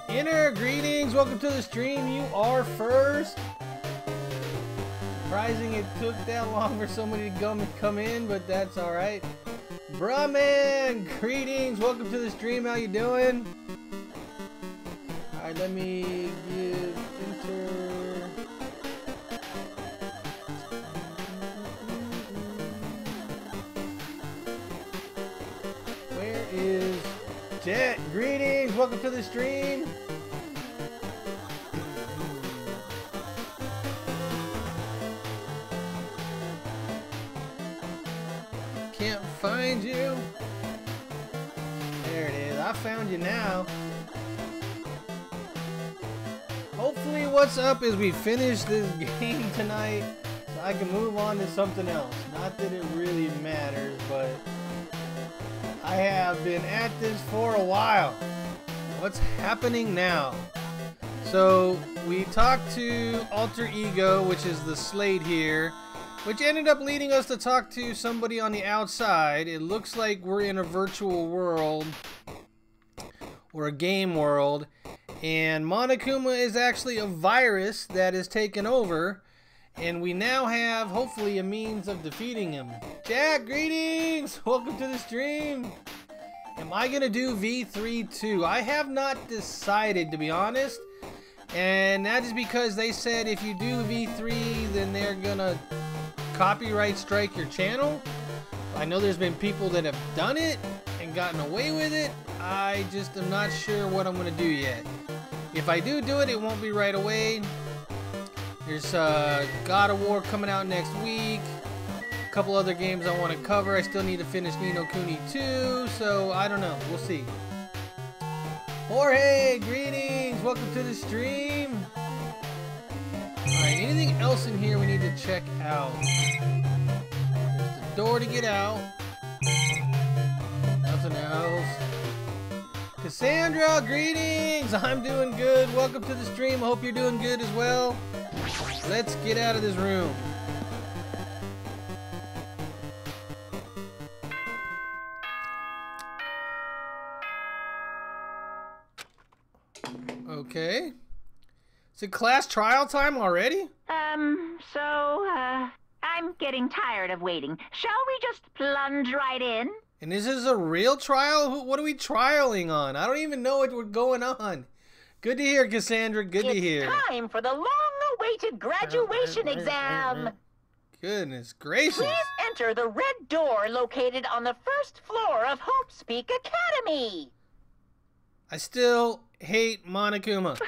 Inner greetings, welcome to the stream. You are first. Surprising it took that long for somebody to come in, but that's all right. Brahman, greetings, welcome to the stream. How you doing? All right, let me give enter. Where is Jet? Greetings, welcome to the stream. Can't find you. There it is. I found you now. Hopefully what's up is we finish this game tonight so I can move on to something else. Not that it really matters, but I have been at this for a while. What's happening now? So we talked to Alter Ego, which is the slate here, which ended up leading us to talk to somebody on the outside. It looks like we're in a virtual world or a game world, and Monokuma is actually a virus that is taken over, and we now have hopefully a means of defeating him. Jack, greetings! Welcome to the stream. Am I gonna do V3 too? I have not decided, to be honest, and that is because they said if you do V3 then they're gonna copyright strike your channel. I know there's been people that have done it and gotten away with it. I just am not sure what I'm gonna do yet. If I do it, it won't be right away. There's God of War coming out next week. A couple other games I want to cover. I still need to finish Ni no Kuni 2, so I don't know. We'll see. Jorge, greetings. Welcome to the stream. Alright, anything else in here we need to check out? There's the door to get out. Nothing else. Cassandra, greetings! I'm doing good. Welcome to the stream. I hope you're doing good as well. Let's get out of this room. Okay. Is it class trial time already? I'm getting tired of waiting. Shall we just plunge right in? And is this a real trial? What are we trialing on? I don't even know what's going on. Good to hear, Cassandra. Good to hear. It's time for the long-awaited graduation exam. Goodness gracious. Please enter the red door located on the first floor of Hope's Peak Academy. I still hate Monokuma.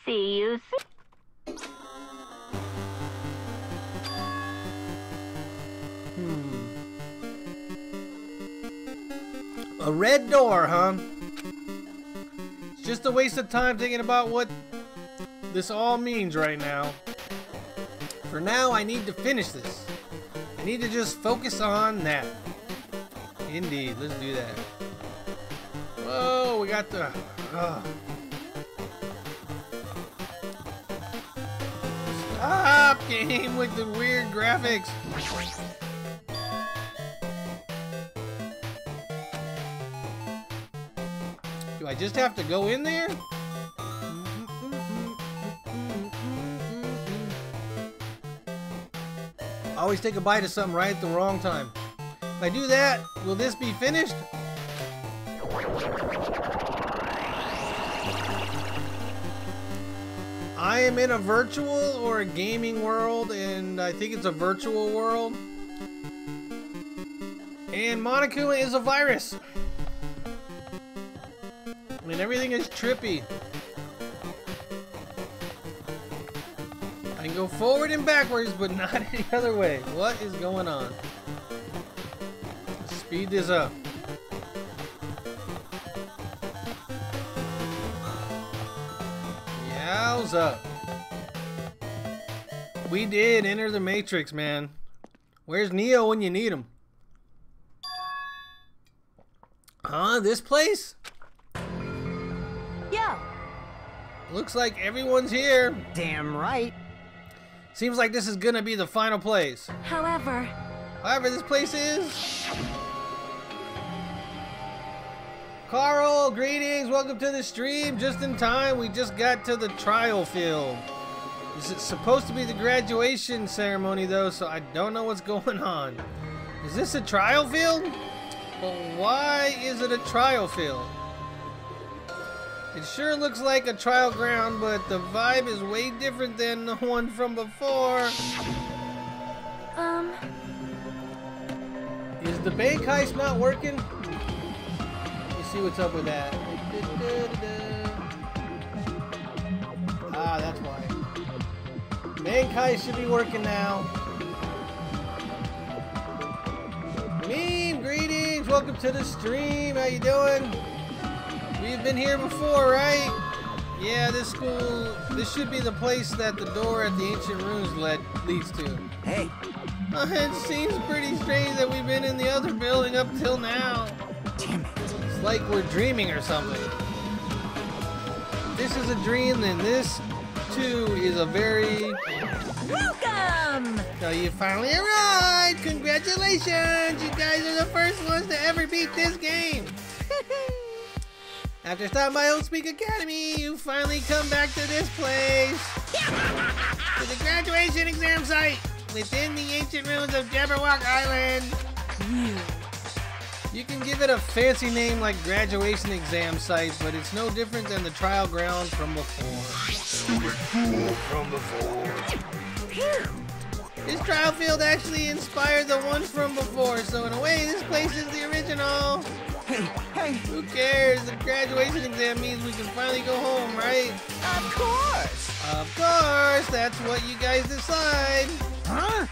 See you soon. A red door, huh? It's just a waste of time thinking about what this all means right now. For now, I need to finish this. I need to just focus on that. Indeed, let's do that. Whoa, we got the... Stop, game, with the weird graphics. Do I just have to go in there? I always take a bite of something right at the wrong time. If I do that, will this be finished? I am in a virtual or a gaming world, and I think it's a virtual world. And Monokuma is a virus. I mean, everything is trippy. I can go forward and backwards, but not any other way. What is going on? Let's speed this up. Yowza. We did enter the Matrix, man. Where's Neo when you need him? Huh? This place? Yo. Looks like everyone's here. Damn right. Seems like this is gonna be the final place. However, this place is... Carl, greetings. Welcome to the stream. Just in time. We just got to the trial field. This is supposed to be the graduation ceremony, though, so I don't know what's going on. Is this a trial field? But why is it a trial field? It sure looks like a trial ground, but the vibe is way different than the one from before. Is the bank heist not working? Let's see what's up with that. Ah, that's why. Bank heist should be working now. Meme, greetings. Welcome to the stream. How you doing? We've been here before, right? Yeah, this should be the place that the door at the ancient ruins leads to. hey, It seems pretty strange that we've been in the other building up till now. damn it. It's like we're dreaming or something. If this is a dream, then this too is a very... Welcome! So you finally arrived! Congratulations! You guys are the first ones to ever beat this game! After starting my own Speak Academy, you finally come back to this place! To the graduation exam site! Within the ancient ruins of Jabberwock Island! You can give it a fancy name like graduation exam site, but it's no different than the trial ground from before. This trial field actually inspired the one from before, so in a way, this place is the original. Hey, Who cares? The graduation exam means we can finally go home, right? of course! Of course, that's what you guys decide. Huh?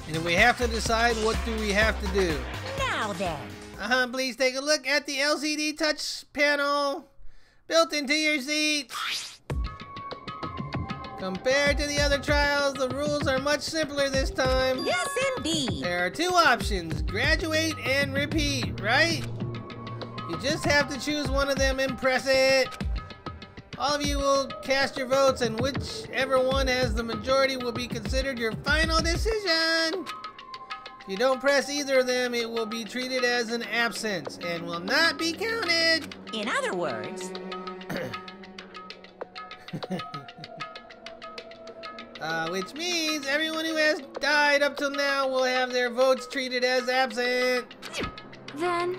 And if we have to decide, what do we have to do? Now then. Please take a look at the LCD touch panel built into your seat. Compared to the other trials, the rules are much simpler this time. Yes, indeed. There are two options, graduate and repeat, right? You just have to choose one of them and press it. All of you will cast your votes, and whichever one has the majority will be considered your final decision. If you don't press either of them, it will be treated as an absence and will not be counted. In other words, which means everyone who has died up till now will have their votes treated as absent. then,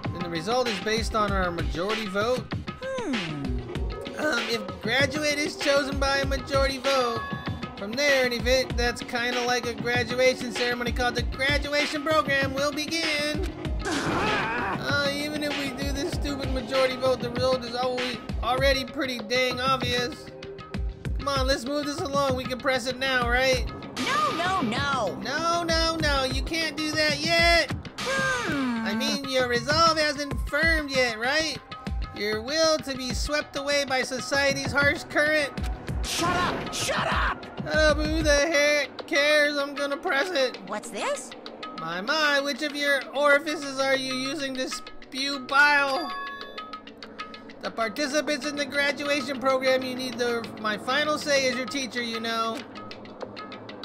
And the result is based on our majority vote. If graduate is chosen by a majority vote, from there an event that's kind of like a graduation ceremony called the graduation program will begin. Even if we do this stupid majority vote, the result is already pretty dang obvious. Come on, let's move this along. We can press it now, right? no. No, you can't do that yet. I mean, your resolve hasn't firmed yet, right? Your will to be swept away by society's harsh current. Shut up! Shut up! Who the heck cares? I'm gonna press it. What's this? My, which of your orifices are you using to spew bile? The participants in the graduation program, you need my final say as your teacher, you know.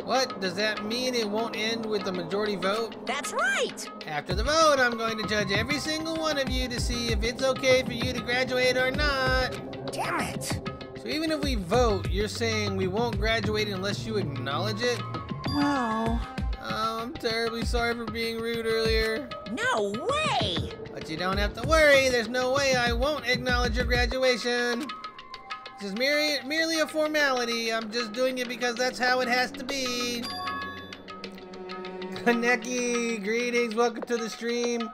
What? Does that mean it won't end with the majority vote? That's right! After the vote, I'm going to judge every single one of you to see if it's okay for you to graduate or not. Damn it! So even if we vote, you're saying we won't graduate unless you acknowledge it? Well... I'm terribly sorry for being rude earlier. No way! But you don't have to worry, there's no way I won't acknowledge your graduation. just merely a formality. I'm just doing it because that's how it has to be. Kaneki, greetings, welcome to the stream.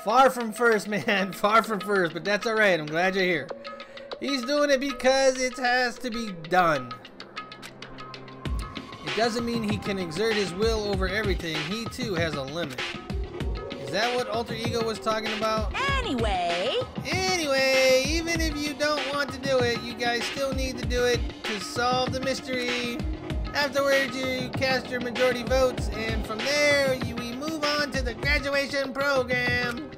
Far from first, man, far from first, but that's alright, I'm glad you're here. He's doing it because it has to be done. It doesn't mean he can exert his will over everything. He too has a limit. Is that what Alter Ego was talking about? Anyway, Even if you don't want to do it, you guys still need to do it to solve the mystery. Afterwards, you cast your majority votes, and from there, we move on to the graduation program.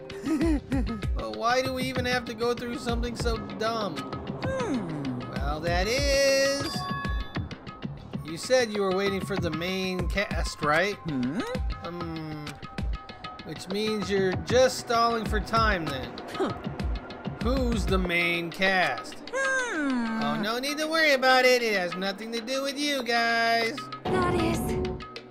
Well, why do we even have to go through something so dumb? Well, that is... You said you were waiting for the main cast, right? Which means you're just stalling for time then. Who's the main cast? Oh, no need to worry about it. It has nothing to do with you guys. That is...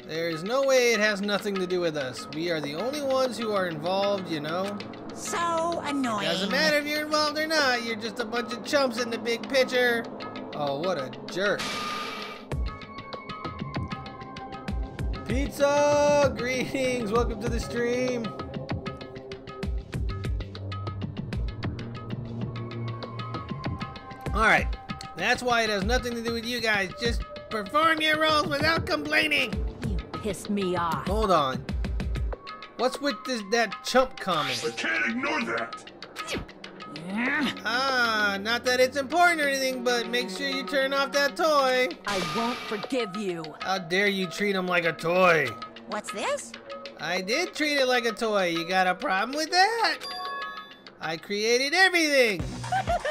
There's no way it has nothing to do with us. We are the only ones who are involved, you know? So annoying. Doesn't matter if you're involved or not. You're just a bunch of chumps in the big picture. Oh, what a jerk. Pizza! Greetings! Welcome to the stream. Alright, that's why it has nothing to do with you guys. Just perform your roles without complaining. You pissed me off. Hold on. What's with that chump comment? I can't ignore that. Not that it's important or anything, but make sure you turn off that toy. I won't forgive you. How dare you treat him like a toy? What's this? I did treat it like a toy. You got a problem with that? I created everything.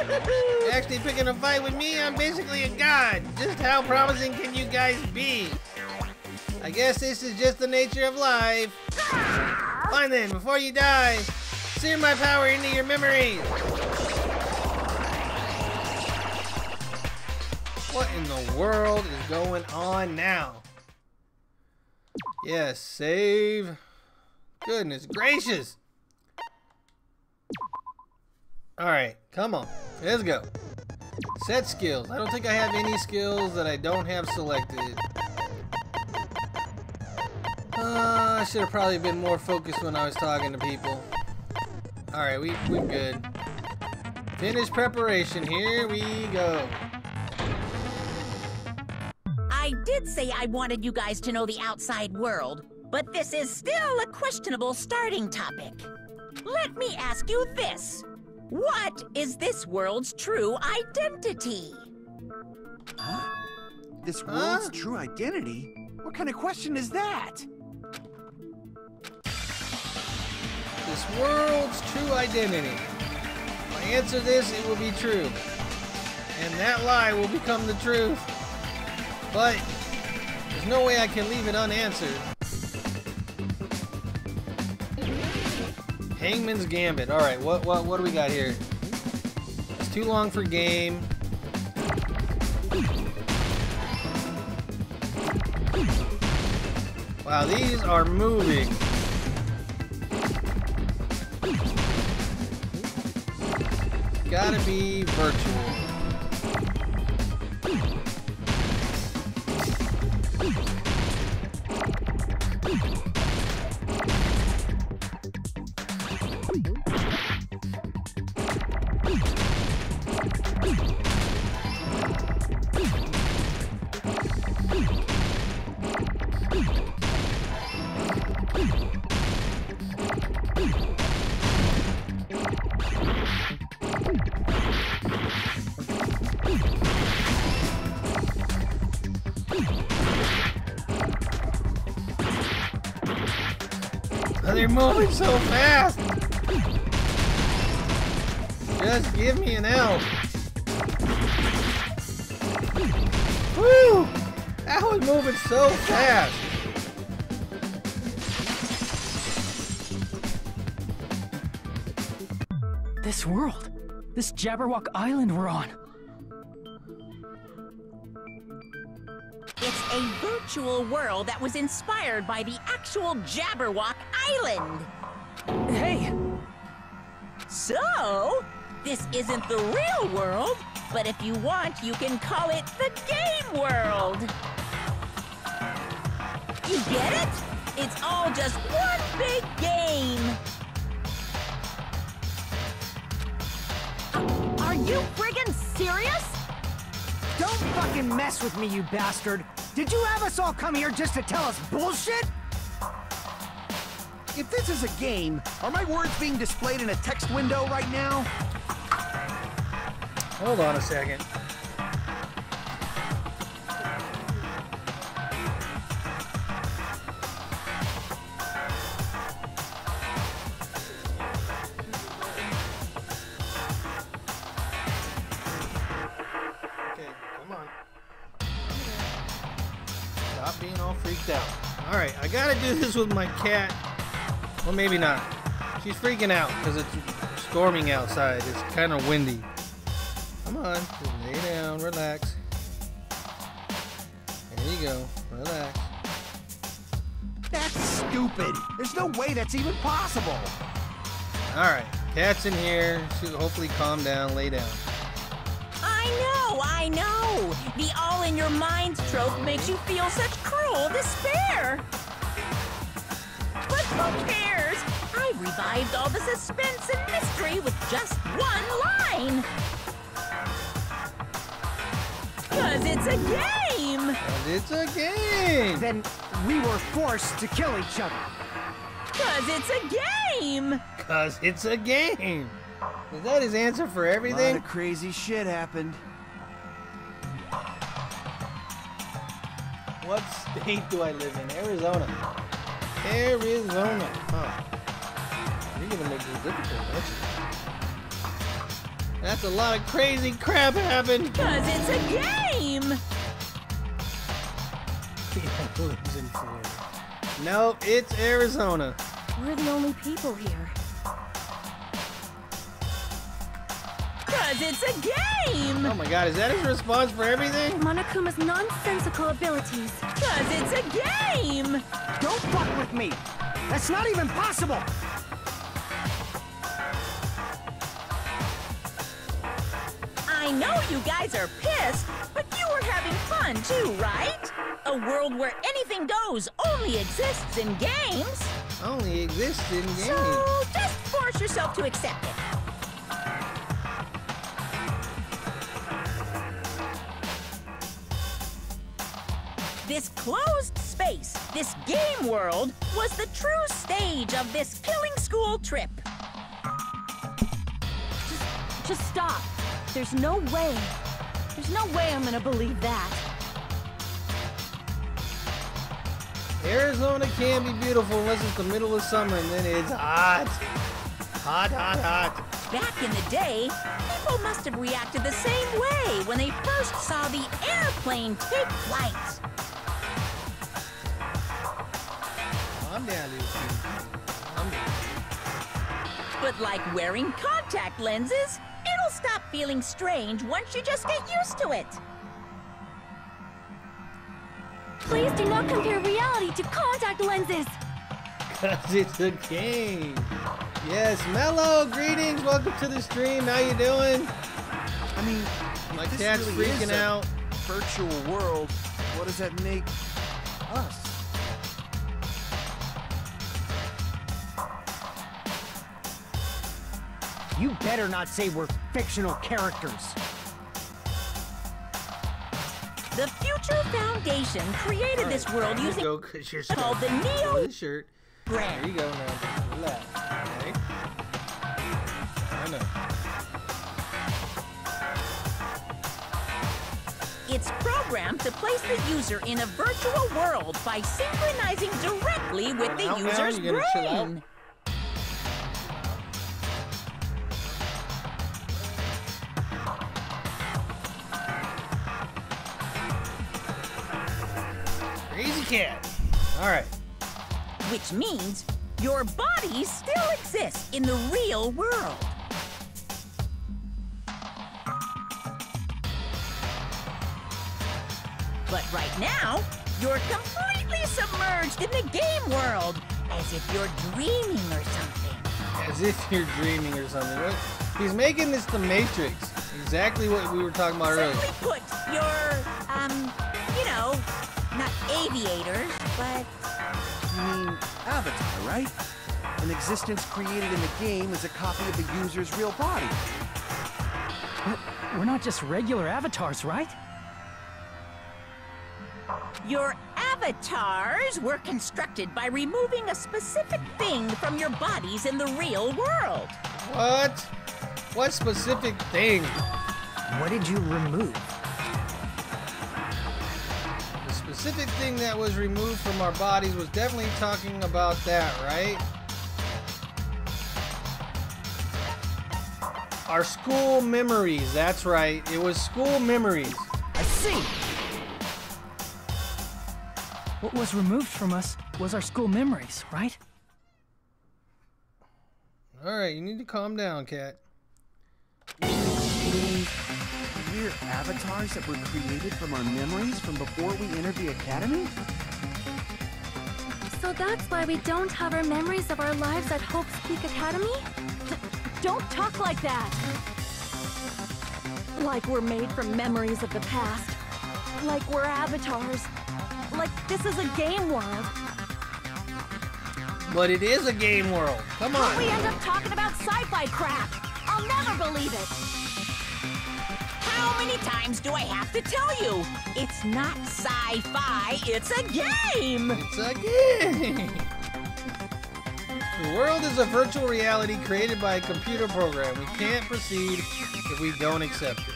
You're actually picking a fight with me? I'm basically a god. Just how promising can you guys be? I guess this is just the nature of life. Fine then, before you die, sear my power into your memories. What in the world is going on now? Yes, save. Goodness gracious. Alright, come on. Let's go. Set skills. I don't think I have any skills that I don't have selected. I should have probably been more focused when I was talking to people. Alright, we're good. Finish preparation. Here we go. I did say I wanted you guys to know the outside world, but this is still a questionable starting topic. Let me ask you this. What is this world's true identity? Huh? This world's true identity? What kind of question is that? This world's true identity. If I answer this, it will be true. And that lie will become the truth. But there's no way I can leave it unanswered. Hangman's Gambit. Alright, what do we got here? It's too long for game. Wow, these are moving. Gotta be virtual. They're moving so fast! Just give me an L. Woo! That was moving so fast! This world! This Jabberwock Island we're on! It's a virtual world that was inspired by the actual Jabberwock Island. Hey! So, this This isn't the real world, but if you want, you can call it the game world. You get it? It's all just one big game. Are you friggin' serious? Don't fucking mess with me, you bastard! Did you have us all come here just to tell us bullshit? If this is a game, are my words being displayed in a text window right now? Hold on a second. Okay, come on. Stop being all freaked out. Alright, I gotta do this with my cat. Well, maybe not. She's freaking out because it's storming outside. It's kind of windy. Come on, just lay down, relax. There you go, relax. That's stupid. There's no way that's even possible. Alright, cat's in here. She'll hopefully calm down, lay down. I know! The all-in-your-minds trope makes you feel such cruel despair! But who cares? I've revived all the suspense and mystery with just one line! 'Cause it's a game! And it's a game! Then we were forced to kill each other. 'Cause it's a game! 'Cause it's a game! Is that his answer for A lot everything? of crazy shit happened. What state do I live in? Arizona. Arizona. Huh. You're gonna make this difficult, aren't you? That's a lot of crazy crap happened! 'Cause it's a game! He lives in Florida. Nope, it's Arizona. We're the only people here. 'Cause it's a game! Oh my god, is that his response for everything? Monokuma's nonsensical abilities. 'Cause it's a game! Don't fuck with me! That's not even possible! I know you guys are pissed, but you were having fun too, right? A world where anything goes only exists in games. Only exists in games. So just force yourself to accept it. This closed space, this game world, was the true stage of this killing school trip. Just stop. There's no way. There's no way I'm gonna believe that. Arizona can be beautiful unless it's the middle of summer and then it's hot. Hot, hot, hot. Back in the day, people must have reacted the same way when they first saw the airplane take flight. I'm down, dude. I'm down. But like wearing contact lenses, it'll stop feeling strange once you just get used to it. Please do not compare reality to contact lenses. 'Cause it's a game. Yes, Mello, greetings. Welcome to the stream. How you doing? I mean, My if this cat's really is freaking a out. virtual world, what does that make us? You better not say we're fictional characters. The Future Foundation created this world There you using go, 'cause you're called the With Neo the shirt. There brand. you go now. Just relax. Okay. I know. It's programmed to place the user in a virtual world by synchronizing directly with the Now, user's you gonna chill out? brain. Crazy cat. All right. Which means your body still exists in the real world. But right now, you're completely submerged in the game world, as if you're dreaming or something. As if you're dreaming or something. He's making this the Matrix. Exactly what we were talking about earlier. Simply put, you're, you know, not aviators, but... You mean Avatar, right? An existence created in the game is a copy of the user's real body. But we're not just regular avatars, right? Your avatars were constructed by removing a specific thing from your bodies in the real world. What? What specific thing? What did you remove? The specific thing that was removed from our bodies was definitely talking about that, right? Our school memories, that's right. It was school memories. I see. What was removed from us was our school memories, right? Alright, you need to calm down, Cat. We're avatars that were created from our memories from before we entered the academy? So that's why we don't have our memories of our lives at Hope's Peak Academy? Don't talk like that! Like we're made from memories of the past. Like we're avatars. Like this is a game world. But it is a game world. Come on. We end up talking about sci-fi crap. I'll never believe it. How many times do I have to tell you? It's not sci-fi, it's a game! It's a game! The world is a virtual reality created by a computer program. We can't proceed if we don't accept it.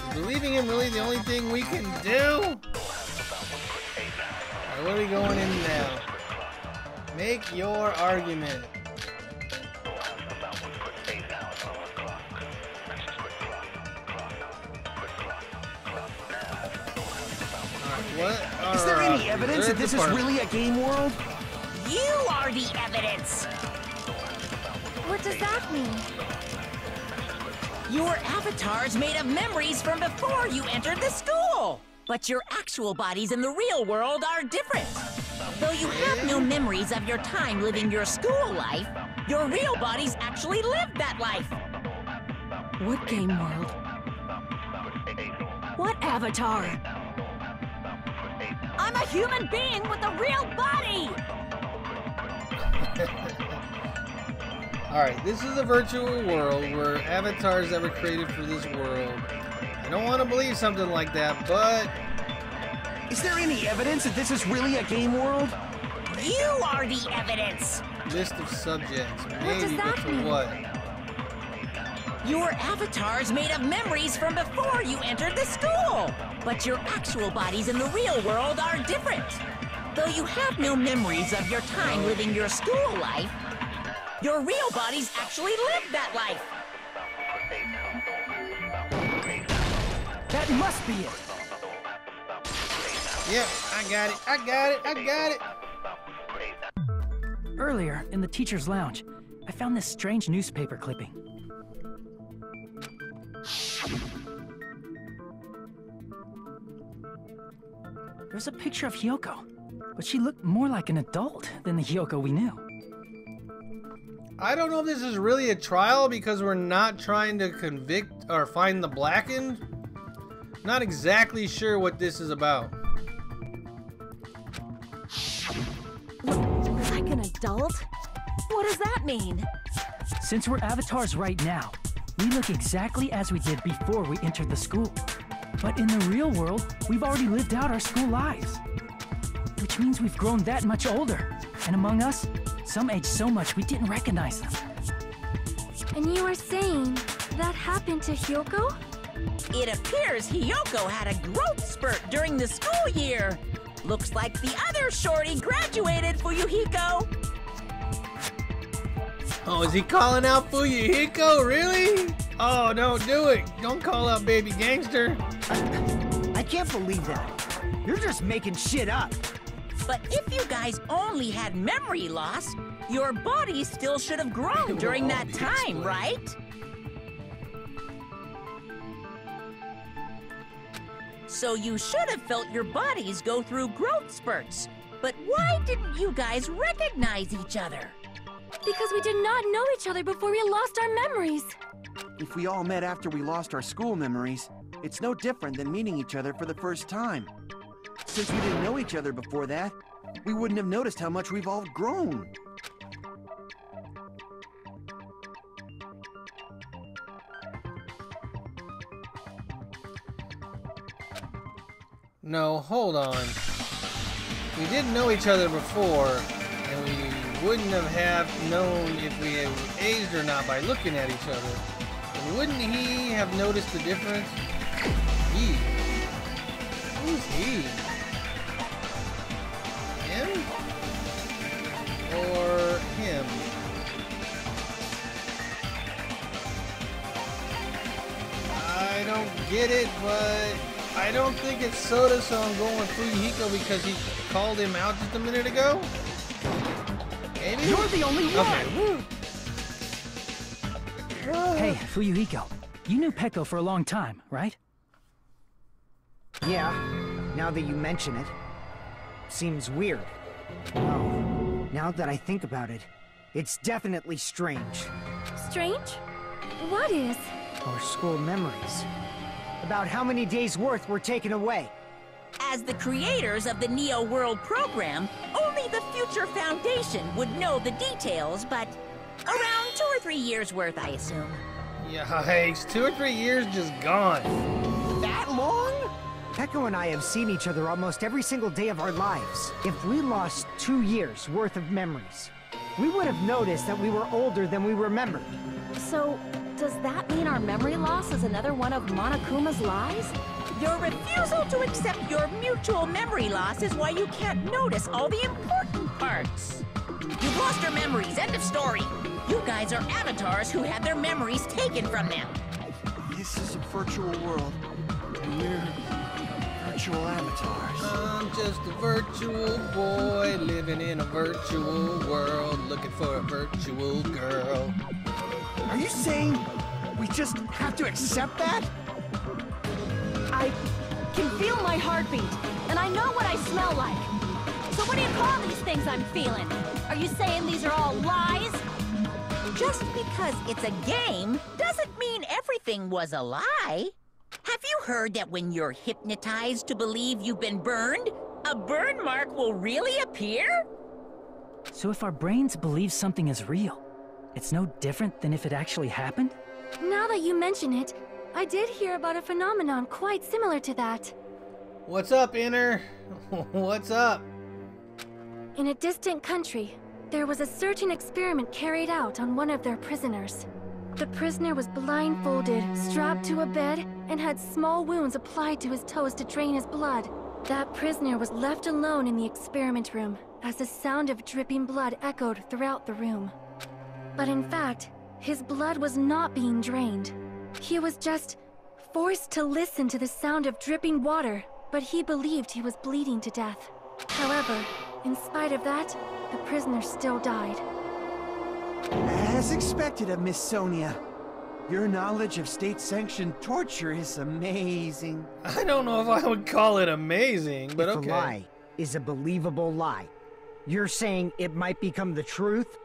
Is believing him really the only thing we can do? Alright, what are we going in now? Make your argument. What? Is there any evidence that this is really a game world? You are the evidence! What does that mean? Your avatar's made of memories from before you entered the school! But your actual bodies in the real world are different. Though you have no memories of your time living your school life, your real bodies actually lived that life. What game world? What avatar? I'm a human being with a real body! Alright, this is a virtual world where avatars that were created for this world. I don't want to believe something like that, but... Is there any evidence that this is really a game world? You are the evidence! List of subjects. does Maybe, but that for mean? what? Your avatar's made of memories from before you entered the school! But your actual bodies in the real world are different. Though you have no memories of your time living your school life, your real bodies actually lived that life. That must be it. Yep, I got it, I got it, I got it! Earlier, in the teacher's lounge, I found this strange newspaper clipping. There's a picture of Hyoko, but she looked more like an adult than the Hyoko we knew. I don't know if this is really a trial because we're not trying to convict or find the blackened. Not exactly sure what this is about. Like an adult? What does that mean? Since we're avatars right now, we look exactly as we did before we entered the school. But in the real world, we've already lived out our school lives. Which means we've grown that much older. And among us, some aged so much we didn't recognize them. And you are saying that happened to Hyoko? It appears Hyoko had a growth spurt during the school year. Looks like the other shorty graduated, Fuyuhiko. Oh, is he calling out Fuyuhiko? Really? Oh, don't do it. Don't call out baby gangster. I can't believe that. You're just making shit up. But if you guys only had memory loss, your body still should have grown during that time, right? So you should have felt your bodies go through growth spurts. But why didn't you guys recognize each other? Because we did not know each other before we lost our memories. If we all met after we lost our school memories, it's no different than meeting each other for the first time. Since we didn't know each other before that, we wouldn't have noticed how much we've all grown. No, hold on. We didn't know each other before, and we wouldn't have known if we had aged or not by looking at each other. And wouldn't he have noticed the difference? He? Who's he? Him? Or him? I don't get it, but I don't think it's Soda, so I'm going Fuyuhiko because he called him out just a minute ago. Maybe? You're the only one! Hey, Fuyuhiko, you knew Peko for a long time, right? Yeah, now that you mention it. Seems weird. Oh, now that I think about it, it's definitely strange. Strange? What is? Our school memories. About how many days' worth were taken away. As the creators of the Neo World program, only the future Foundation would know the details, but around 2 or 3 years worth, I assume. Yikes, 2 or 3 years just gone. That long? Peko and I have seen each other almost every single day of our lives. If we lost 2 years worth of memories, we would have noticed that we were older than we remembered. So, does that mean our memory loss is another one of Monokuma's lies? Your refusal to accept your mutual memory loss is why you can't notice all the important parts. You've lost your memories, end of story. You guys are avatars who had their memories taken from them. This is a virtual world, and we're virtual avatars. I'm just a virtual boy living in a virtual world, looking for a virtual girl. Are you saying we just have to accept that? I can feel my heartbeat, and I know what I smell like. So what do you call these things I'm feeling? Are you saying these are all lies? Just because it's a game doesn't mean everything was a lie. Have you heard that when you're hypnotized to believe you've been burned, a burn mark will really appear? So if our brains believe something is real, it's no different than if it actually happened? Now that you mention it, I did hear about a phenomenon quite similar to that. What's up, Inner? What's up? In a distant country, there was a certain experiment carried out on one of their prisoners. The prisoner was blindfolded, strapped to a bed, and had small wounds applied to his toes to drain his blood. That prisoner was left alone in the experiment room as the sound of dripping blood echoed throughout the room. But in fact, his blood was not being drained. He was just forced to listen to the sound of dripping water, but he believed he was bleeding to death. However, in spite of that, the prisoner still died. As expected of Miss Sonia, your knowledge of state-sanctioned torture is amazing. I don't know if I would call it amazing, but If okay. a lie is a believable lie, you're saying it might become the truth?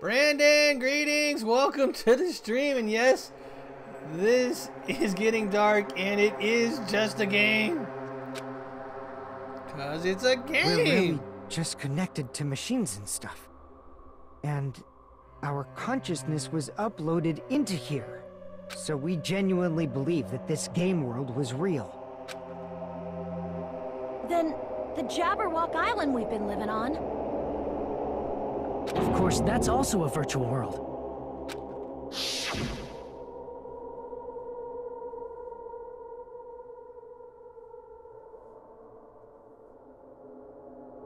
Brandon, greetings. Welcome to the stream. And yes, this is getting dark, and it is just a game. Because it's a game. We're really just connected to machines and stuff. And our consciousness was uploaded into here. So we genuinely believe that this game world was real. Then, the Jabberwock Island we've been living on. Of course, that's also a virtual world.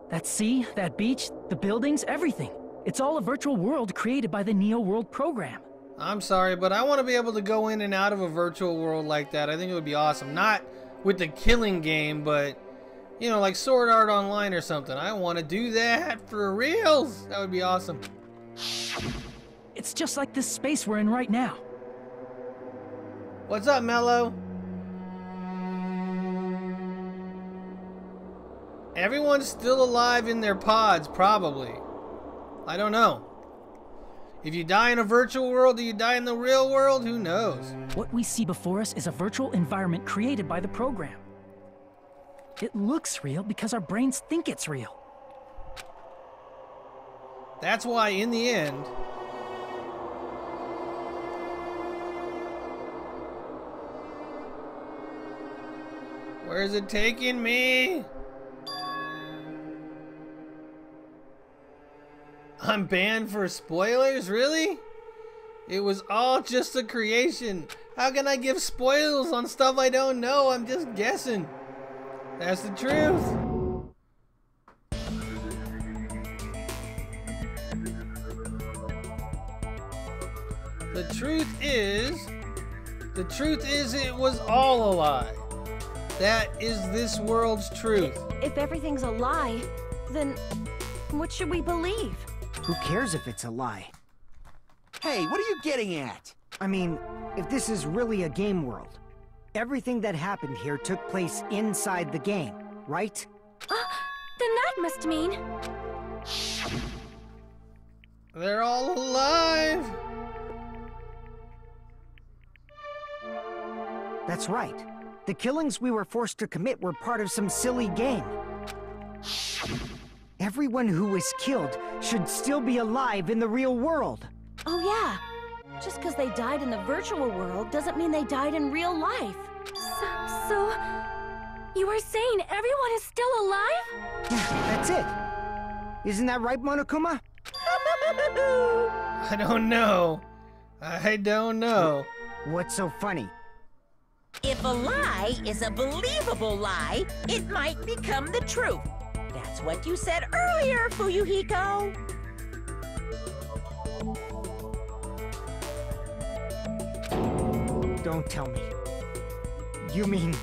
That sea, that beach, the buildings, everything. It's all a virtual world created by the Neo World program. I'm sorry, but I want to be able to go in and out of a virtual world like that. I think it would be awesome. Not with the killing game, but, you know, like Sword Art Online or something. I want to do that for reals. That would be awesome. It's just like this space we're in right now. What's up, Mello? Everyone's still alive in their pods, probably. I don't know. If you die in a virtual world, do you die in the real world? Who knows? What we see before us is a virtual environment created by the program. It looks real because our brains think it's real. That's why, in the end, where's it taking me? I'm banned for spoilers? Really? It was all just a creation. How can I give spoilers on stuff I don't know? I'm just guessing. That's the truth. The truth is it was all a lie. That is this world's truth. If everything's a lie, then what should we believe? Who cares if it's a lie? Hey, what are you getting at? I mean, if this is really a game world, everything that happened here took place inside the game, right? Then that must mean... They're all alive. That's right. The killings we were forced to commit were part of some silly game. Everyone who was killed should still be alive in the real world. Oh yeah, just because they died in the virtual world doesn't mean they died in real life. So... You are saying everyone is still alive? That's it. Isn't that right, Monokuma? I don't know. I don't know. What's so funny? If a lie is a believable lie, it might become the truth. That's what you said earlier, Fuyuhiko. Don't tell me. You mean...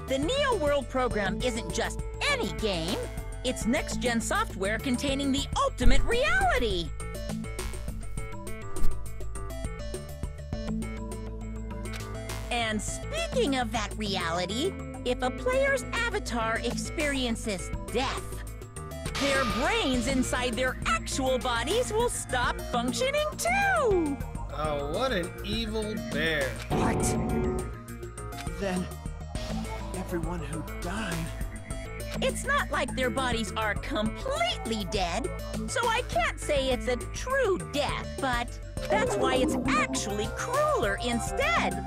The Neo World program isn't just any game. It's next-gen software containing the ultimate reality. And speaking of that reality, if a player's avatar experiences death, their brains inside their actual bodies will stop functioning too! Oh, what an evil bear. What? Then, everyone who died... It's not like their bodies are completely dead, so I can't say it's a true death, but that's why it's actually crueler instead.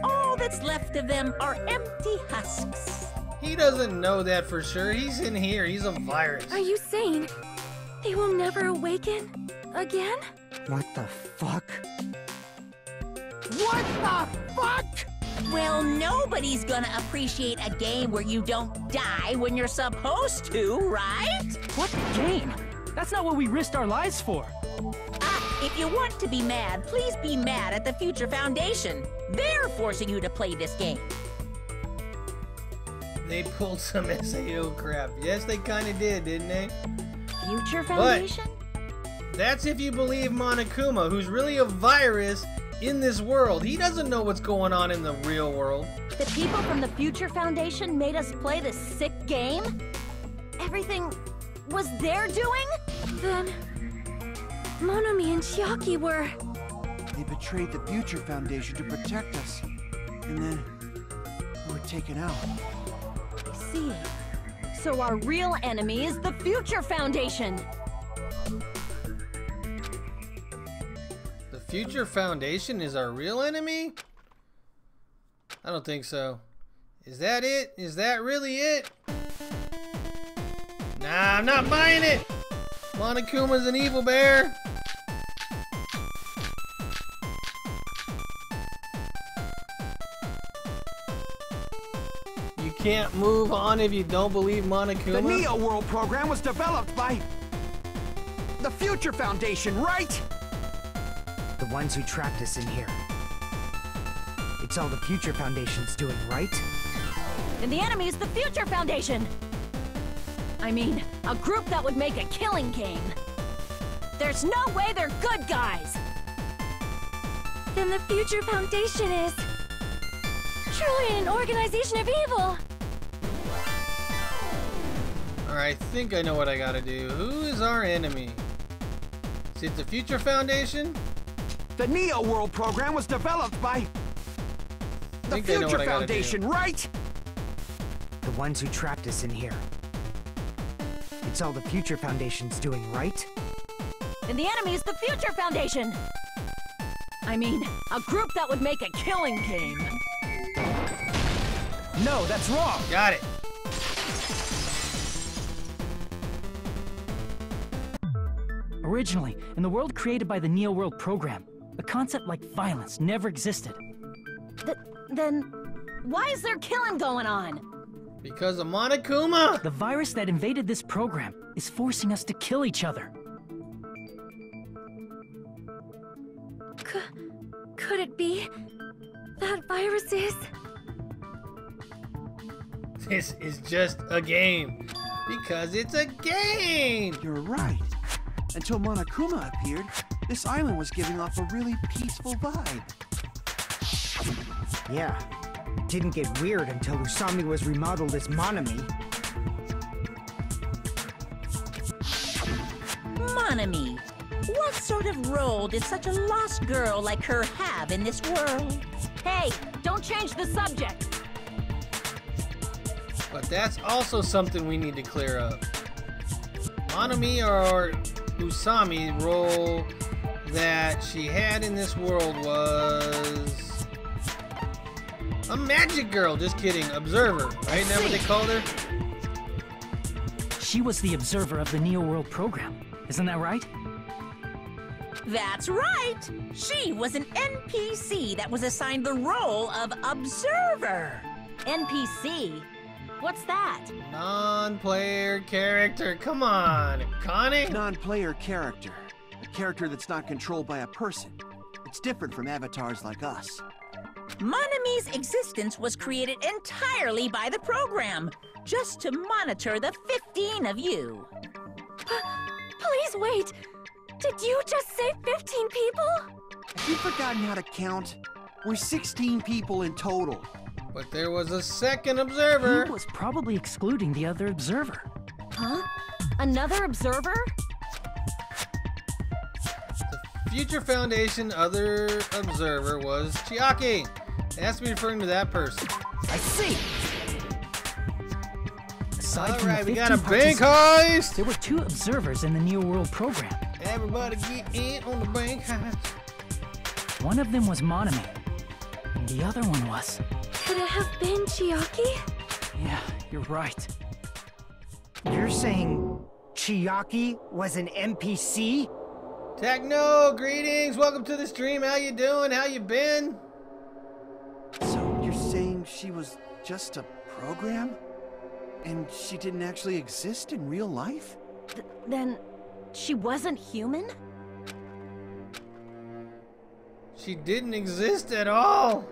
All that's left of them are empty husks. He doesn't know that for sure. He's in here. He's a virus. Are you saying they will never awaken again? What the fuck? What the fuck? Well, nobody's gonna appreciate a game where you don't die when you're supposed to, right? What game? That's not what we risked our lives for. If you want to be mad, please be mad at the Future Foundation. They're forcing you to play this game. They pulled some SAO crap. Yes, they kind of did, didn't they? Future Foundation? That's if you believe Monokuma, who's really a virus in this world. He doesn't know what's going on in the real world. The people from the Future Foundation made us play this sick game? Everything was their doing? Then... Monomi and Chiaki were... They betrayed the Future Foundation to protect us. And then... we were taken out. I see. So our real enemy is the Future Foundation! The Future Foundation is our real enemy? I don't think so. Is that it? Is that really it? Nah, I'm not buying it! Monokuma's an evil bear. You can't move on if you don't believe Monokuma? The Neo World program was developed by... the Future Foundation, right? The ones who trapped us in here. It's all the Future Foundation's doing, right? And the enemy is the Future Foundation! I mean, a group that would make a killing game. There's no way they're good guys! Then the Future Foundation is... truly an organization of evil! Alright, I think I know what I gotta do. Who is our enemy? Is It's the Future Foundation? The Neo World program was developed by the Future Foundation, right? The ones who trapped us in here. It's all the Future Foundation's doing, right? And the enemy's the Future Foundation! I mean, a group that would make a killing game. No, that's wrong! Got it. Originally, in the world created by the Neo World program, a concept like violence never existed. Then, why is there killing going on? Because of Monokuma! The virus that invaded this program is forcing us to kill each other. Could it be that virus is? This is just a game. Because it's a game! You're right. Until Monokuma appeared, this island was giving off a really peaceful vibe. Yeah. It didn't get weird until Usami was remodeled as Monami. Monami, what sort of role did such a lost girl like her have in this world? Hey, don't change the subject! But that's also something we need to clear up. Monami or Usami role that she had in this world was a magic girl. Just kidding. Observer, right? Isn't that what they called her? She was the observer of the Neo World program. Isn't that right? That's right! She was an NPC that was assigned the role of observer. NPC? What's that? Non-player character. Come on, Connie. Non-player character. A character that's not controlled by a person. It's different from avatars like us. Monami's existence was created entirely by the program, just to monitor the 15 of you. Please wait! Did you just say 15 people? Have you forgotten how to count? We're 16 people in total. But there was a second observer. He was probably excluding the other observer. Huh? Another observer? The Future Foundation other observer was Chiaki. It has to be referring to that person. I see! Aside from Alright, the we got a 15 bank participants, heist! there were 2 observers in the Neo World program. Everybody get in on the bank heist. One of them was Monami, and the other one was... Could it have been Chiaki? Yeah, you're right. You're saying Chiaki was an NPC? Techno, greetings! Welcome to the stream. How you doing? How you been? So you're saying she was just a program? And she didn't actually exist in real life? Then, she wasn't human? She didn't exist at all.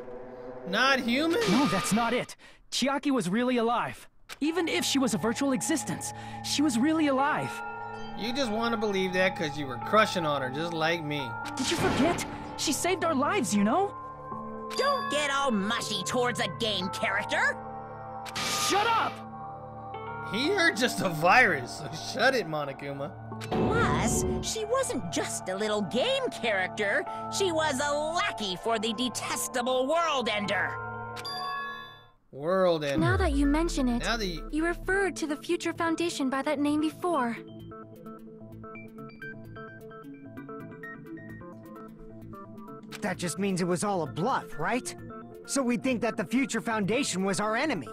Not human? No, that's not it. Chiaki was really alive. Even if she was a virtual existence, she was really alive. You just want to believe that because you were crushing on her, just like me. Did you forget? She saved our lives, you know? Don't get all mushy towards a game character. Shut up! You're just a virus, so shut it, Monokuma. Plus, she wasn't just a little game character. She was a lackey for the detestable World Ender. World Ender. Now that you mention it, Now that you referred to the Future Foundation by that name before. That just means it was all a bluff, right? So we'd think that the Future Foundation was our enemy.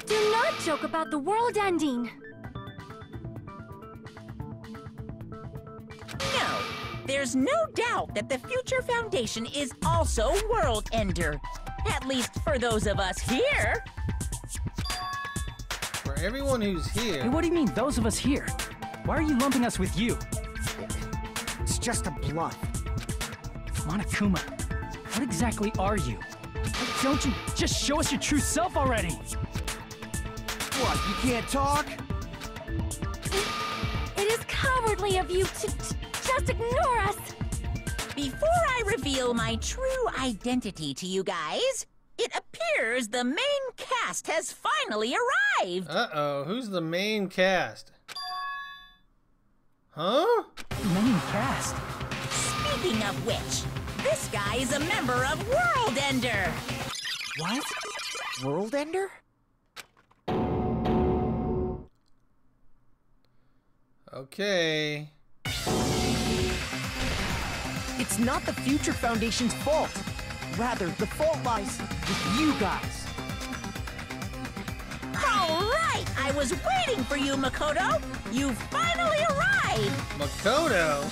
Do not joke about the world ending! No, there's no doubt that the Future Foundation is also World Ender. At least for those of us here. for everyone who's Hey, here. what do you mean, those of us here? Why are you lumping us with you? It's just a bluff. Monokuma, what exactly are you? Why don't you just show us your true self already? What, you can't talk? It is cowardly of you to just ignore us! Before I reveal my true identity to you guys, it appears the main cast has finally arrived! Uh-oh, who's the main cast? Huh? Main cast? Speaking of which, this guy is a member of World Ender! What? World Ender? Okay. It's not the Future Foundation's fault. Rather, the fault lies with you guys. All right, I was waiting for you, Makoto. You finally arrived. Makoto?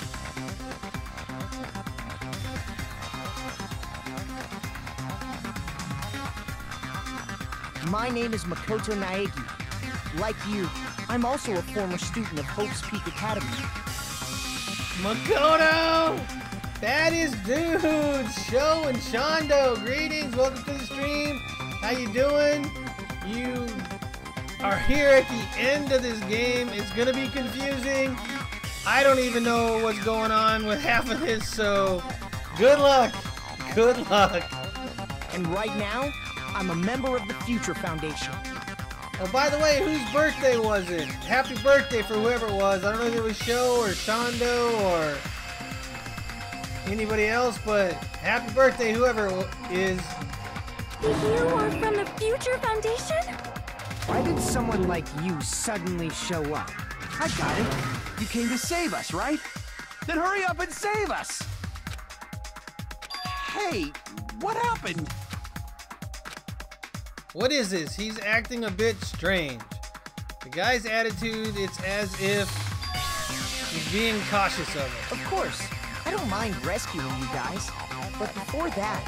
My name is Makoto Naegi. Like you, I'm also a former student of Hope's Peak Academy. Makoto! That is dude! Sho and Shondo, greetings, welcome to the stream. How you doing? You are here at the end of this game. It's gonna be confusing. I don't even know what's going on with half of this, so good luck. Good luck. And right now, I'm a member of the Future Foundation. Oh, by the way, whose birthday was it? Happy birthday for whoever it was. I don't know if it was Sho or Shondo or anybody else, but happy birthday, whoever it is. You are from the Future Foundation? Why did someone like you suddenly show up? I got it. You came to save us, right? Then hurry up and save us! Hey, what happened? What is this? He's acting a bit strange. The guy's attitude, it's as if he's being cautious of it. Of course, I don't mind rescuing you guys. But before that,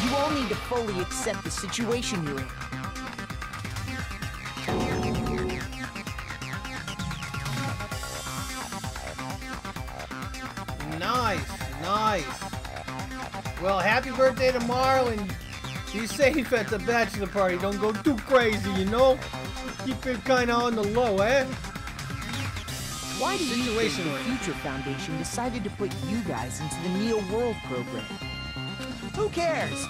you all need to fully accept the situation you're in. Nice, nice. Well, happy birthday tomorrow, and be safe at the bachelor party. Don't go too crazy, you know? Keep it kind of on the low, eh? Why do you think Situation the we're in. Future Foundation decided to put you guys into the Neo World program? Who cares?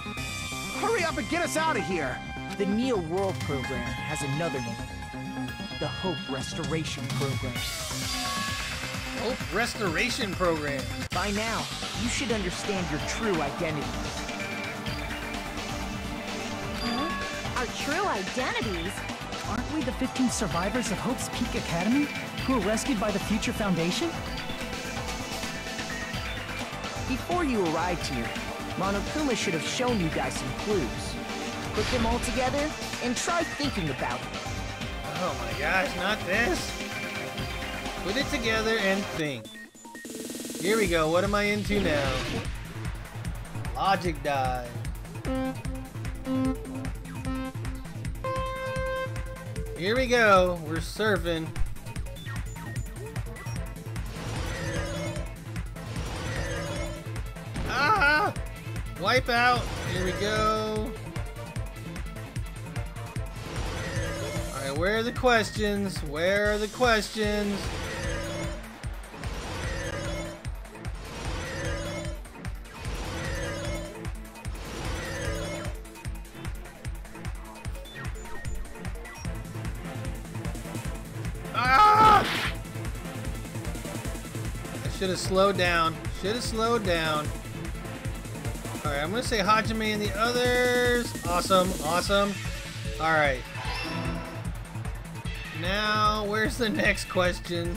Hurry up and get us out of here! The Neo World program has another name. The Hope Restoration Program. Hope Restoration Program. By now, you should understand your true identity. Our true identities? Aren't we the 15 survivors of Hope's Peak Academy who were rescued by the Future Foundation? Before you arrived here, Monokuma should have shown you guys some clues. Put them all together and try thinking about it. Oh my gosh, not this. Put it together and think. Here we go. What am I into now? Logic dive. Here we go. We're surfing. Ah! Wipe out. Here we go. Alright, where are the questions? Where are the questions? Ah! I should have slowed down. Should have slowed down. Alright, I'm gonna say Hajime and the others. Awesome, awesome. Alright. Now, where's the next question?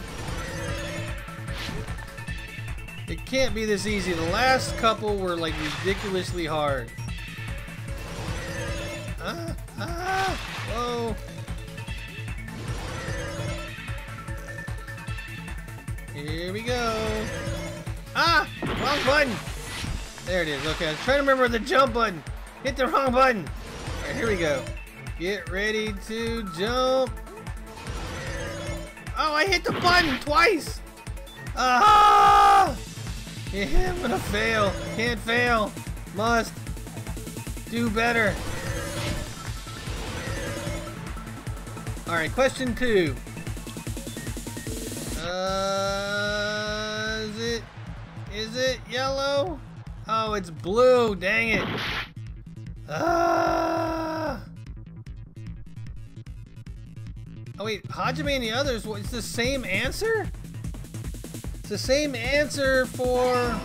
It can't be this easy. The last couple were like ridiculously hard. Whoa. Here we go. Ah! Wrong button! There it is. Okay, I was trying to remember the jump button. Hit the wrong button. Alright, here we go. Get ready to jump. Oh, I hit the button twice! Ah! Yeah, I'm gonna fail. Can't fail. Must do better. Alright, question 2. Is it yellow? Oh, it's blue. Dang it. Ah! Oh wait, Hajime and the others, it's the same answer? It's the same answer for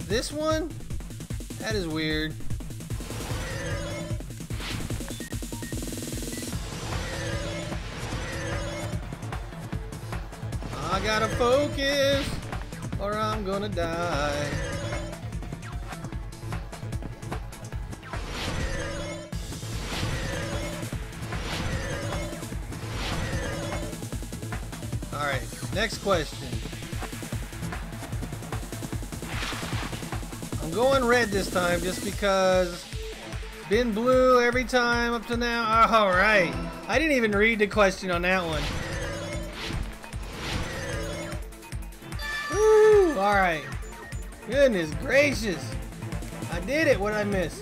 this one? That is weird. I gotta focus or I'm gonna die. Alright, next question. I'm going red this time just because been blue every time up to now. Alright. I didn't even read the question on that one. Woo! Alright. Goodness gracious. I did it. What did I miss?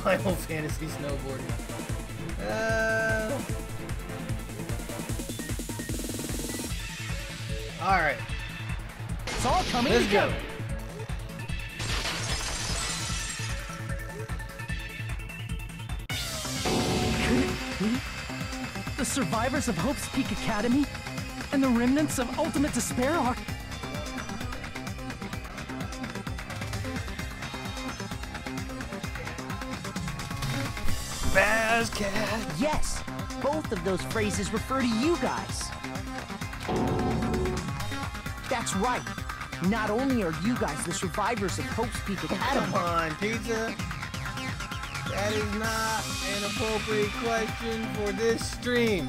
Final Fantasy snowboarding. Alright. It's all coming Let's together. go. Could it be the survivors of Hope's Peak Academy and the remnants of Ultimate Despair are... Cat. Yes, both of those phrases refer to you guys. That's right. Not only are you guys the survivors of Hope's Peak Academy... Come on, Pizza. That is not an appropriate question for this stream.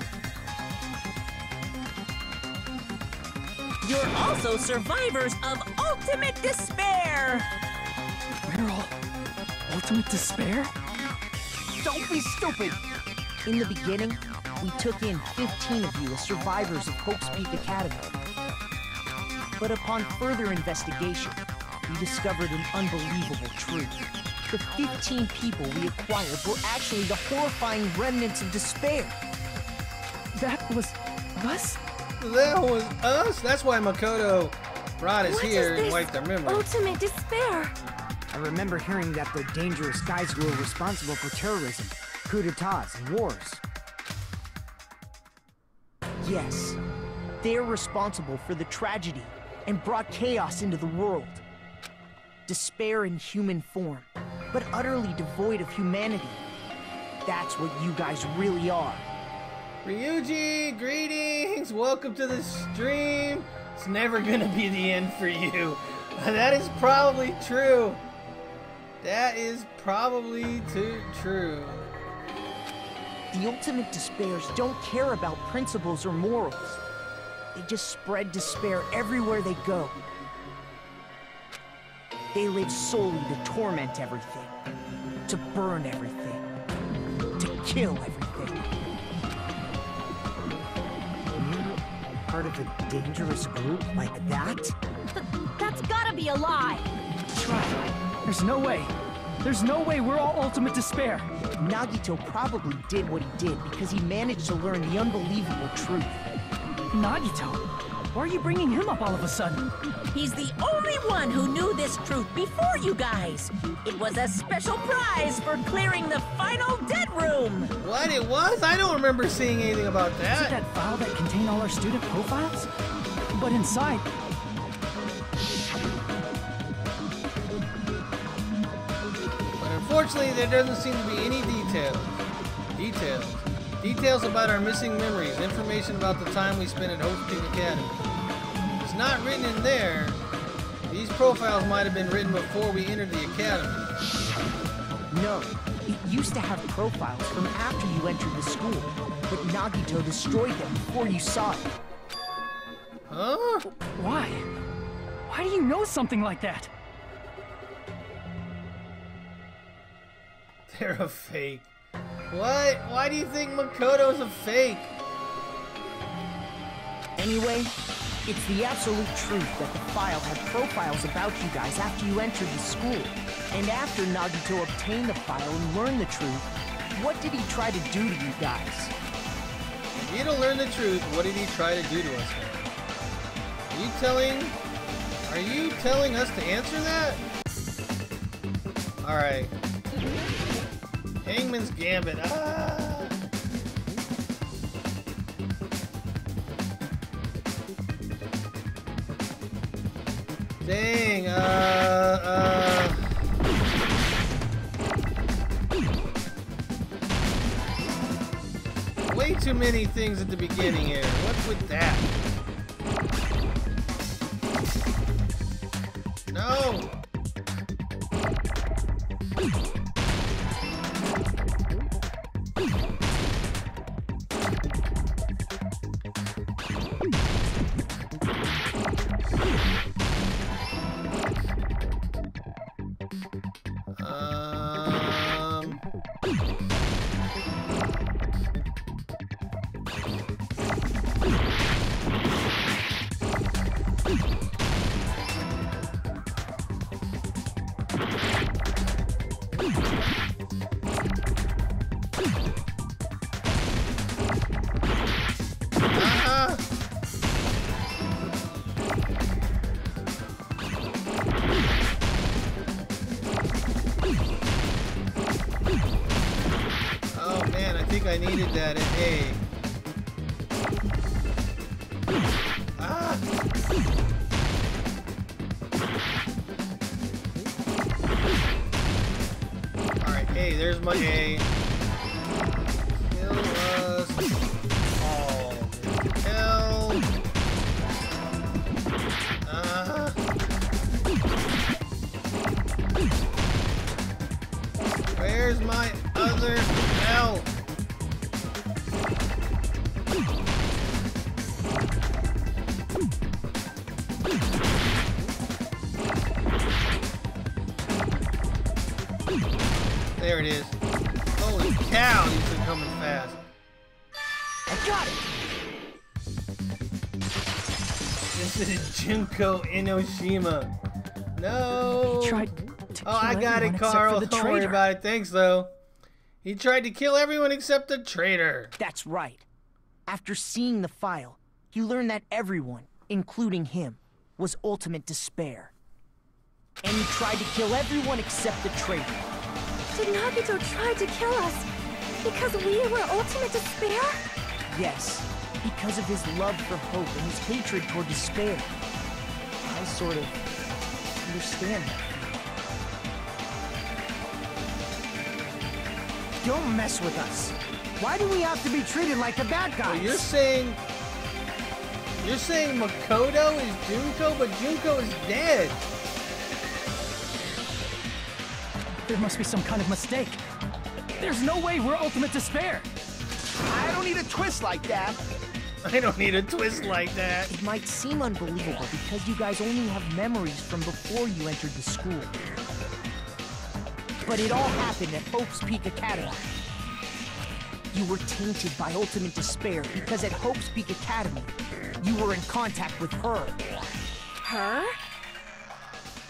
You're also survivors of Ultimate Despair! We're all Ultimate Despair? Don't be stupid! In the beginning, we took in 15 of you as survivors of Hope's Peak Academy. But upon further investigation, we discovered an unbelievable truth. The 15 people we acquired were actually the horrifying remnants of despair. That was us? That was us? That's why Makoto brought us here and wiped our memory. Ultimate Despair? I remember hearing that they're dangerous guys who are responsible for terrorism, coup d'etats, and wars. Yes, they're responsible for the tragedy and brought chaos into the world. Despair in human form, but utterly devoid of humanity. That's what you guys really are. Ryuji, greetings! Welcome to the stream. It's never gonna be the end for you. That is probably true. That is probably true. The Ultimate Despairs don't care about principles or morals. They just spread despair everywhere they go. They live solely to torment everything, to burn everything, to kill everything. You're part of a dangerous group like that? That's gotta be a lie! There's no way. There's no way we're all Ultimate Despair. Nagito probably did what he did because he managed to learn the unbelievable truth. Nagito? Why are you bringing him up all of a sudden? He's the only one who knew this truth before you guys. It was a special prize for clearing the final dead room. What it was? I don't remember seeing anything about Is it that. that file that contained all our student profiles? But inside... But unfortunately, there doesn't seem to be any details. Details about our missing memories. Information about the time we spent at Hope's Peak Academy. It's not written in there. These profiles might have been written before we entered the academy. No, it used to have profiles from after you entered the school, but Nagito destroyed them before you saw it. Huh? Why? Why do you know something like that? They're a fake. What? Why do you think Makoto's a fake? Anyway, it's the absolute truth that the file had profiles about you guys after you entered the school. And after Nagito obtained the file and learned the truth, what did he try to do to you guys? If you don't learn the truth, what did he try to do to us? Are you telling us to answer that? Alright. Hangman's Gambit. Ah! Dang, way too many things at the beginning here. What's with that? No! I needed that at A. Ah! Alright, hey, there's my A. Kill us all. Hell. Where's my other L? There it is. Holy cow, these are coming fast. I got it! This is Junko Enoshima. No! He tried to kill I got it, everyone Carl. except for the Don't worry traitor. about it. Thanks, though. He tried to kill everyone except the traitor. That's right. After seeing the file, you learn that everyone, including him, was ultimate despair. And he tried to kill everyone except the traitor. Did Nagito try to kill us because we were ultimate despair? Yes, because of his love for hope and his hatred toward despair. I sort of understand that. Don't mess with us. Why do we have to be treated like the bad guys? So you're saying Makoto is Junko, but Junko is dead. There must be some kind of mistake. There's no way we're ultimate despair. I don't need a twist like that. I don't need a twist like that. It might seem unbelievable because you guys only have memories from before you entered the school. But it all happened at Hope's Peak Academy. You were tainted by ultimate despair because at Hope's Peak Academy, you were in contact with her. Her?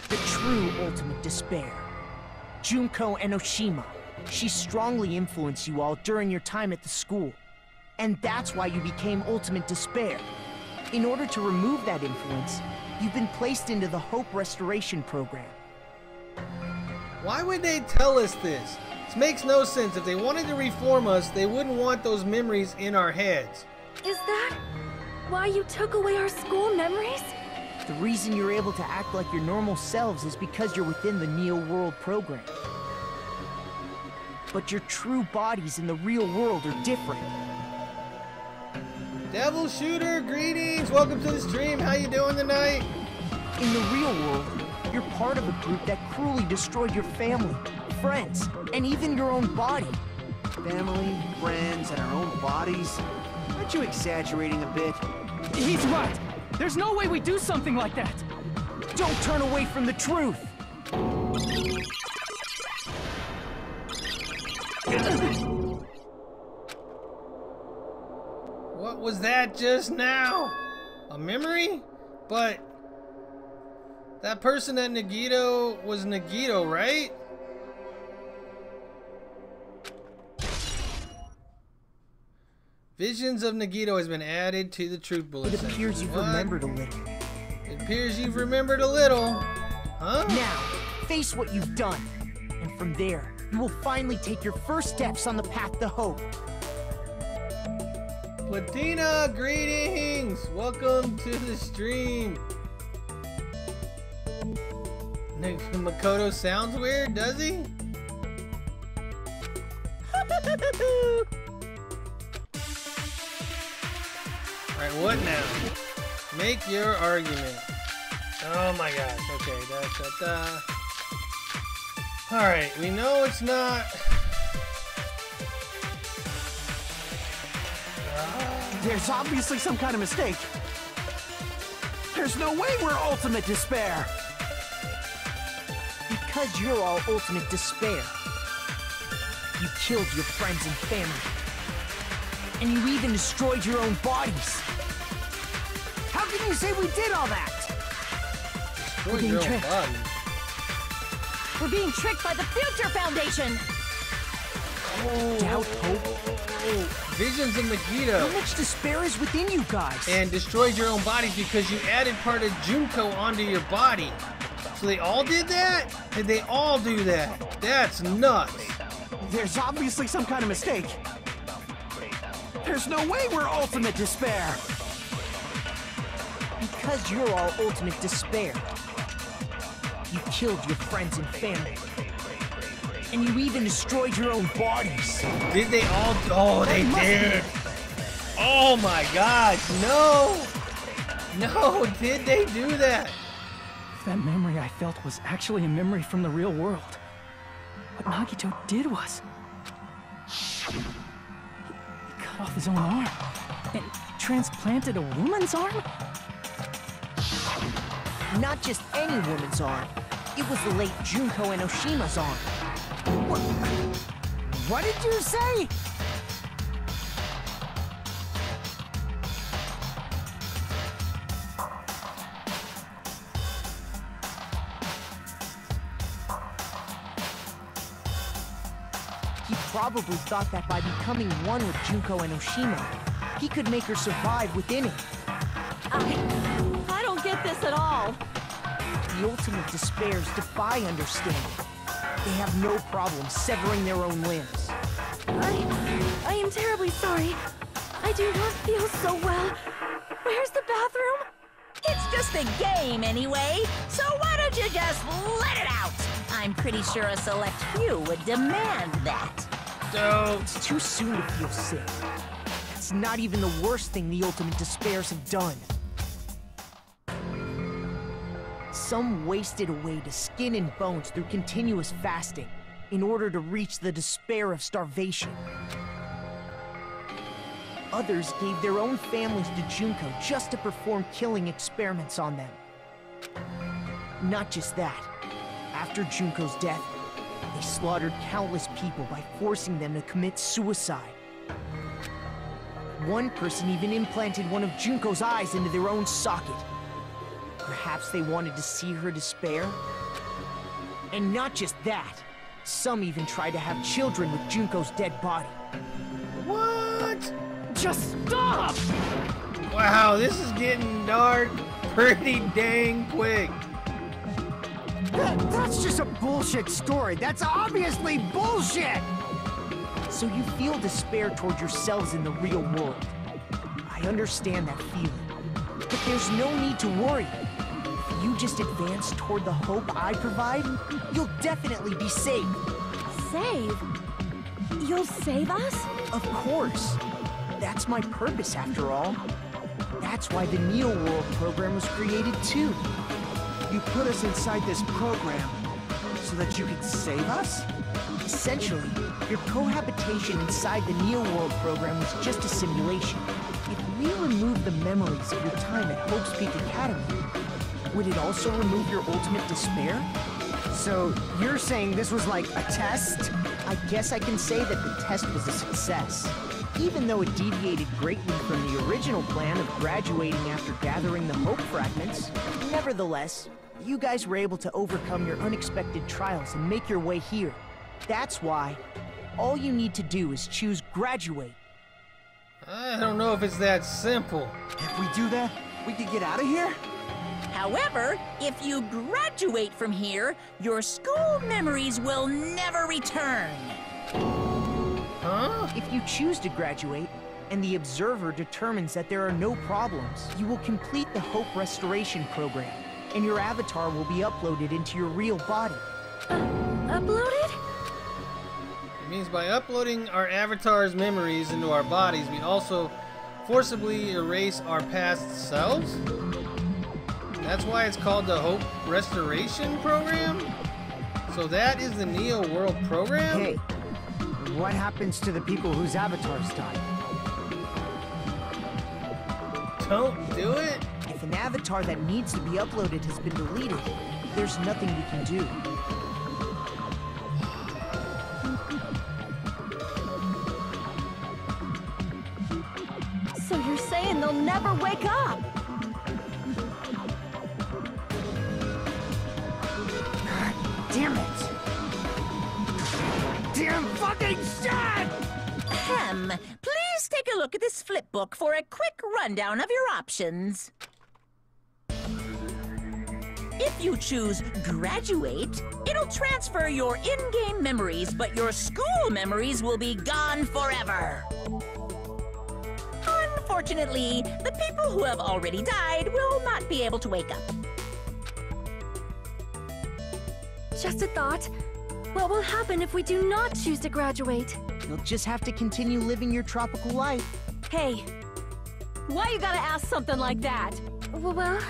The true ultimate despair. Junko Enoshima. She strongly influenced you all during your time at the school. And that's why you became ultimate despair. In order to remove that influence, you've been placed into the Hope Restoration Program. Why would they tell us this? This makes no sense. If they wanted to reform us, they wouldn't want those memories in our heads. Is that why you took away our school memories? The reason you're able to act like your normal selves is because you're within the Neo World program. But your true bodies in the real world are different. Devil Shooter, greetings. Welcome to the stream. How you doing tonight? In the real world, you're part of a group that cruelly destroyed your family, friends, and even your own body. Family, friends, and our own bodies? Aren't you exaggerating a bit? He's right. There's no way we do something like that. Don't turn away from the truth. What was that just now? A memory? But that person at Nagito was Nagito, right? Visions of Nagito has been added to the truth bullet. It appears you've remembered a little. It appears you've remembered a little. Huh? Now, face what you've done. And from there, you will finally take your first steps on the path to hope. Platina, greetings! Welcome to the stream. Makoto sounds weird, does he? Alright, what now? Make your argument. Oh my gosh, okay, Alright, we know it's not... There's obviously some kind of mistake. There's no way we're ultimate despair. Because you're all ultimate despair. You killed your friends and family. And you even destroyed your own bodies. How can you say we did all that? Destroyed your own body. We're being tricked by the Future Foundation! Doubt, hope. Visions of Megiddo. How much despair is within you guys? And destroyed your own bodies because you added part of Junko onto your body. So they all did that? Did they all do that? That's nuts. There's obviously some kind of mistake. There's no way we're ultimate despair. Because you're all ultimate despair. You killed your friends and family. And you even destroyed your own bodies. Did they all? Oh, they did. Oh my gosh, no. No, did they do that? That memory I felt was actually a memory from the real world. What Nagito did was... He cut off his own arm and transplanted a woman's arm? Not just any woman's arm. It was the late Junko Enoshima's arm. What did you say? He probably thought that by becoming one with Junko Enoshima, he could make her survive within it. I don't get this at all. The ultimate despairs defy understanding. They have no problem severing their own limbs. I am terribly sorry. I do not feel so well. Where's the bathroom? It's just a game anyway, so why don't you just let it out? I'm pretty sure a select few would demand that. So It's too soon to feel sick. It's not even the worst thing the ultimate despairs have done. Some wasted away to skin and bones through continuous fasting in order to reach the despair of starvation. Others gave their own families to Junko just to perform killing experiments on them. Not just that. After Junko's death, they slaughtered countless people by forcing them to commit suicide. One person even implanted one of Junko's eyes into their own socket. Perhaps they wanted to see her despair? And not just that. Some even tried to have children with Junko's dead body. what? Just stop! Wow, this is getting dark pretty dang quick. That's just a bullshit story. That's obviously bullshit! So you feel despair toward yourselves in the real world. I understand that feeling. But there's no need to worry. If you just advance toward the hope I provide, you'll definitely be saved. Save? You'll save us? Of course. That's my purpose, after all. That's why the Neo World program was created, too. You put us inside this program so that you could save us? Essentially, your cohabitation inside the Neo World program was just a simulation. If we remove the memories of your time at Hope's Peak Academy, would it also remove your ultimate despair? So, you're saying this was like a test? I guess I can say that the test was a success. Even though it deviated greatly from the original plan of graduating after gathering the Hope fragments, nevertheless, you guys were able to overcome your unexpected trials and make your way here. That's why all you need to do is choose graduate. I don't know if it's that simple. If we do that, we could get out of here? However, if you graduate from here, your school memories will never return. Huh? If you choose to graduate, and the observer determines that there are no problems, you will complete the Hope Restoration Program, and your avatar will be uploaded into your real body. Uploaded? It means by uploading our avatar's memories into our bodies, we also forcibly erase our past selves? That's why it's called the Hope Restoration Program? So that is the Neo World program? Hey, what happens to the people whose avatars die? Don't do it? If an avatar that needs to be uploaded has been deleted, there's nothing we can do. So you're saying they'll never wake up? Damn it! Damn fucking shit! Please take a look at this flip book for a quick rundown of your options. If you choose graduate, it'll transfer your in-game memories, but your school memories will be gone forever. Unfortunately, the people who have already died will not be able to wake up. Just a thought. What will happen if we do not choose to graduate? You'll just have to continue living your tropical life. Hey, why you gotta ask something like that? Well,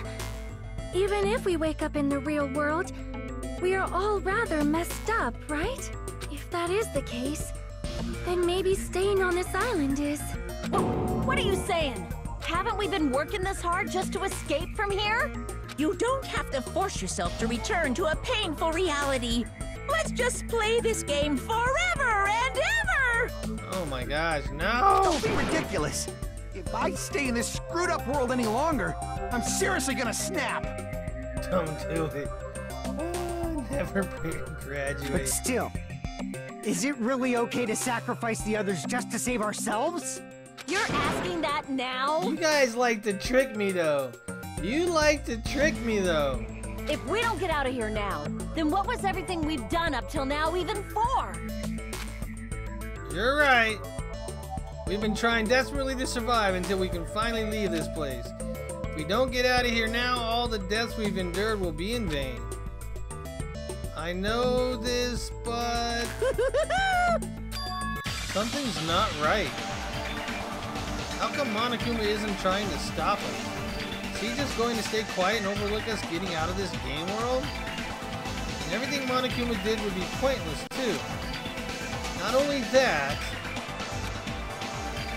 even if we wake up in the real world, we are all rather messed up, right? If that is the case, then maybe staying on this island is... What are you saying? Haven't we been working this hard just to escape from here? You don't have to force yourself to return to a painful reality. Let's just play this game forever and ever! Oh my gosh, no! Don't be ridiculous. If I stay in this screwed up world any longer, I'm seriously gonna snap. Don't do it. Never graduate. But still, is it really okay to sacrifice the others just to save ourselves? You're asking that now? You guys like to trick me though. You like to trick me though. If we don't get out of here now, then what was everything we've done up till now even for? You're right. We've been trying desperately to survive until we can finally leave this place. If we don't get out of here now, all the deaths we've endured will be in vain. I know this, but... something's not right. How come Monokuma isn't trying to stop us? Is he just going to stay quiet and overlook us getting out of this game world? And everything Monokuma did would be pointless too. Not only that,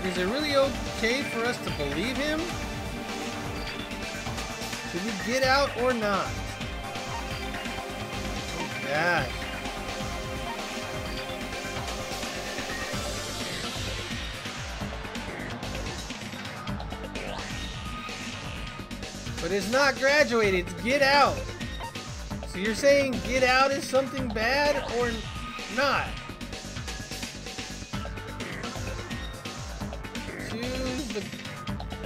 is it really okay for us to believe him? Should we get out or not? Oh gosh. But it's not graduate, it's get out. So you're saying get out is something bad or not? Choose the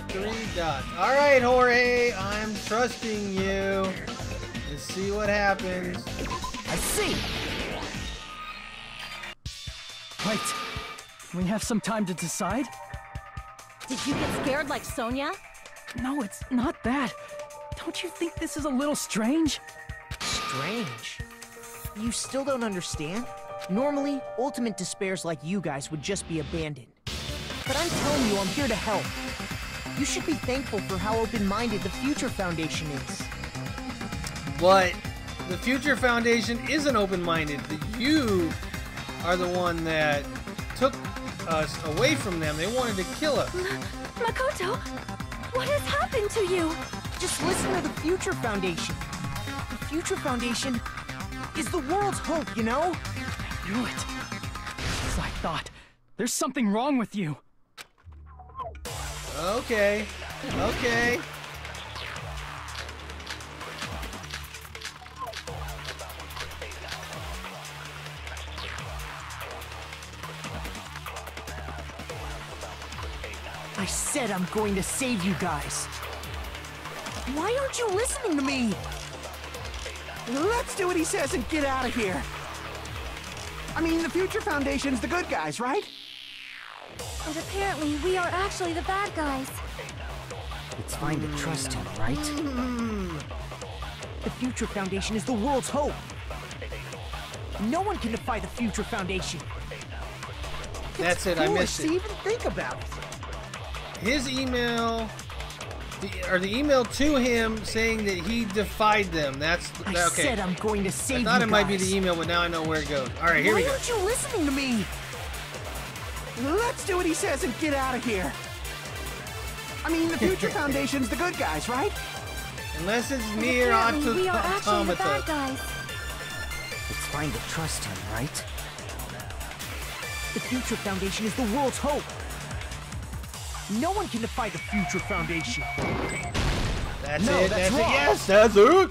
3 dots. Alright, Jorge, I'm trusting you. Let's see what happens. I see! Right. We have some time to decide? Did you get scared like Sonia? No, it's not that. Don't you think this is a little strange? Strange. You still don't understand? Normally, ultimate despairs like you guys would just be abandoned. But I'm telling you, I'm here to help. You should be thankful for how open-minded the Future Foundation is. But the Future Foundation isn't open-minded. You are the one that took us away from them. They wanted to kill us. Makoto, what has happened to you? Just listen to the Future Foundation. The Future Foundation is the world's hope, you know? I knew it. As I thought. There's something wrong with you. Okay. Okay. I said I'm going to save you guys. Why aren't you listening to me? Let's do what he says and get out of here. I mean, the Future Foundation's the good guys, right? And apparently, we are actually the bad guys. It's fine to trust him, right? The Future Foundation is the world's hope. No one can defy the Future Foundation. That's it, I missed To it. even think about it. His email, the email to him saying that he defied them. That's I okay. said I'm going to save you I thought it might be guys. the email, but now I know where it goes. All right, here we Why go. aren't you listening to me? Let's do what he says and get out of here. I mean, the Future Foundation's the good guys, right? Unless it's And near apparently, we are actually the bad automata. guys. It's fine to trust him, right? The Future Foundation is the world's hope. No one can defy the Future Foundation. That's No, it. that's That's it. wrong. Yes, that's it.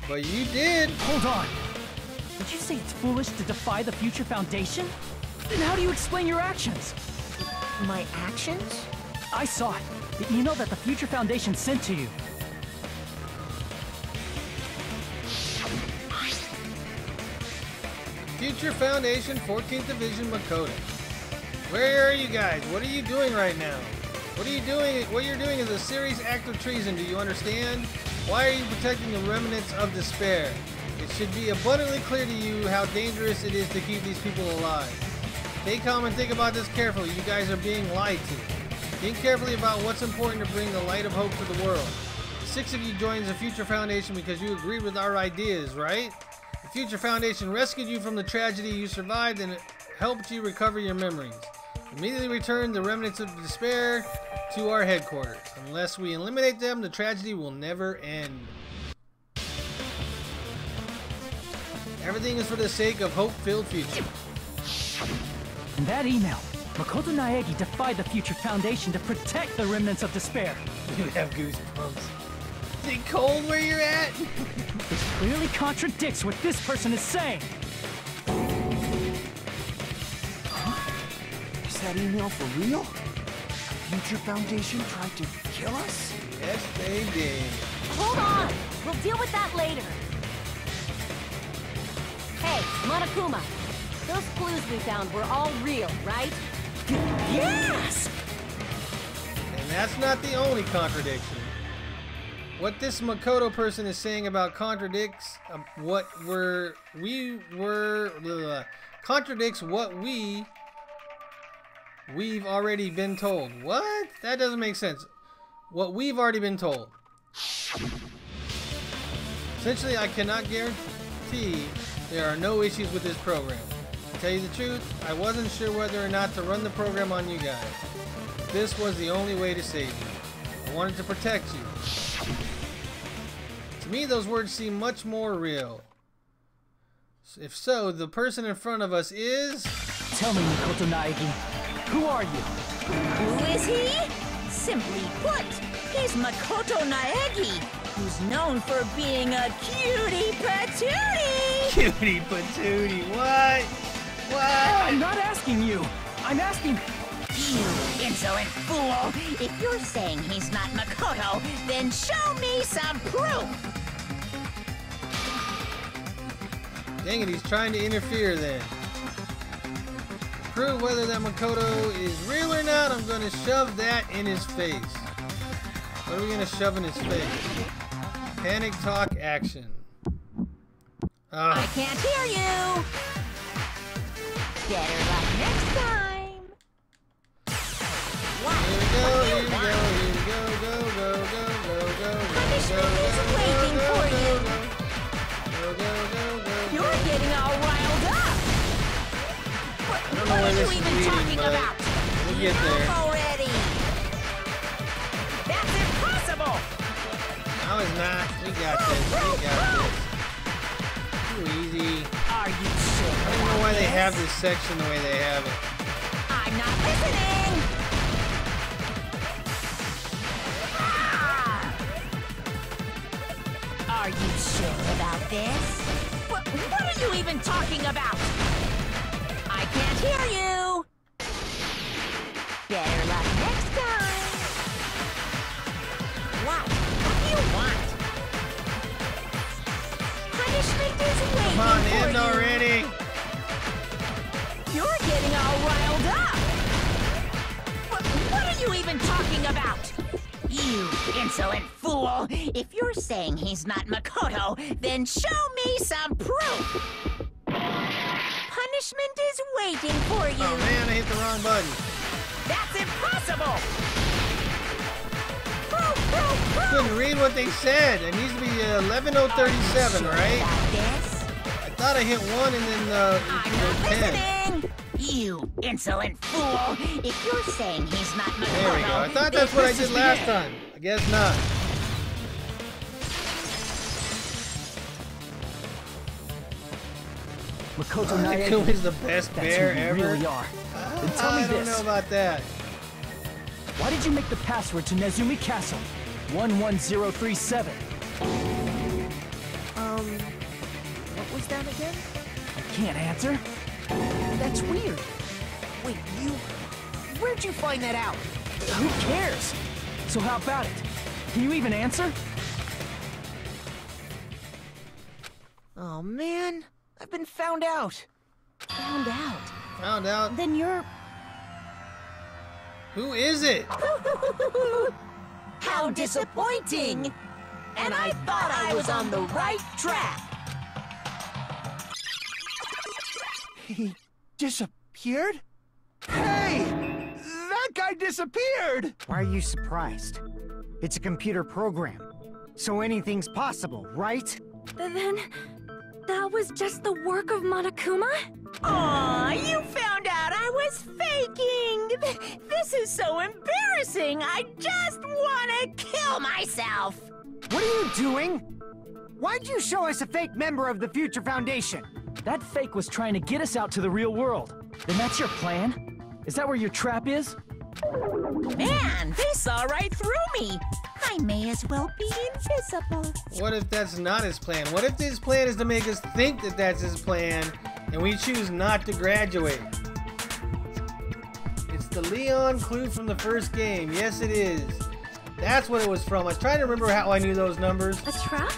But you did. Hold on. Did you say it's foolish to defy the Future Foundation? Then how do you explain your actions? My actions? I saw it. The email that the Future Foundation sent to you. Future Foundation, 14th Division, Makoto. Where are you guys? What are you doing right now? What are you doing? What you're doing is a serious act of treason. Do you understand? Why are you protecting the remnants of despair? It should be abundantly clear to you how dangerous it is to keep these people alive. Stay calm and think about this carefully. You guys are being lied to. Think carefully about what's important to bring the light of hope to the world. The 6 of you joined the Future Foundation because you agreed with our ideas, right? The Future Foundation rescued you from the tragedy you survived and helped you recover your memories. Immediately return the remnants of despair to our headquarters. Unless we eliminate them, the tragedy will never end. Everything is for the sake of hope-filled future. In that email, Makoto Naegi defied the Future Foundation to protect the remnants of despair. You have goosebumps. Is it cold where you're at? It clearly contradicts what this person is saying. Is that email for real? Future Foundation tried to kill us? Yes, they did. Hold on! We'll deal with that later. Hey, Monokuma. Those clues we found were all real, right? Yes! And that's not the only contradiction. What this Makoto person is saying about contradicts contradicts what we've already been told. What? That doesn't make sense. What we've already been told. Essentially, I cannot guarantee there are no issues with this program. To tell you the truth, I wasn't sure whether or not to run the program on you guys. This was the only way to save you. I wanted to protect you. To me, those words seem much more real. If so, the person in front of us is... Tell me, Makoto Naegi, who are you? Who is he? Simply put, he's Makoto Naegi, who's known for being a cutie patootie. Cutie patootie, what? I'm What? not asking you. I'm asking... You insolent fool! If you're saying he's not Makoto, then show me some proof! Dang it, he's trying to interfere then. To prove whether that Makoto is real or not, I'm going to shove that in his face. What are we going to shove in his face? Panic talk action. I can't hear you! Better luck next time! What? Here we go, here we go, here we go, go, go, go, go, go, Punishment is waiting for you! go, go, go, go. You're getting all riled up! What I don't know where are this you is even leading, talking but about? we'll get Move there. already! That's impossible! No, it's not. We got this. We got this. Too easy. Are you sure? I don't know why they have this section the way they have it. I'm not listening! Ah! Are you sure about this? What are you even talking about? I can't hear you! Better luck next time! happened already? You're getting all riled up. What are you even talking about? You insolent fool! If you're saying he's not Makoto, then show me some proof! Punishment is waiting for you! Oh man, I hit the wrong button. That's impossible! Couldn't read what they said. It needs to be 11:037, right? I thought I hit 1 and then I'm not 10. listening! You insolent fool! If you're saying he's not Makoto, There we go. I thought that's what I did last time. I guess not. Makoto Naeko is the best that's bear who you ever. really are. Then tell me I don't this. know about that. Why did you make the password to Nezumi Castle? 11037. What was that again? I can't answer. That's weird. Wait, where'd you find that out? Who cares? So how about it? Can you even answer? Oh man, I've been found out. Found out. Found out. Then you're... Who is it? How disappointing! And I thought I was on the right track! He disappeared? Hey! That guy disappeared! Why are you surprised? It's a computer program, so anything's possible, right? Then, that was just the work of Monokuma? Aw, you found out I was faking! This is so embarrassing! I just wanna kill myself! What are you doing? Why'd you show us a fake member of the Future Foundation? That fake was trying to get us out to the real world. Then that's your plan? Is that where your trap is? Man, they saw right through me! I may as well be invisible. What if that's not his plan? What if his plan is to make us think that that's his plan, and we choose not to graduate? It's the Leon clue from the first game. Yes, it is. That's what it was from. I was trying to remember how I knew those numbers. A trap?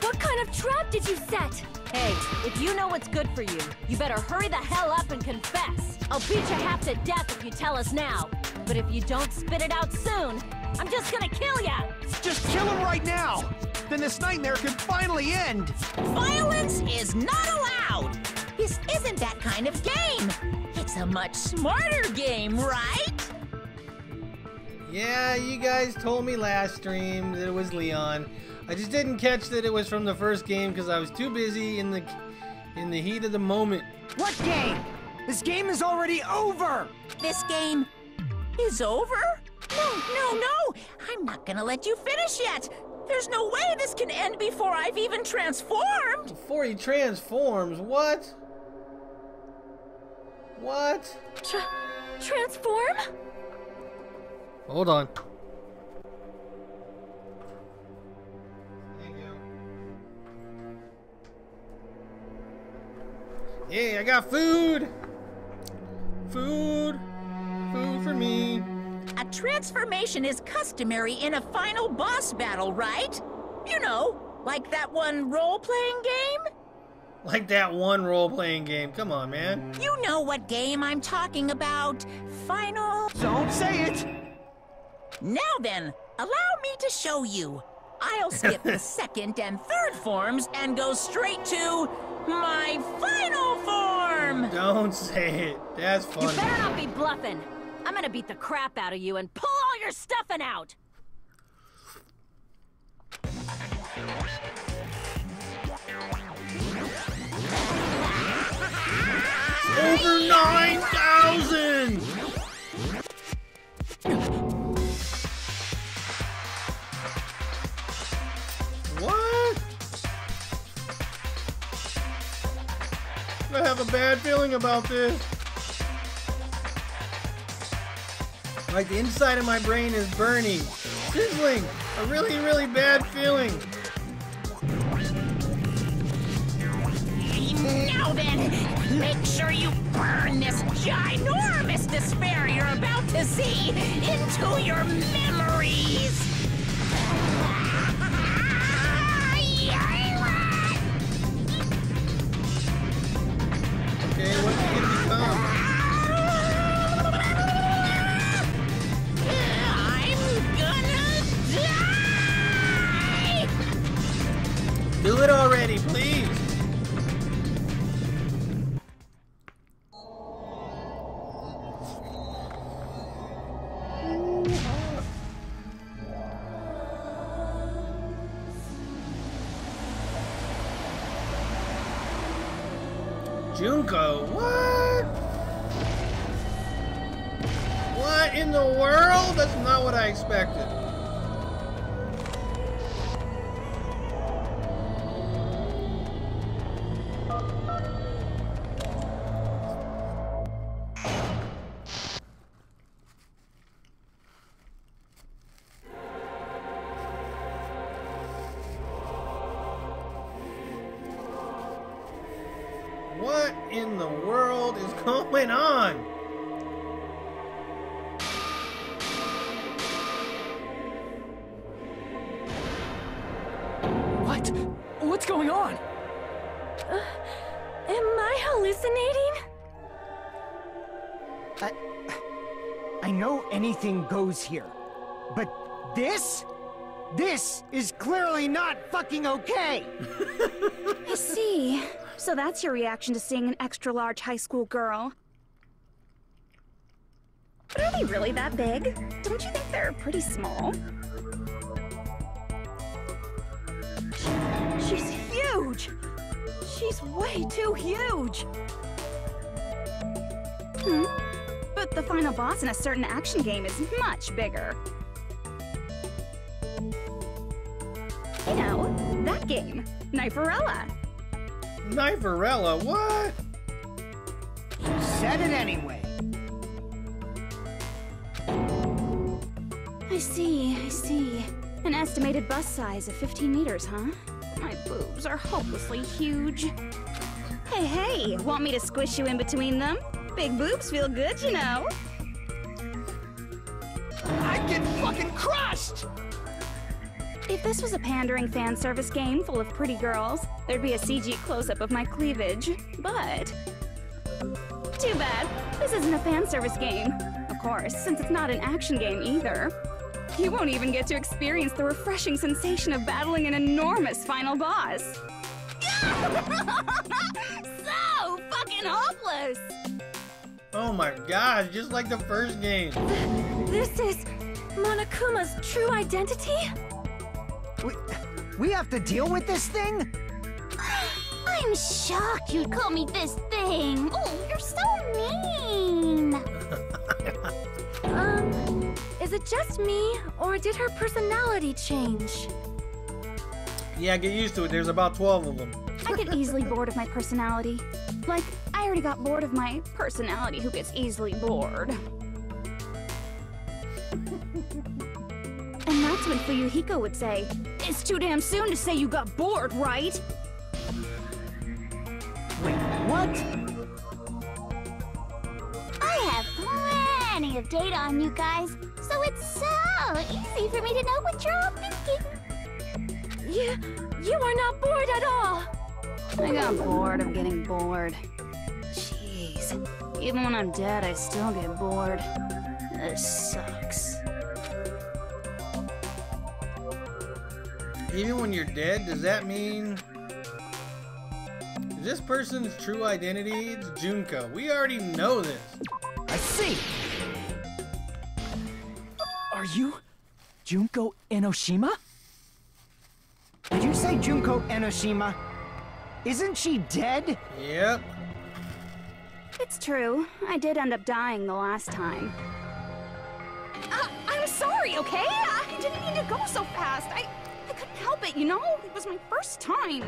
What kind of trap did you set? Hey, if you know what's good for you, you better hurry the hell up and confess. I'll beat you half to death if you tell us now. But if you don't spit it out soon, I'm just gonna kill ya! Just kill him right now! Then this nightmare can finally end! Violence is not allowed! This isn't that kind of game! It's a much smarter game, right? Yeah, you guys told me last stream that it was Leon. I just didn't catch that it was from the first game because I was too busy in the heat of the moment. What game? This game is already over! This game is over? No! I'm not gonna let you finish yet! There's no way this can end before I've even transformed! Before he transforms, what? What? Transform? Hold on. Thank you. Hey, I got food! Food for me. A transformation is customary in a final boss battle, right? You know, like that one role-playing game? Like that one role-playing game. Come on, man. You know what game I'm talking about. Final... Don't say it! Now then, allow me to show you. I'll skip the second and third forms and go straight to my final form! Don't say it. That's funny. You better not be bluffing. I'm gonna beat the crap out of you and pull all your stuffing out! Over 9,000! What? I have a bad feeling about this. Like the inside of my brain is burning, sizzling. A really, really bad feeling. Now then, make sure you burn this ginormous despair you're about to see into your memories! Junko, what? What in the world? That's not what I expected. What in the world is going on? What? What's going on? Am I hallucinating? I know anything goes here, but this is clearly not fucking okay! I see. So that's your reaction to seeing an extra-large high school girl. But are they really that big? Don't you think they're pretty small? She's huge! She's way too huge! But the final boss in a certain action game is much bigger. You know, that game, Kniferella. Kniferella, what? You said it anyway. I see. An estimated bust size of 15 meters, huh? My boobs are hopelessly huge. Hey, want me to squish you in between them? Big boobs feel good, you know. I'd get fucking crushed! If this was a pandering fan service game full of pretty girls, there'd be a CG close-up of my cleavage. But too bad, this isn't a fan service game. Of course, since it's not an action game either. You won't even get to experience the refreshing sensation of battling an enormous final boss. So fucking hopeless! Oh my god, just like the first game. This is Monokuma's true identity? We have to deal with this thing? I'm shocked you'd call me this thing. Oh, you're so mean. Is it just me, or did her personality change? Yeah, get used to it. There's about 12 of them. I get easily bored of my personality. Like, I already got bored of my personality who gets easily bored. And that's when Fuyuhiko would say, "It's too damn soon to say you got bored, right?" Wait, what? I have plenty of data on you guys, so it's so easy for me to know what you're all thinking. You are not bored at all! I got bored of getting bored. Jeez. Even when I'm dead, I still get bored. This sucks. Even when you're dead, does that mean... Is this person's true identity? It's Junko. We already know this. I see! Are you Junko Enoshima? Did you say Junko Enoshima? Isn't she dead? Yep. It's true. I did end up dying the last time. I'm sorry, okay? I didn't mean to go so fast. I couldn't help it, you know? It was my first time.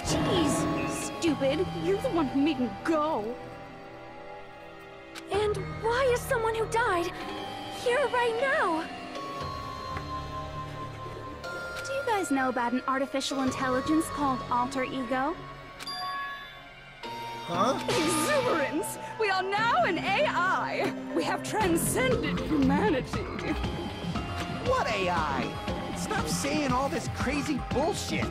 Jeez, stupid. You're the one who made me go. And why is someone who died here right now? Do you guys know about an artificial intelligence called alter ego? Huh? Exuberance! We are now an AI! We have transcended humanity! What AI? Stop saying all this crazy bullshit!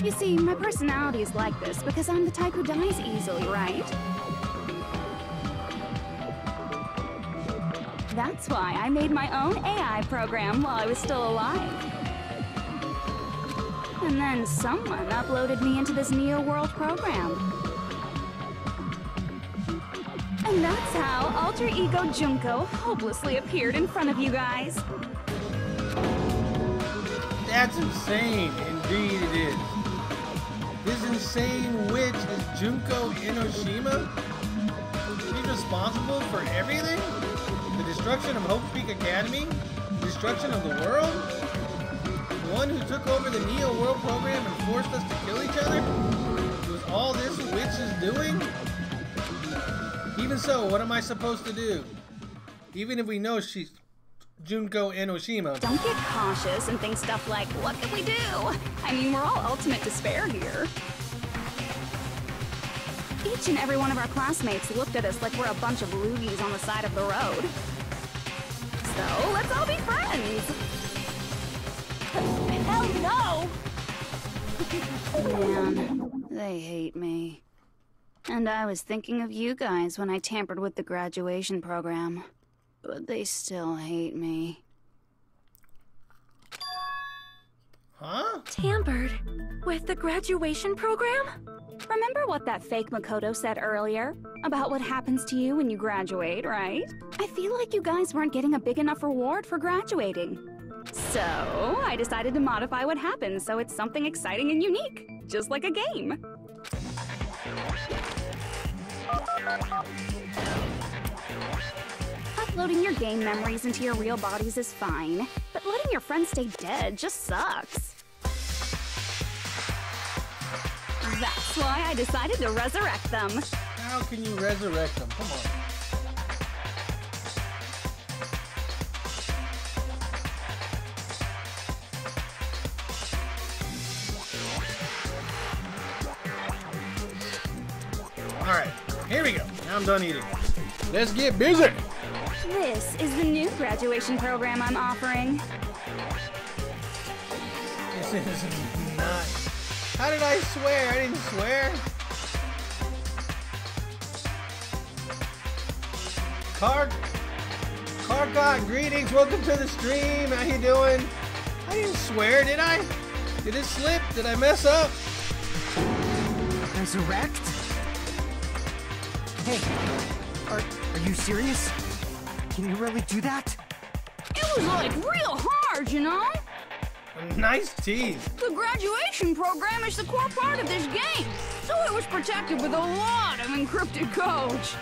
You see, my personality is like this because I'm the type who dies easily, right? That's why I made my own AI program while I was still alive. And then someone uploaded me into this Neo World program. And that's how Alter Ego Junko hopelessly appeared in front of you guys. That's insane. Indeed it is. This insane witch is Junko Enoshima? She's responsible for everything? The destruction of Hope Peak Academy? The destruction of the world? The one who took over the Neo World program and forced us to kill each other? Was all this witch is doing? Even so, what am I supposed to do? Even if we know she's Junko Enoshima. Don't get cautious and think stuff like, what can we do? I mean, we're all ultimate despair here. Each and every one of our classmates looked at us like we're a bunch of loogies on the side of the road. So, let's all be friends! Hell no! Man, they hate me. And I was thinking of you guys when I tampered with the graduation program. But they still hate me. Huh? Tampered? With the graduation program? Remember what that fake Makoto said earlier? About what happens to you when you graduate, right? I feel like you guys weren't getting a big enough reward for graduating. So, I decided to modify what happens so it's something exciting and unique. Just like a game. Uploading your game memories into your real bodies is fine, but letting your friends stay dead just sucks. That's why I decided to resurrect them. How can you resurrect them? Come on. Alright, here we go. Now I'm done eating. Let's get busy! This is the new graduation program I'm offering. This is not... How did I swear? I didn't swear. Carcott, greetings. Welcome to the stream. How you doing? I didn't swear, did I? Did it slip? Did I mess up? Resurrect? Hey, are you serious? Can you really do that? It was like real hard, you know? Nice tease. The graduation program is the core part of this game, so it was protected with a lot of encrypted codes.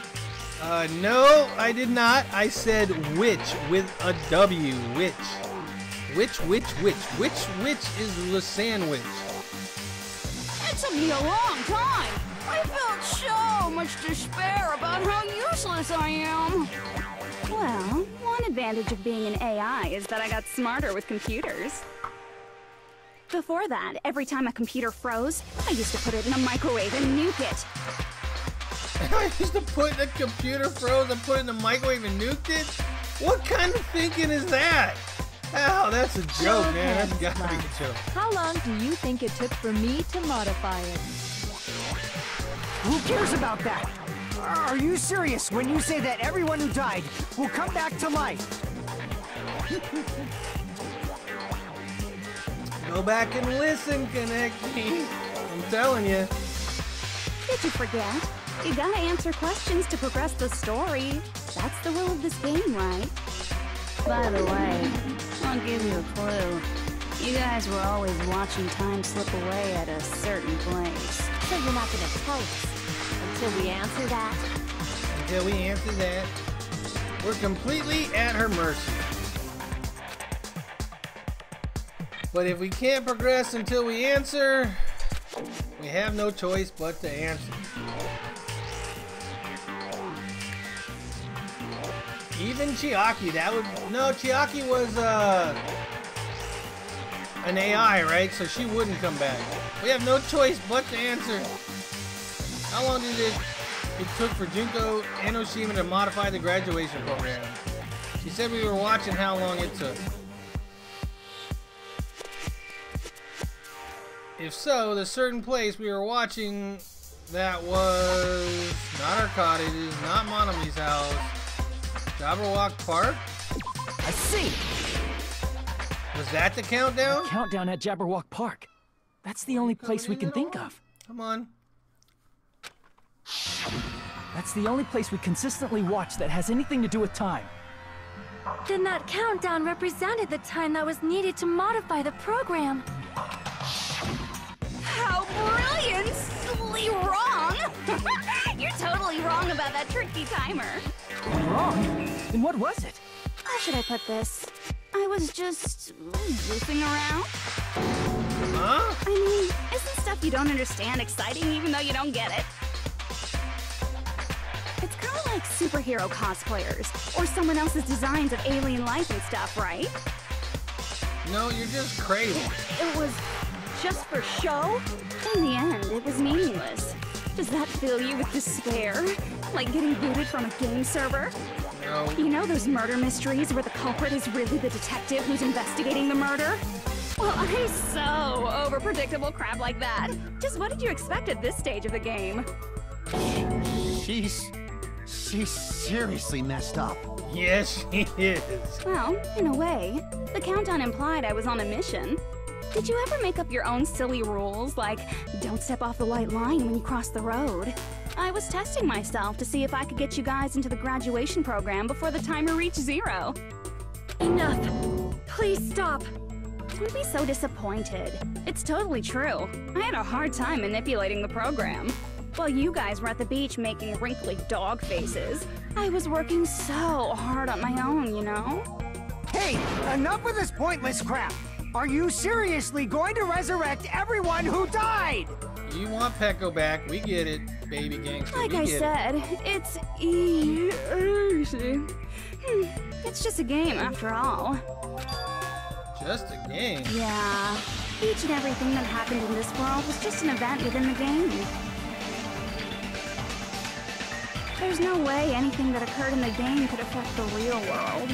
No, I did not. I said witch with a W. Witch. Which is the sandwich? It took me a long time. I felt so much despair about how useless I am. Well, one advantage of being an AI is that I got smarter with computers. Before that, every time a computer froze, I used to put it in a microwave and nuke it. I used to put the computer froze and put it in the microwave and nuked it? What kind of thinking is that? Oh, that's a joke, man. That's gotta be a joke. How long do you think it took for me to modify it? Who cares about that? Are you serious when you say that everyone who died will come back to life? Go back and listen, Connect Me. I'm telling you. Did you forget? You gotta answer questions to progress the story. That's the rule of this game, right? By the way, I'll give you a clue. You guys were always watching time slip away at a certain place. So you're not gonna tell us until we answer that? Until we answer that, we're completely at her mercy. But if we can't progress until we answer, we have no choice but to answer. Even Chiaki, that would... No, Chiaki was an AI, right? So she wouldn't come back. We have no choice but to answer. How long did it took for Junko Enoshima to modify the graduation program? She said we were watching how long it took. If so, the certain place we were watching that was not our cottages, not Monami's house, Jabberwock Park? I see! Was that the countdown? Countdown at Jabberwock Park. That's the only place we can think of. Come on. That's the only place we consistently watch that has anything to do with time. Then that countdown represented the time that was needed to modify the program. How brilliant! You're totally wrong about that tricky timer. Wrong? Then what was it? How should I put this? I was just goofing around. Huh? I mean, isn't stuff you don't understand exciting even though you don't get it? It's kind of like superhero cosplayers, or someone else's designs of alien life and stuff, right? No, you're just crazy. It was just for show? In the end, it was meaningless. Does that fill you with despair? Like getting booted from a game server? No. You know those murder mysteries where the culprit is really the detective who's investigating the murder? Well, I'm so over predictable crap like that. Just what did you expect at this stage of the game? She's seriously messed up. Yes, she is. Well, in a way. The countdown implied I was on a mission. Did you ever make up your own silly rules, like don't step off the white line when you cross the road? I was testing myself to see if I could get you guys into the graduation program before the timer reached 0. Enough. Please stop. Don't be so disappointed. It's totally true. I had a hard time manipulating the program. While you guys were at the beach making wrinkly dog faces, I was working so hard on my own, you know? Hey, enough of this pointless crap! Are you seriously going to resurrect everyone who died? You want Pecco back, we get it, baby gangster. Like I said, it's easy. It's just a game after all. Just a game? Yeah. Each and everything that happened in this world was just an event within the game. There's no way anything that occurred in the game could affect the real world.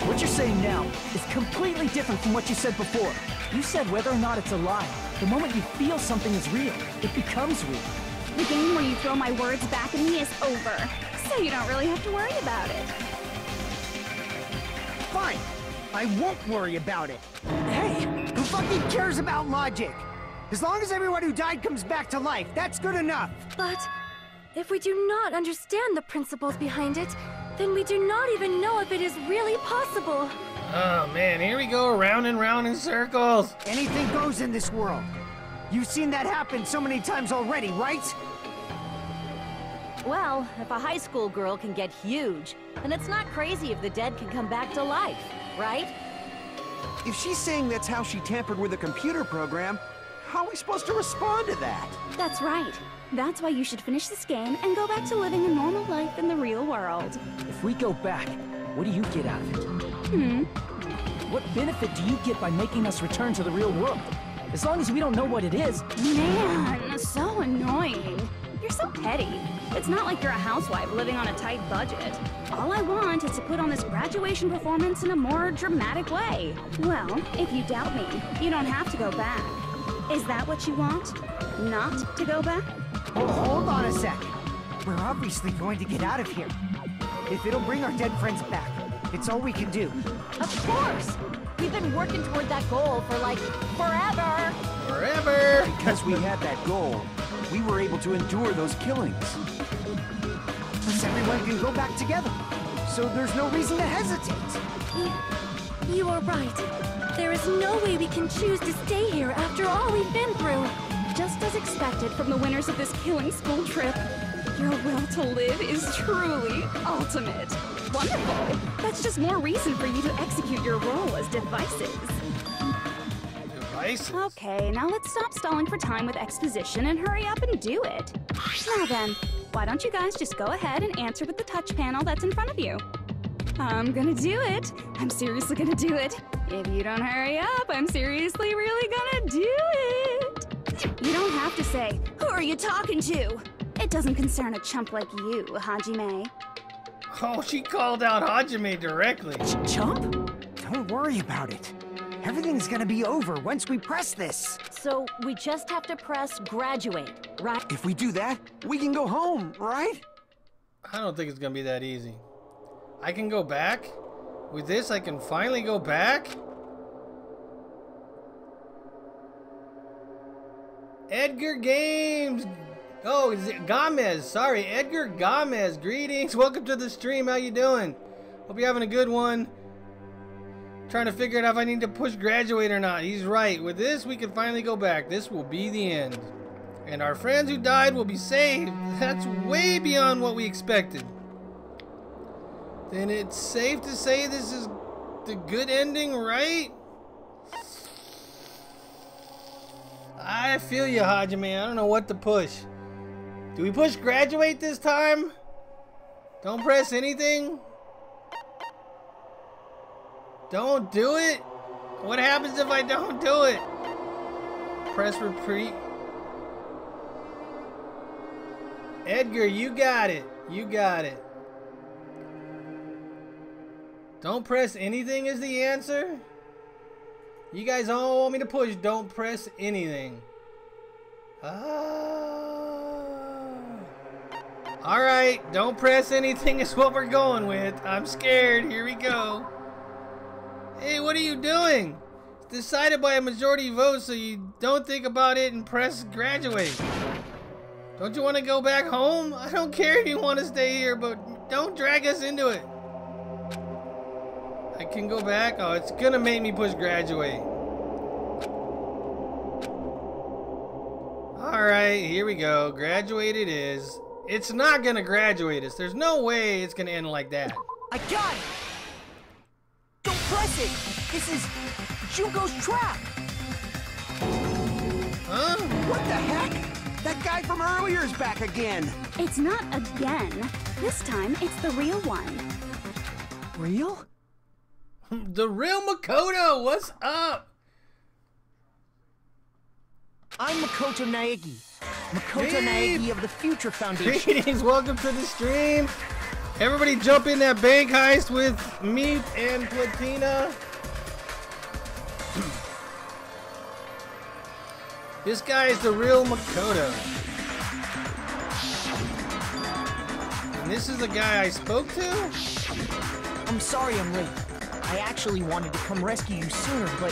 What you're saying now is completely different from what you said before. You said whether or not it's a lie. The moment you feel something is real, it becomes real. The game where you throw my words back at me is over, so you don't really have to worry about it. Fine. I won't worry about it. Hey, who fucking cares about logic? As long as everyone who died comes back to life, that's good enough. But if we do not understand the principles behind it, then we do not even know if it is really possible. Oh man, here we go round and round in circles. Anything goes in this world. You've seen that happen so many times already, right? Well, if a high school girl can get huge, then it's not crazy if the dead can come back to life, right? If she's saying that's how she tampered with a computer program, how are we supposed to respond to that? That's right. That's why you should finish this game and go back to living a normal life in the real world. If we go back, what do you get out of it? What benefit do you get by making us return to the real world? As long as we don't know what it is. Man, so annoying. You're so petty. It's not like you're a housewife living on a tight budget. All I want is to put on this graduation performance in a more dramatic way. Well, if you doubt me, you don't have to go back. Is that what you want? Not to go back? Oh, hold on a sec. We're obviously going to get out of here. If it'll bring our dead friends back, it's all we can do. Of course! We've been working toward that goal for like forever! Forever! Because we had that goal, we were able to endure those killings. Plus everyone can go back together, so there's no reason to hesitate. You are right. There is no way we can choose to stay here after all we've been through. Just as expected from the winners of this killing school trip, your will to live is truly ultimate. Wonderful. That's just more reason for you to execute your role as devices. Devices? Okay, now let's stop stalling for time with exposition and hurry up and do it. Now then, why don't you guys just go ahead and answer with the touch panel that's in front of you? I'm gonna do it. I'm seriously gonna do it. If you don't hurry up, I'm seriously really gonna do it. You don't have to say, who are you talking to? It doesn't concern a chump like you, Hajime. Oh, she called out Hajime directly. Chump? Don't worry about it. Everything's gonna be over once we press this. So we just have to press graduate, right? If we do that, we can go home, right? I don't think it's gonna be that easy. I can go back? With this, I can finally go back? Edgar Games! Oh, is it Gomez? Sorry, Edgar Gomez. Greetings. Welcome to the stream. How you doing? Hope you're having a good one. Trying to figure out if I need to push graduate or not. He's right. With this, we can finally go back. This will be the end. And our friends who died will be saved. That's way beyond what we expected. Then it's safe to say this is the good ending, right? I feel you, Hajime. I don't know what to push. Do we push graduate this time? Don't press anything? Don't do it? What happens if I don't do it? Press repeat. Edgar, you got it. You got it. Don't press anything is the answer? You guys all want me to push don't press anything. Alright, don't press anything is what we're going with. I'm scared. Here we go. Hey, what are you doing? It's decided by a majority vote, so you don't think about it and press graduate. Don't you want to go back home? I don't care if you want to stay here, but don't drag us into it. I can go back? Oh, it's gonna make me push graduate. Alright, here we go. Graduate it is. It's not gonna graduate us. There's no way it's gonna end like that. I got it! Don't press it! This is Junko's trap! Huh? What the heck? That guy from earlier is back again. It's not again. This time, it's the real one. Real? The real Makoto, what's up? I'm Makoto Naegi. Makoto Naegi of the Future Foundation. Greetings, welcome to the stream. Everybody jump in that bank heist with Meep and Platina. This guy is the real Makoto. And this is the guy I spoke to? I'm sorry I'm late. I actually wanted to come rescue you sooner, but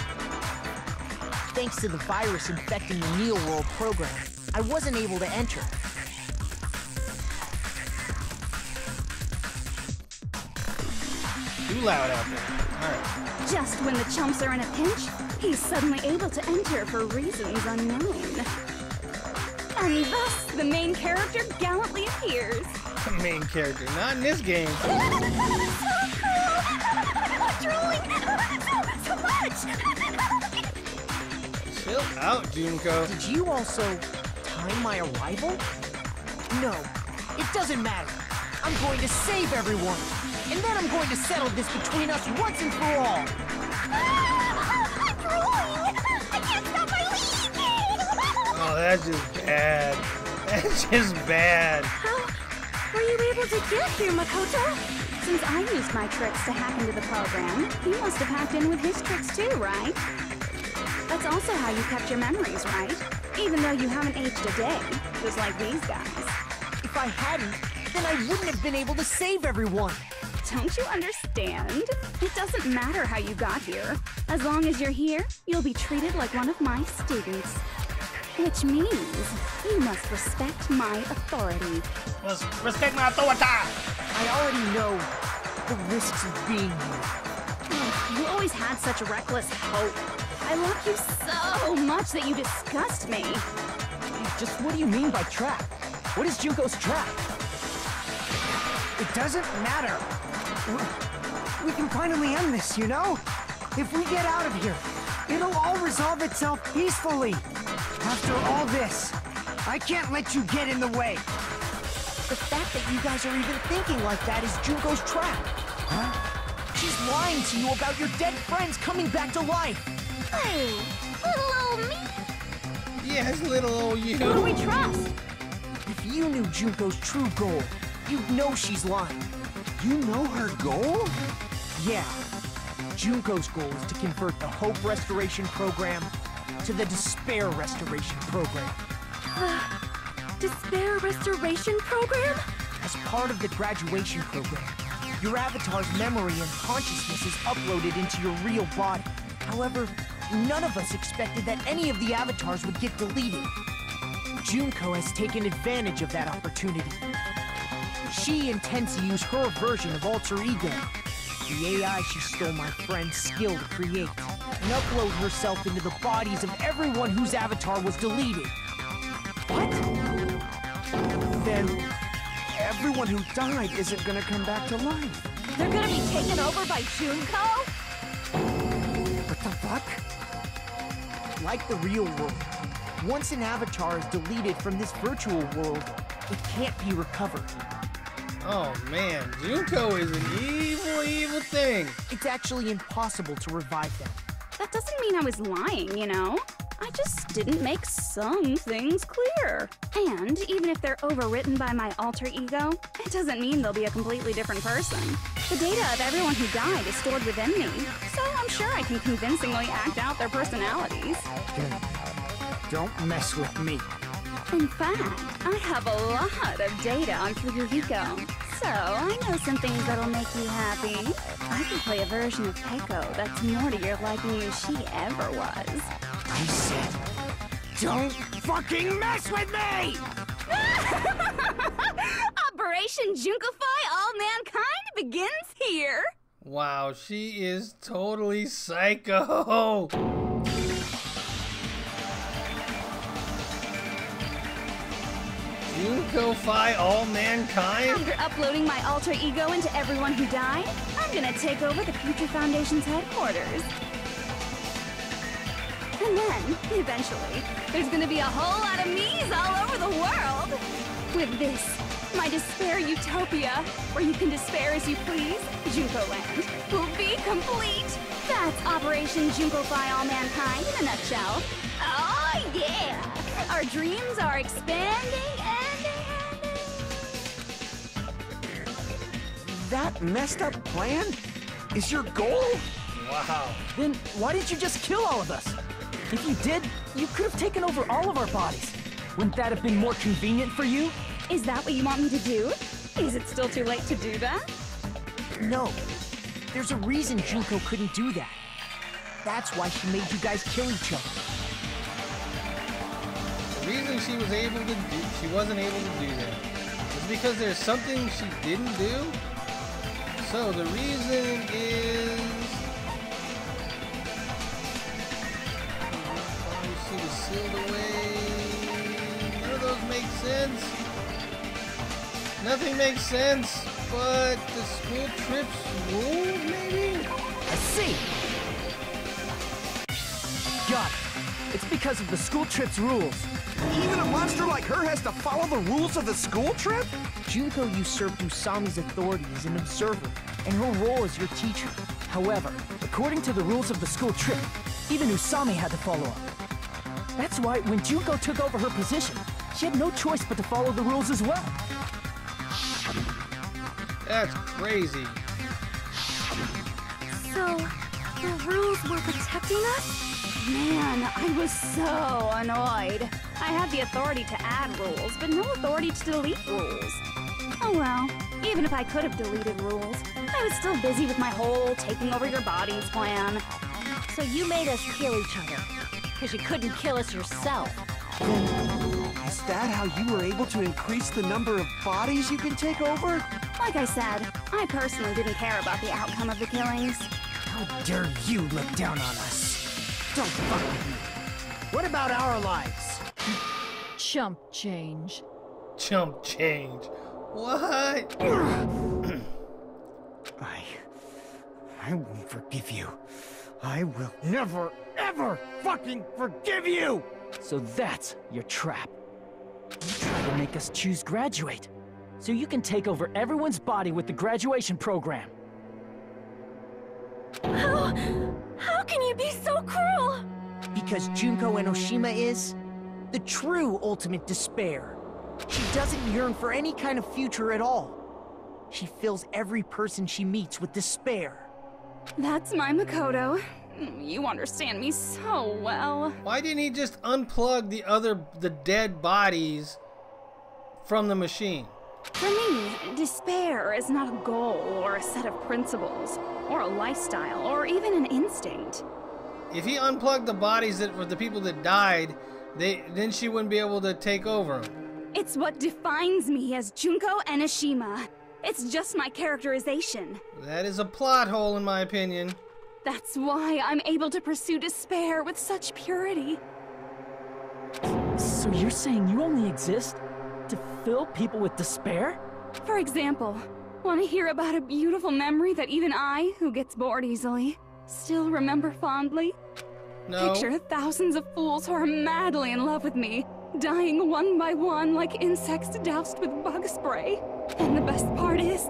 thanks to the virus infecting the Neo World program, I wasn't able to enter. Too loud out there. Alright. Just when the chumps are in a pinch, he's suddenly able to enter for reasons unknown. And thus, the main character gallantly appears. The main character, not in this game. So cool! I'm drooling! So much! Chill out, Junko. Did you also time my arrival? No, it doesn't matter. I'm going to save everyone. And then I'm going to settle this between us once and for all. I'm drooling! I can't stop my leaking! Oh, that's just bad. That's just bad. How were you able to get here, Makoto? Since I used my tricks to hack into the program, you must have hacked in with his tricks too, right? That's also how you kept your memories, right? Even though you haven't aged a day, just like these guys. If I hadn't, then I wouldn't have been able to save everyone. Don't you understand? It doesn't matter how you got here. As long as you're here, you'll be treated like one of my students. Which means you must respect my authority. Respect my authority! I already know the risks of being here. You always had such reckless hope. I love you so much that you disgust me. Just what do you mean by trap? What is Junko's trap? It doesn't matter. We can finally end this, you know? If we get out of here, it'll all resolve itself peacefully. After all this, I can't let you get in the way. The fact that you guys are even thinking like that is Junko's trap. Huh? She's lying to you about your dead friends coming back to life. Hey, little old me. Yes, little old you. Who do we trust? If you knew Junko's true goal, you'd know she's lying. You know her goal? Yeah. Junko's goal is to convert the Hope Restoration Program to the Despair Restoration Program. Despair Restoration Program? As part of the graduation program, your avatar's memory and consciousness is uploaded into your real body. However, none of us expected that any of the avatars would get deleted. Junko has taken advantage of that opportunity. She intends to use her version of Alter Ego, the AI she stole my friend's skill to create, and upload herself into the bodies of everyone whose avatar was deleted. What? Then everyone who died isn't gonna come back to life. They're gonna be taken over by Junko? What the fuck? Like the real world, once an avatar is deleted from this virtual world, it can't be recovered. Oh man, Junko is an evil, evil thing. It's actually impossible to revive them. That doesn't mean I was lying, you know? I just didn't make some things clear. And even if they're overwritten by my alter ego, it doesn't mean they'll be a completely different person. The data of everyone who died is stored within me, so I'm sure I can convincingly act out their personalities. Don't mess with me. In fact, I have a lot of data on Fuyuhiko, so I know some things that'll make you happy. I can play a version of Keiko that's more to your liking than she ever was. I said, don't fucking mess with me! Operation Junkify All Mankind begins here! Wow, she is totally psycho. Junko-fy all mankind? After uploading my alter ego into everyone who died, I'm gonna take over the Future Foundation's headquarters. And then, eventually, there's gonna be a whole lot of me's all over the world! With this, my despair utopia, where you can despair as you please, Junko Land, will be complete! That's Operation Junkify All Mankind in a nutshell. Oh yeah! Our dreams are expanding and That messed up plan is your goal? Wow. Then why didn't you just kill all of us? If you did, you could have taken over all of our bodies. Wouldn't that have been more convenient for you? Is that what you want me to do? Is it still too late to do that? No. There's a reason Junko couldn't do that. That's why she made you guys kill each other. The reason she wasn't able to do that is because there's something she didn't do. So the reason is she was sealed away. None of those make sense. Nothing makes sense, but the school trips rules, maybe? I see. Got it. It's because of the school trip's rules. Even a monster like her has to follow the rules of the school trip? Junko usurped Usami's authority as an observer, and her role as your teacher. However, according to the rules of the school trip, even Usami had to follow up. That's why when Junko took over her position, she had no choice but to follow the rules as well. That's crazy. So, the rules were protecting us? Man, I was so annoyed. I had the authority to add rules, but no authority to delete rules. Oh well, even if I could have deleted rules, I was still busy with my whole taking over your bodies plan. So you made us kill each other, because you couldn't kill us yourself. Is that how you were able to increase the number of bodies you can take over? Like I said, I personally didn't care about the outcome of the killings. How dare you look down on us? Don't fuck with me. What about our lives? Chump change. Chump change. What? I won't forgive you. I will never, ever fucking forgive you! So that's your trap. You tried to make us choose graduate, so you can take over everyone's body with the graduation program. How can you be so cruel? Because Junko Enoshima is the true ultimate despair. She doesn't yearn for any kind of future at all. She fills every person she meets with despair. That's my Makoto. You understand me so well. Why didn't he just unplug the dead bodies from the machine? For me, despair is not a goal or a set of principles, or a lifestyle, or even an instinct. If he unplugged the bodies for the people that died, then she wouldn't be able to take over them. It's what defines me as Junko Enoshima. It's just my characterization. That is a plot hole, in my opinion. That's why I'm able to pursue despair with such purity. So you're saying you only exist to fill people with despair? For example, want to hear about a beautiful memory that even I, who gets bored easily, still remember fondly? No. Picture thousands of fools who are madly in love with me, dying one by one like insects doused with bug spray. And the best part is,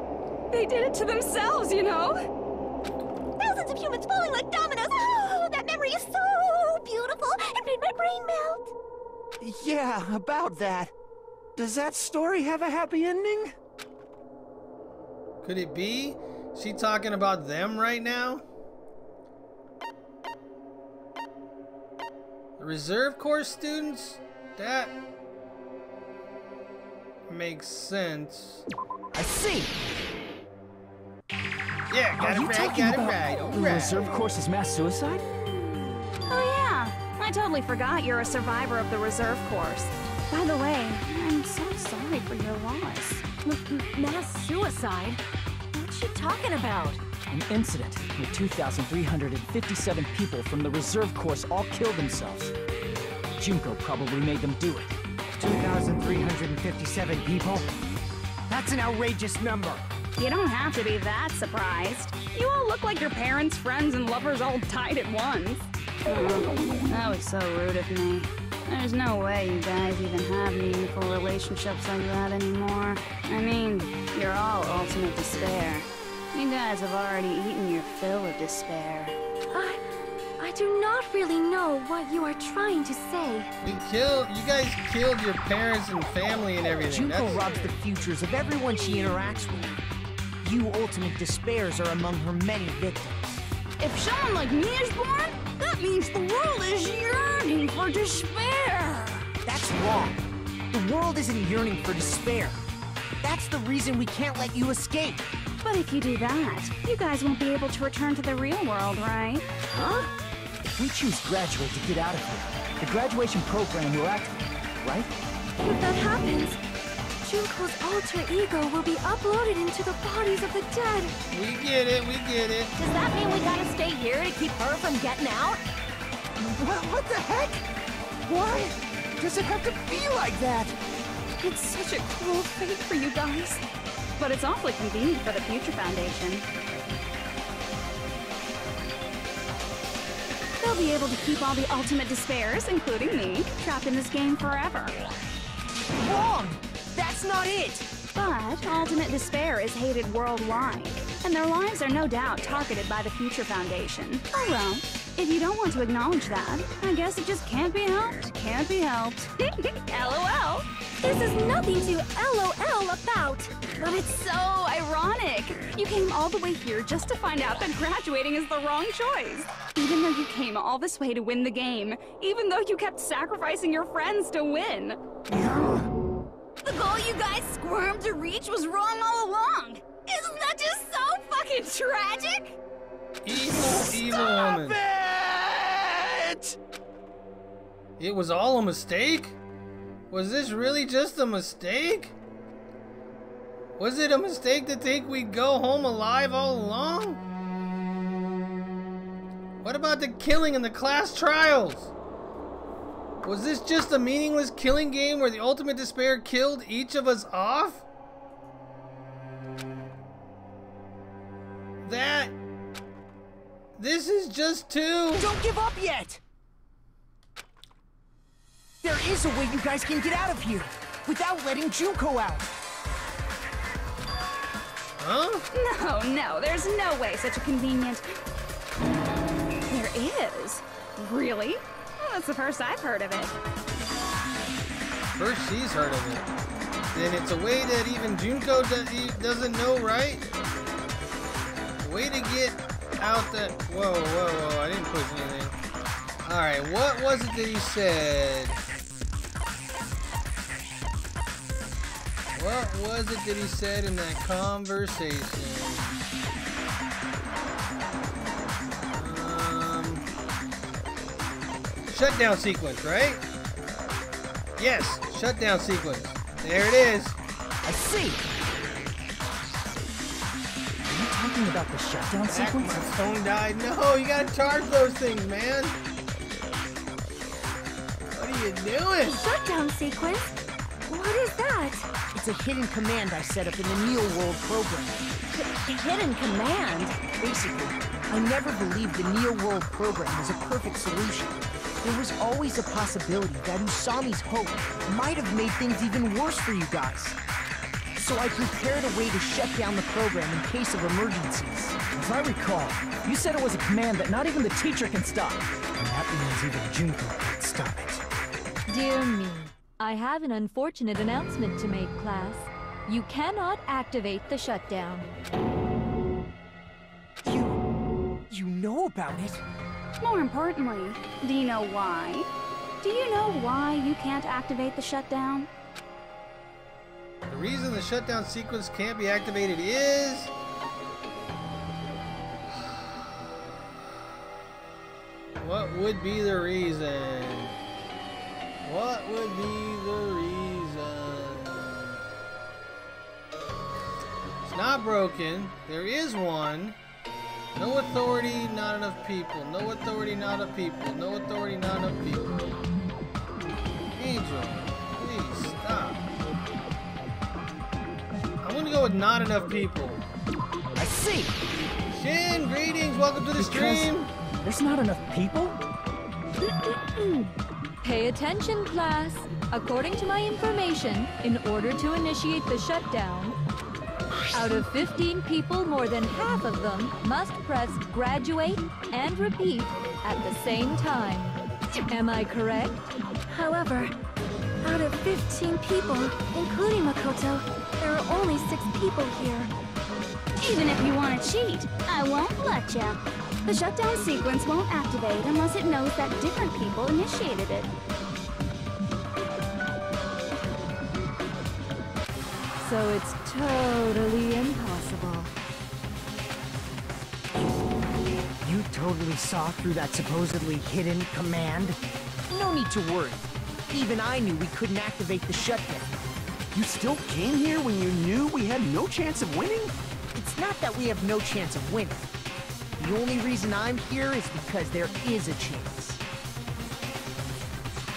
they did it to themselves, you know? Thousands of humans falling like dominoes. Oh, that memory is so beautiful. It made my brain melt. Yeah, about that. Does that story have a happy ending? Could it be? She talking about them right now? The reserve course students? That makes sense. I see. Yeah, got it right. All The right. reserve course is mass suicide? Oh yeah, I totally forgot you're a survivor of the reserve course. By the way, I'm so sorry for your loss. Mass suicide? What's she talking about? An incident where 2,357 people from the reserve course all killed themselves. Junko probably made them do it. 2,357 people? That's an outrageous number. You don't have to be that surprised. You all look like your parents, friends, and lovers all died at once. Oh, that was so rude of me. There's no way you guys even have meaningful relationships like that anymore. I mean, you're all ultimate despair. You guys have already eaten your fill of despair. I do not really know what you are trying to say. You guys killed your parents and family and everything. Junko robs the futures of everyone she interacts with. You ultimate despairs are among her many victims. If someone like me is born, that means the world is yearning for despair. That's wrong. The world isn't yearning for despair. That's the reason we can't let you escape. But if you do that, you guys won't be able to return to the real world, right? Huh? If we choose graduate to get out of here, the graduation program will activate, right? If that happens, Junko's alter ego will be uploaded into the bodies of the dead. We get it. Does that mean we gotta stay here to keep her from getting out? What the heck? Why does it have to be like that? It's such a cruel fate for you guys. But it's awfully convenient for the Future Foundation. They'll be able to keep all the ultimate despairs, including me, trapped in this game forever. Wrong! That's not it! But ultimate despair is hated worldwide, and their lives are no doubt targeted by the Future Foundation. Oh well, if you don't want to acknowledge that, I guess it just can't be helped. Can't be helped. LOL! This is nothing to LOL about. But it's so ironic. You came all the way here just to find out that graduating is the wrong choice. Even though you came all this way to win the game. Even though you kept sacrificing your friends to win. The goal you guys squirmed to reach was wrong all along. Isn't that just so fucking tragic? Evil woman. It! It was all a mistake? Was this really just a mistake? Was it a mistake to think we'd go home alive all along? What about the killing in the class trials? Was this just a meaningless killing game where the ultimate despair killed each of us off? This is just too... Don't give up yet! There is a way you guys can get out of here without letting Junko out. Huh? No, there's no way such a convenient... There is. Really? Well, that's the first I've heard of it. First she's heard of it. Then it's a way that even Junko doesn't know, right? A way to get out that... Whoa, I didn't push anything. Alright, what was it that he said? What was it that he said in that conversation? Shutdown sequence, right? Yes, shutdown sequence. There it is. I see. Are you talking about the shutdown sequence? My phone died. No, you gotta charge those things, man. What are you doing? Shutdown sequence? What is that? It's a hidden command I set up in the Neo World program. Hidden command? Basically, I never believed the Neo World program was a perfect solution. There was always a possibility that Usami's hope might have made things even worse for you guys. So I prepared a way to shut down the program in case of emergencies. As I recall, you said it was a command that not even the teacher can stop. And that means even Junko can't stop it. Dear me, I have an unfortunate announcement to make, class. You cannot activate the shutdown. You know about it? More importantly, do you know why? Do you know why you can't activate the shutdown? The reason the shutdown sequence can't be activated is... What would be the reason? What would be the reason? It's not broken. There is one. No authority, not enough people. No authority, not enough people. No authority, not enough people. Angel, please stop. I'm gonna go with not enough people. I see. Shin, greetings. Welcome to the stream. There's not enough people? Pay attention, class. According to my information, in order to initiate the shutdown, out of 15 people, more than half of them must press graduate and repeat at the same time. Am I correct? However, out of 15 people, including Makoto, there are only 6 people here. Even if you want to cheat, I won't let ya. The shutdown sequence won't activate unless it knows that different people initiated it. So it's totally impossible. You totally saw through that supposedly hidden command? No need to worry. Even I knew we couldn't activate the shutdown. You still came here when you knew we had no chance of winning? It's not that we have no chance of winning. The only reason I'm here is because there is a chance.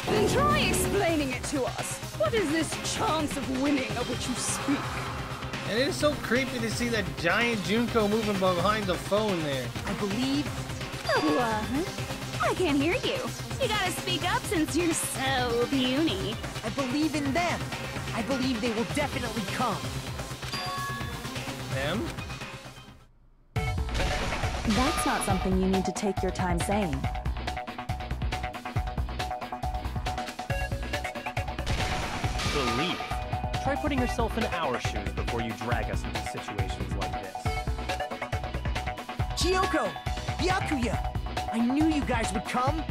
Then try explaining it to us. What is this chance of winning of which you speak? And it is so creepy to see that giant Junko moving behind the phone there. I believe... What? I can't hear you. You gotta speak up since you're so puny. I believe in them. I believe they will definitely come. Them? That's not something you need to take your time saying. Believe. Try putting yourself in our shoes before you drag us into situations like this. Kyoko! Byakuya! I knew you guys would come!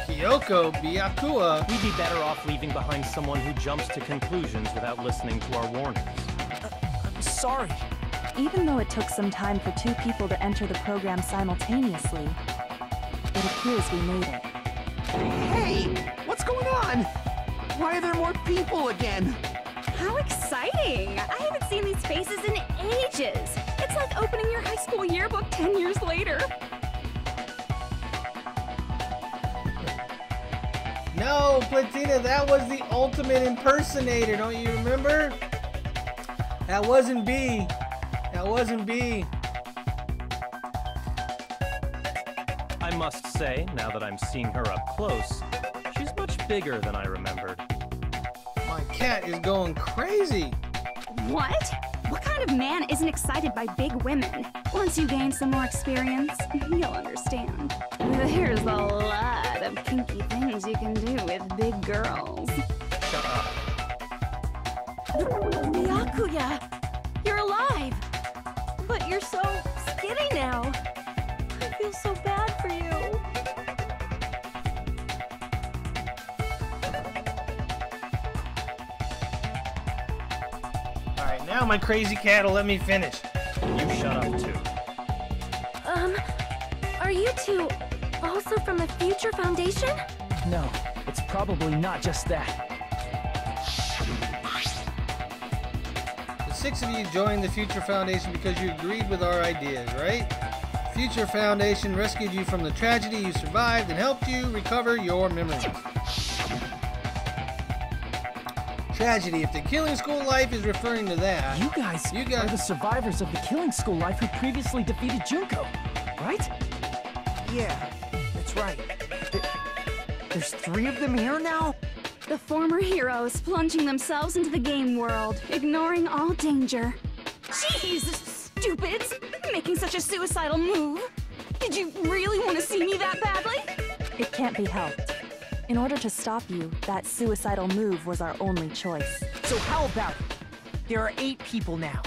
Kyoko, Byakuya? We'd be better off leaving behind someone who jumps to conclusions without listening to our warnings. I'm sorry. Even though it took some time for 2 people to enter the program simultaneously, it appears we made it. Hey! What's going on? Why are there more people again? How exciting! I haven't seen these faces in ages. It's like opening your high school yearbook 10 years later. No, Platina, that was the ultimate impersonator, don't you remember? That wasn't B. That wasn't B. I must say, now that I'm seeing her up close, she's much bigger than I remembered. My cat is going crazy. What? What kind of man isn't excited by big women? Once you gain some more experience, you'll understand. There's a lot of kinky things you can do with big girls. Shut up. Byakuya! You're alive! But you're so skinny now. I feel so bad for you. Alright, now my crazy cat will let me finish. You shut up too. Are you two also from the Future Foundation? No, it's probably not just that. The 6 of you joined the Future Foundation because you agreed with our ideas, right? Future Foundation rescued you from the tragedy you survived and helped you recover your memories. Tragedy. If the Killing School life is referring to that, You guys are the survivors of the Killing School life who previously defeated Junko, right? Yeah, that's right. There's 3 of them here now? The former heroes plunging themselves into the game world, ignoring all danger. Jeez, stupids! Making such a suicidal move. Did you really want to see me that badly? It can't be helped. In order to stop you, that suicidal move was our only choice. So how about it? There are 8 people now.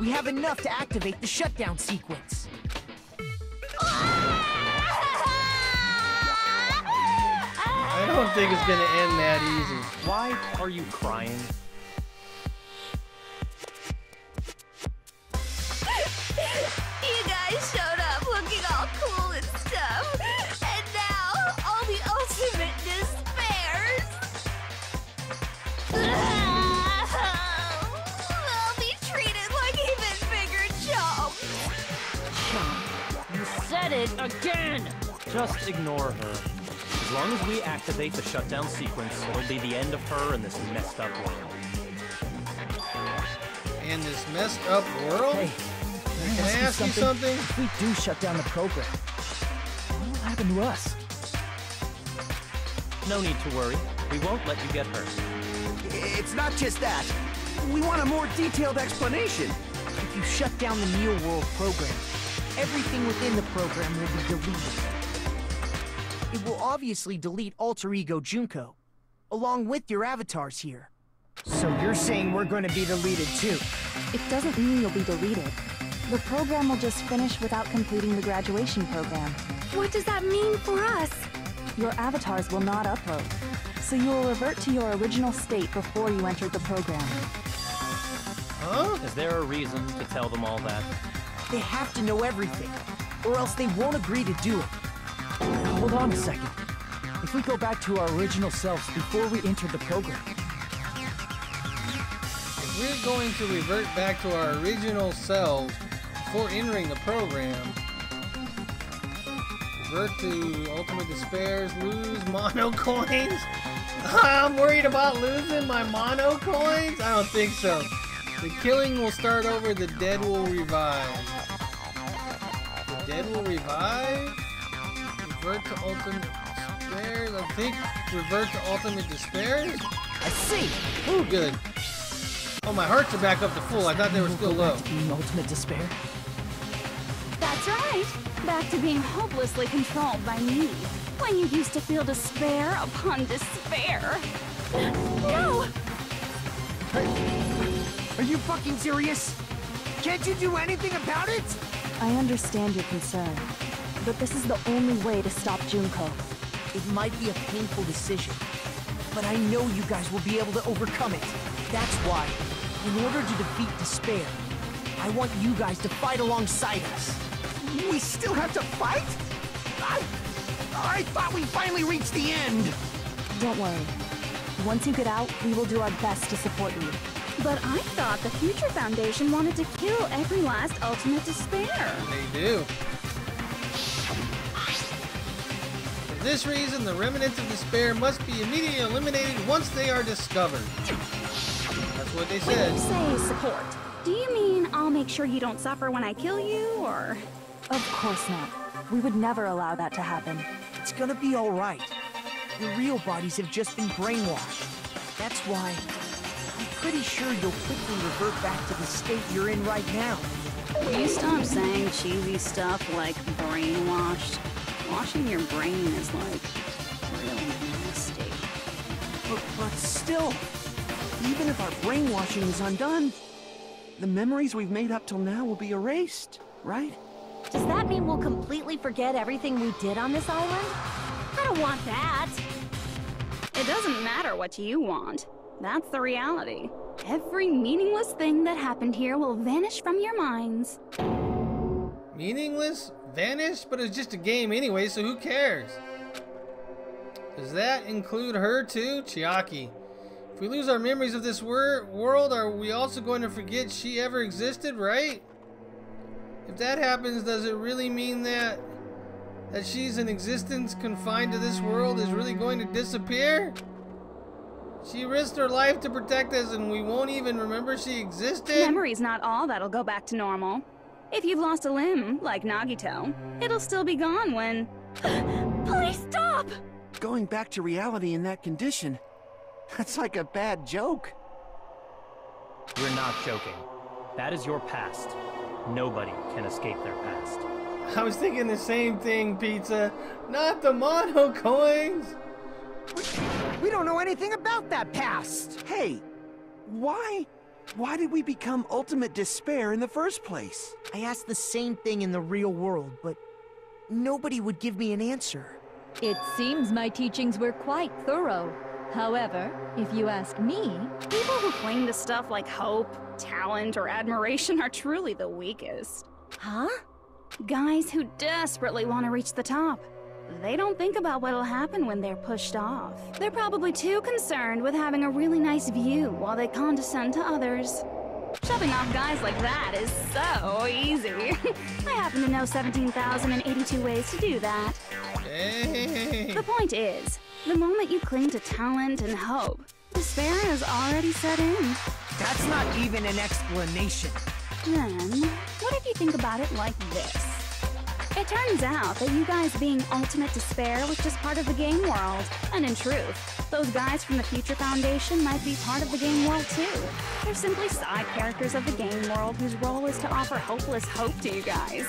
We have enough to activate the shutdown sequence. I don't think it's gonna end that easy. Why are you crying? You guys showed up looking all cool and stuff, and now all the ultimate despairs. I'll be treated like even bigger chumps. You said it again! Just ignore her. As long as we activate the shutdown sequence, it'll be the end of her and this messed up world. And this messed up world? Hey, Can I ask you something? If we do shut down the program, what will happen to us? No need to worry. We won't let you get hurt. It's not just that. We want a more detailed explanation. If you shut down the Neo World program, everything within the program will be deleted. It will obviously delete Alter Ego Junko, along with your avatars here. So you're saying we're going to be deleted too? It doesn't mean you'll be deleted. The program will just finish without completing the graduation program. What does that mean for us? Your avatars will not upload, so you will revert to your original state before you entered the program. Huh? Is there a reason to tell them all that? They have to know everything, or else they won't agree to do it. Hold on a second. If we go back to our original selves before we entered the program, If we're going to revert back to our original selves before entering the program, revert to Ultimate Despairs, lose mono coins? I'm worried about losing my mono coins? I don't think so. The killing will start over, the dead will revive. The dead will revive? Revert to Ultimate Despairs? I think revert to Ultimate Despairs? I see! Oh, good. Oh, my hearts are back up to full. I thought they were still low. being ultimate despair. That's right. Back to being hopelessly controlled by me. When you used to feel despair upon despair. No! Are you fucking serious? Can't you do anything about it? I understand your concern, but this is the only way to stop Junko. It might be a painful decision, but I know you guys will be able to overcome it. That's why, in order to defeat despair, I want you guys to fight alongside us. We still have to fight? I thought we finally reached the end. Don't worry. Once you get out, we will do our best to support you. But I thought the Future Foundation wanted to kill every last Ultimate Despair. They do. For this reason, the remnants of despair must be immediately eliminated once they are discovered. That's what they When said. you say support, do you mean I'll make sure you don't suffer when I kill you, or...? Of course not. We would never allow that to happen. It's gonna be all right. Your real bodies have just been brainwashed. That's why I'm pretty sure you'll quickly revert back to the state you're in right now. Will you stop saying cheesy stuff like brainwashed? Washing your brain is like really nasty. But still, even if our brainwashing is undone, the memories we've made up till now will be erased, right? Does that mean we'll completely forget everything we did on this island? I don't want that. It doesn't matter what you want. That's the reality. Every meaningless thing that happened here will vanish from your minds. Meaningless? Vanished? But it's just a game anyway, so who cares? Does that include her too? Chiaki. If we lose our memories of this world, are we also going to forget she ever existed, right? If that happens, does it really mean that she's an existence confined to this world is really going to disappear? She risked her life to protect us and we won't even remember she existed? Memory's not all that'll go back to normal. If you've lost a limb, like Nagito, it'll still be gone when... Please stop! Going back to reality in that condition, that's like a bad joke. We're not joking. That is your past. Nobody can escape their past. I was thinking the same thing, Pizza. Not the mono coins! We don't know anything about that past! Hey, why did we become ultimate despair in the first place? I asked the same thing in the real world, but nobody would give me an answer. It seems my teachings were quite thorough. However, if you ask me... People who cling to stuff like hope, talent, or admiration are truly the weakest. Huh? Guys who desperately want to reach the top. They don't think about what'll happen when they're pushed off. They're probably too concerned with having a really nice view while they condescend to others. Shoving off guys like that is so easy. I happen to know 17,082 ways to do that. Hey. The point is, the moment you cling to talent and hope, despair has already set in. That's not even an explanation. Then, what if you think about it like this? It turns out that you guys being ultimate despair was just part of the game world. And in truth, those guys from the Future Foundation might be part of the game world too. They're simply side characters of the game world whose role is to offer hopeless hope to you guys.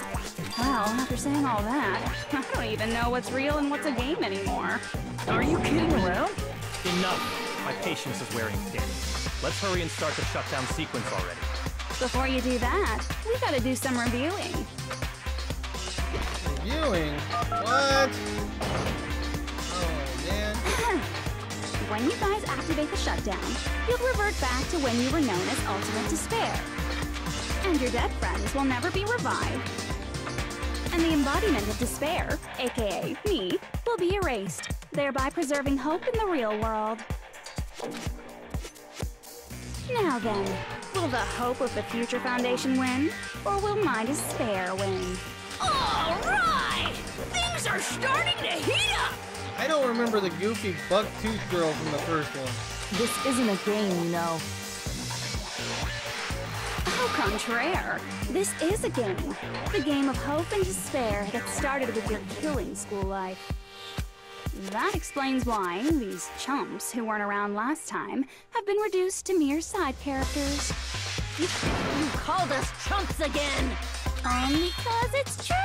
Well, after saying all that, I don't even know what's real and what's a game anymore. Are you kidding around? Enough! My patience is wearing thin. Let's hurry and start the shutdown sequence already. Before you do that, we gotta do some reviewing. Reviewing? What? Oh, man. When you guys activate the shutdown, you'll revert back to when you were known as Ultimate Despair. And your dead friends will never be revived. And the embodiment of despair, aka me, will be erased, thereby preserving hope in the real world. Now then, will the hope of the Future Foundation win? Or will my despair win? All right! Things are starting to heat up! I don't remember the goofy buck-toothed girl from the first one. This isn't a game, you know. Au contraire, this is a game. The game of hope and despair that started with your killing school life. That explains why these chumps who weren't around last time have been reduced to mere side characters. You called us chumps again! Because it's true!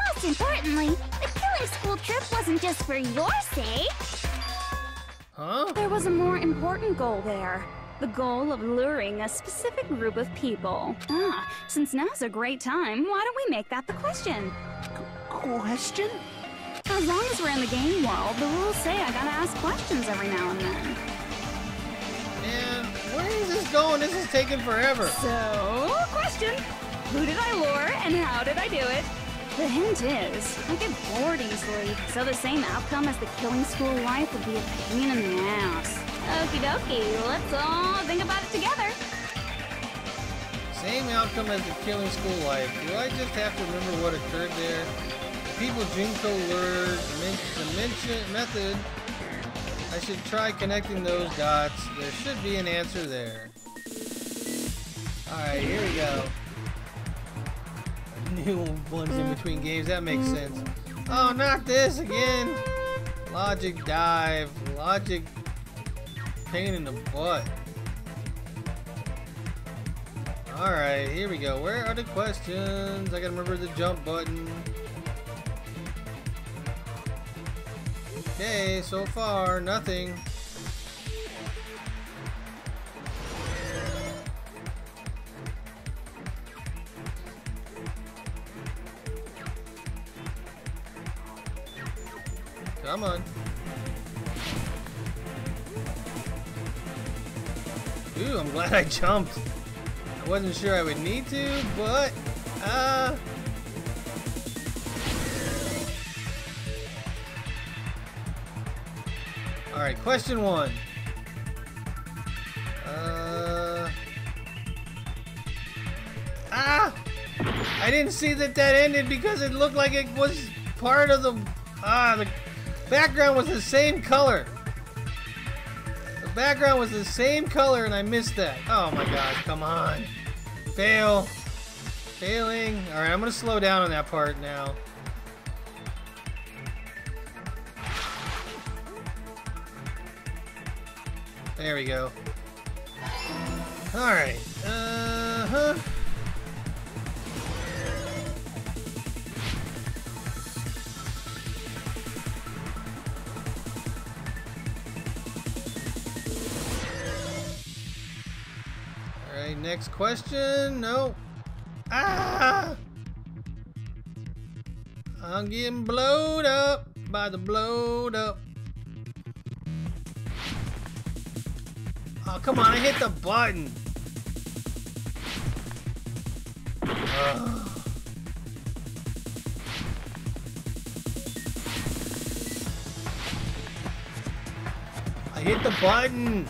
Most importantly, the killing school trip wasn't just for your sake. Huh? There was a more important goal there. The goal of luring a specific group of people. Since now's a great time, why don't we make that the question? Question? As long as we're in the game world, the rules say I gotta ask questions every now and then. Man, where is this going? This is taking forever. So, question. Who did I lure and how did I do it? The hint is, I get bored easily, so the same outcome as the killing school life would be a pain in the ass. Okie dokie, let's all think about it together. Same outcome as the killing school life. Do I just have to remember what occurred there? The people Junko lured, the method. I should try connecting those dots. There should be an answer there. Alright, here we go. New ones in between games, that makes sense. Oh, not this again! Logic dive. Logic pain in the butt. Alright, here we go. Where are the questions? I gotta remember the jump button. Okay, so far, nothing. Come on. Ooh, I'm glad I jumped. I wasn't sure I would need to, but alright, question 1. I didn't see that ended because it looked like it was part of the background was the same color. The background was the same color and I missed that. Oh my gosh, come on. Fail. Failing. Alright, I'm gonna slow down on that part now. There we go. Alright. Alright, next question. No. Ah! I'm getting blowed up by the blowed up. Oh, come on, I hit the button. I hit the button.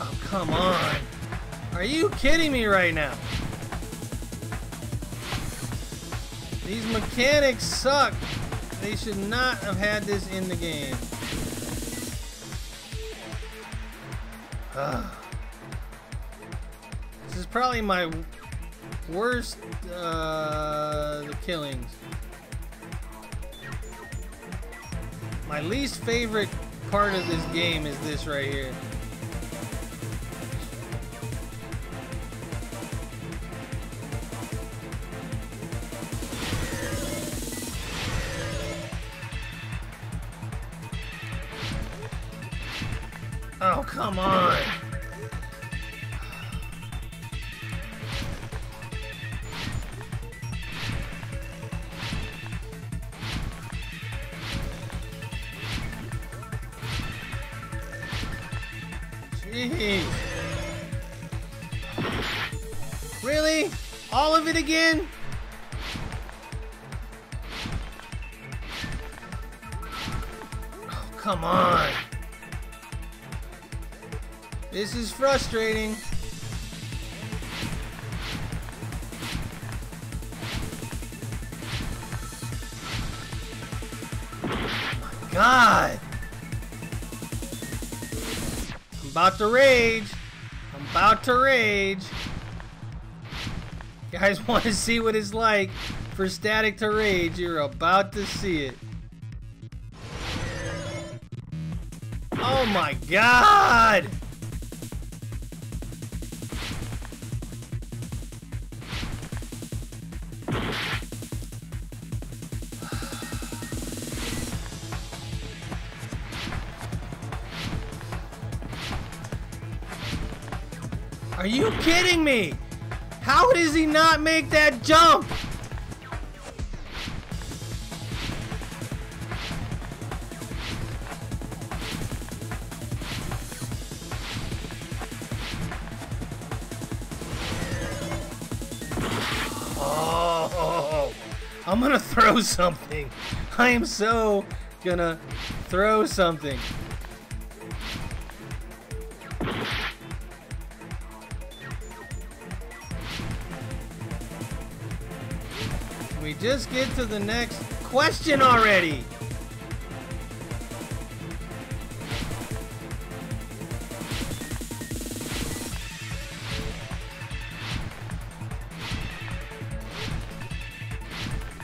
Oh, come on. Are you kidding me right now? These mechanics suck. They should not have had this in the game. This is probably my worst the killings. My least favorite part of this game is this right here. Oh, come on. Jeez. Really? All of it again? Oh, come on. This is frustrating. Oh my God. I'm about to rage. I'm about to rage. You guys want to see what it's like for Static to rage? You're about to see it. Oh my God. Are you kidding me? How does he not make that jump? Oh, I'm gonna throw something. I am so gonna throw something. We just get to the next question already.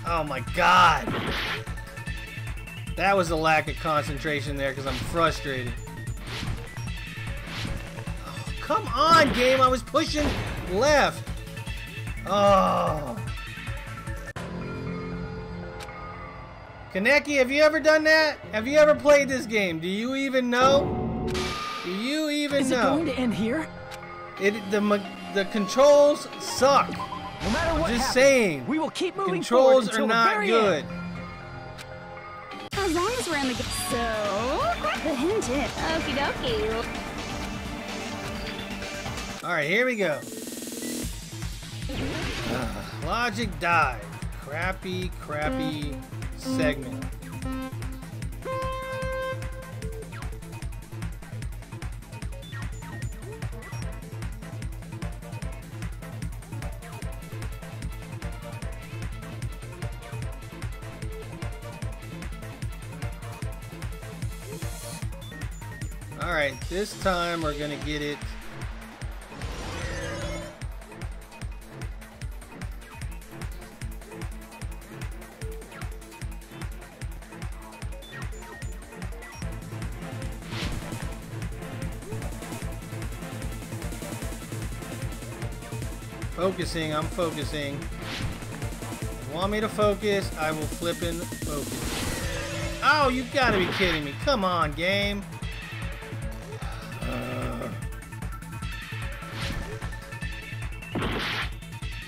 Oh my God. That was a lack of concentration there because I'm frustrated. Oh, come on, game. I was pushing left. Oh. Kaneki, have you ever done that? Have you ever played this game? Do you even know? Do you even know? Is it going to end here? The controls suck. No matter what Just happens, saying. we will keep moving Controls forward until are not the very good. end. As long as we're in the game. So, the hint is. Okie dokie. Alright, here we go. Logic died. Crappy segment. Alright, this time we're gonna get it. Focusing, I'm focusing. If you want me to focus, I will flippin' focus. Oh, you gotta be kidding me. Come on, game.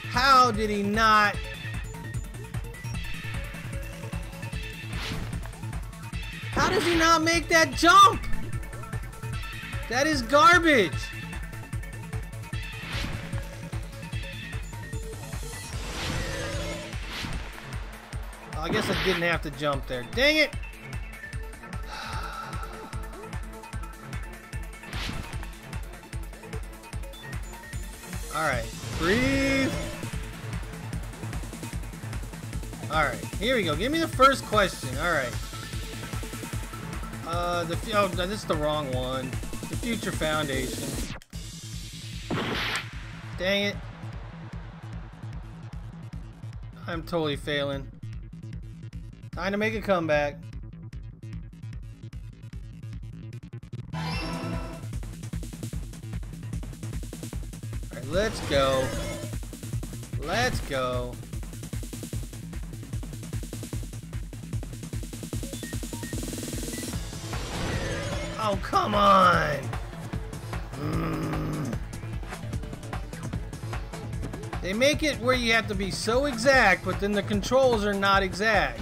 How did he not? How does he not make that jump? That is garbage. I guess I didn't have to jump there. Dang it! Alright, breathe. Alright, here we go. Give me the first question. Alright. Oh, this is the wrong one. The Future Foundation. Dang it. I'm totally failing. Time to make a comeback. Alright, let's go. Let's go. Oh, come on! They make it where you have to be so exact, but then the controls are not exact.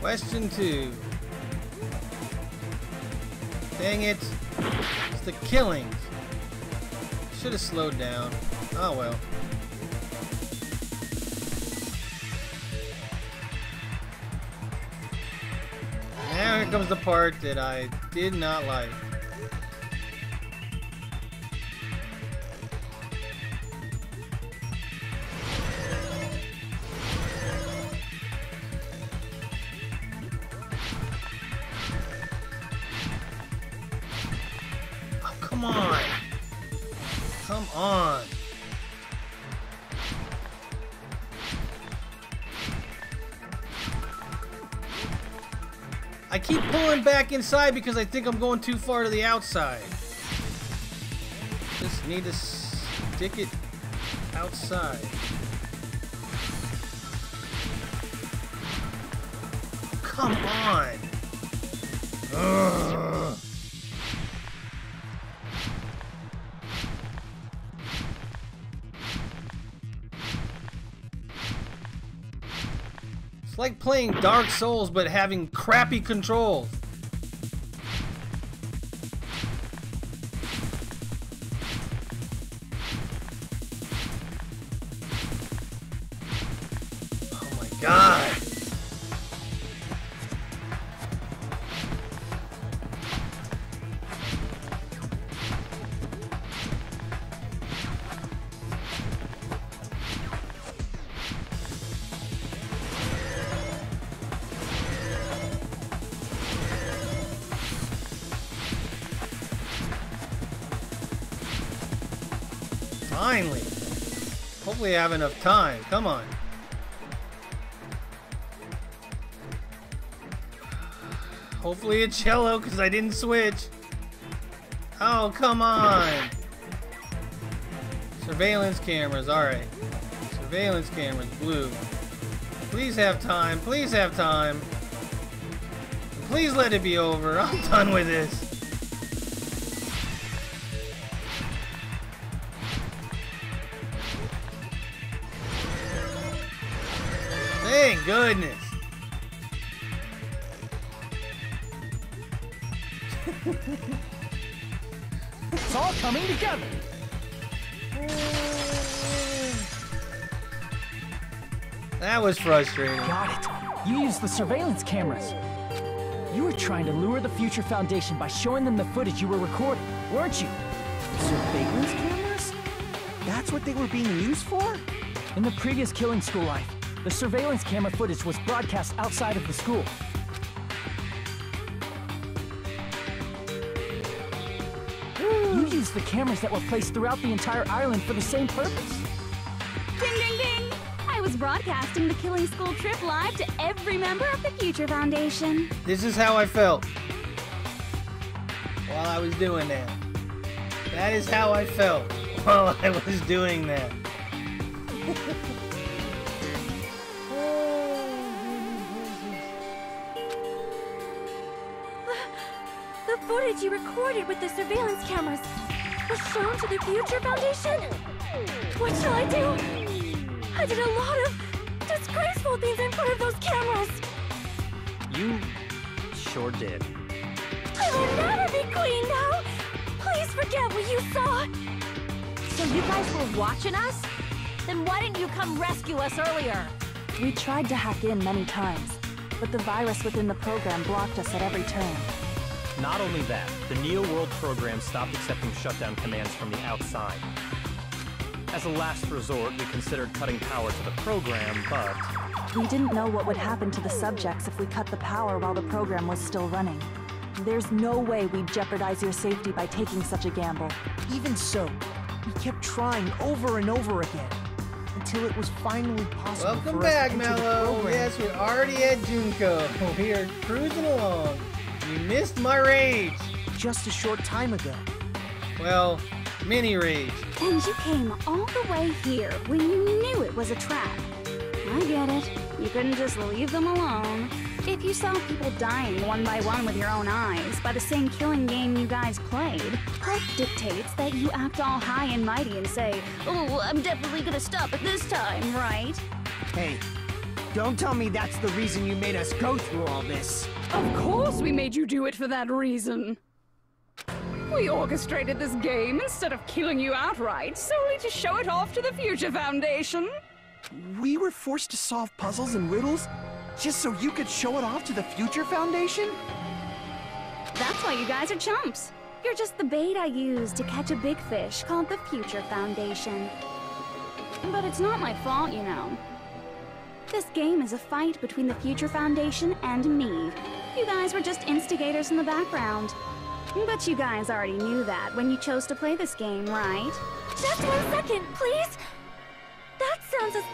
Question 2. Dang it. It's the killings. Should have slowed down. Oh well. Now here comes the part that I did not like. Come on. Come on. I keep pulling back inside because I think I'm going too far to the outside. Just need to stick it outside. Come on. Ugh. It's like playing Dark Souls but having crappy controls. Oh my god. Finally. Hopefully I have enough time. Come on. Hopefully it's cello because I didn't switch. Oh, come on. Surveillance cameras. Alright. Surveillance cameras. Blue. Please have time. Please have time. Please let it be over. I'm done with this. Thank goodness. It's all coming together. That was frustrating. Got it. You used the surveillance cameras. You were trying to lure the Future Foundation by showing them the footage you were recording, weren't you? Surveillance cameras? That's what they were being used for? In the previous Killing School life, the surveillance camera footage was broadcast outside of the school. You used the cameras that were placed throughout the entire island for the same purpose. Ding, ding, ding! I was broadcasting the Killing School trip live to every member of the Future Foundation. This is how I felt while I was doing that. That is how I felt while I was doing that. The footage you recorded with the surveillance cameras was shown to the Future Foundation? What shall I do? I did a lot of disgraceful things in front of those cameras. You sure did. I will never be queen now. Please forget what you saw. So you guys were watching us? Then why didn't you come rescue us earlier? We tried to hack in many times, but the virus within the program blocked us at every turn. Not only that, the Neo World program stopped accepting shutdown commands from the outside. As a last resort, we considered cutting power to the program, but... We didn't know what would happen to the subjects if we cut the power while the program was still running. There's no way we'd jeopardize your safety by taking such a gamble. Even so, we kept trying over and over again, until it was finally possible Welcome for back, us to enter the Mello. program. Yes, we're already at Junko. We are cruising along. You missed my rage. Just a short time ago. Well, mini rage. And you came all the way here when you knew it was a trap. I get it. You couldn't just leave them alone. If you saw people dying one by one with your own eyes by the same killing game you guys played, hope dictates that you act all high and mighty and say, "Oh, I'm definitely gonna stop it this time, right?" Hey, don't tell me that's the reason you made us go through all this. Of course we made you do it for that reason. We orchestrated this game instead of killing you outright, solely to show it off to the Future Foundation. We were forced to solve puzzles and riddles just so you could show it off to the Future Foundation? That's why you guys are chumps. You're just the bait I used to catch a big fish called the Future Foundation. But it's not my fault, you know. This game is a fight between the Future Foundation and me. You guys were just instigators in the background. But you guys already knew that when you chose to play this game, right? Just 1 second, please. That sounds as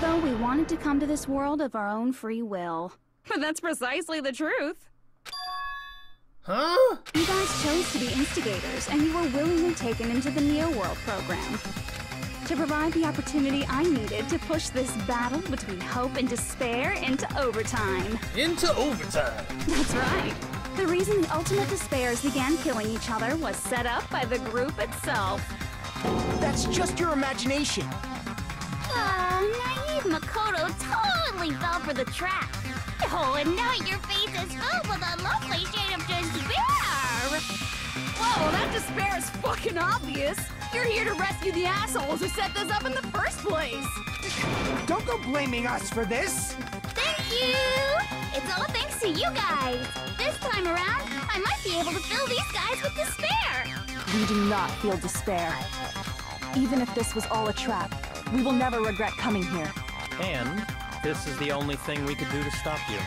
though we wanted to come to this world of our own free will. But that's precisely the truth. Huh? You guys chose to be instigators, and you were willingly taken into the Neo World program to provide the opportunity I needed to push this battle between hope and despair into overtime. Into overtime. That's right. The reason the ultimate despairs began killing each other was set up by the group itself. That's just your imagination. Naive Makoto totally fell for the trap. Oh, and now your face is filled with a lovely shade of despair. Whoa, that despair is fucking obvious. You're here to rescue the assholes who set this up in the first place. Don't go blaming us for this. Thank you. It's all thanks to you guys. This time around, I might be able to fill these guys with despair. We do not feel despair. Even if this was all a trap, we will never regret coming here. And this is the only thing we could do to stop you.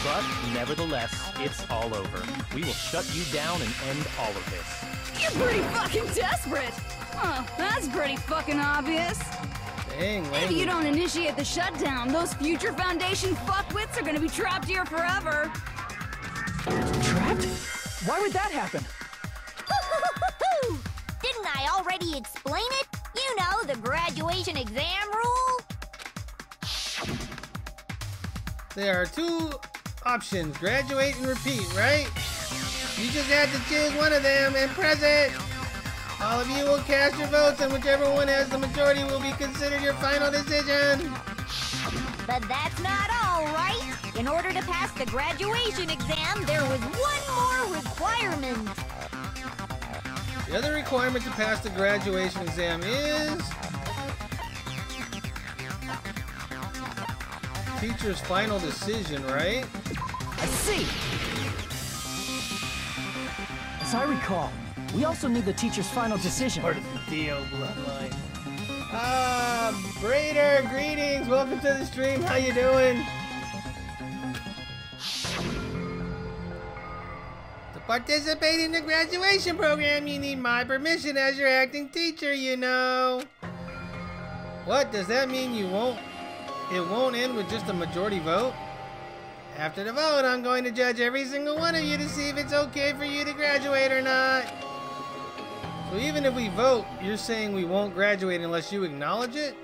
But nevertheless, it's all over. We will shut you down and end all of this. You're pretty fucking desperate. Oh, that's pretty fucking obvious. Dang, If you don't initiate the shutdown, those Future Foundation fuckwits are gonna be trapped here forever. Trapped? Why would that happen? Didn't I already explain it? You know, the graduation exam rule. There are two options, graduate and repeat, right? You just have to choose one of them and press it. All of you will cast your votes, and whichever one has the majority will be considered your final decision. But that's not all, right? In order to pass the graduation exam, there was one more requirement. The other requirement to pass the graduation exam is... teacher's final decision, right? I see! As I recall, we also need the teacher's final decision. Part of the Dio bloodline. Braider, greetings! Welcome to the stream, how you doing? To participate in the graduation program, you need my permission as your acting teacher, you know. What, does that mean it won't end with just a majority vote? After the vote, I'm going to judge every single one of you to see if it's okay for you to graduate or not. So even if we vote, you're saying we won't graduate unless you acknowledge it?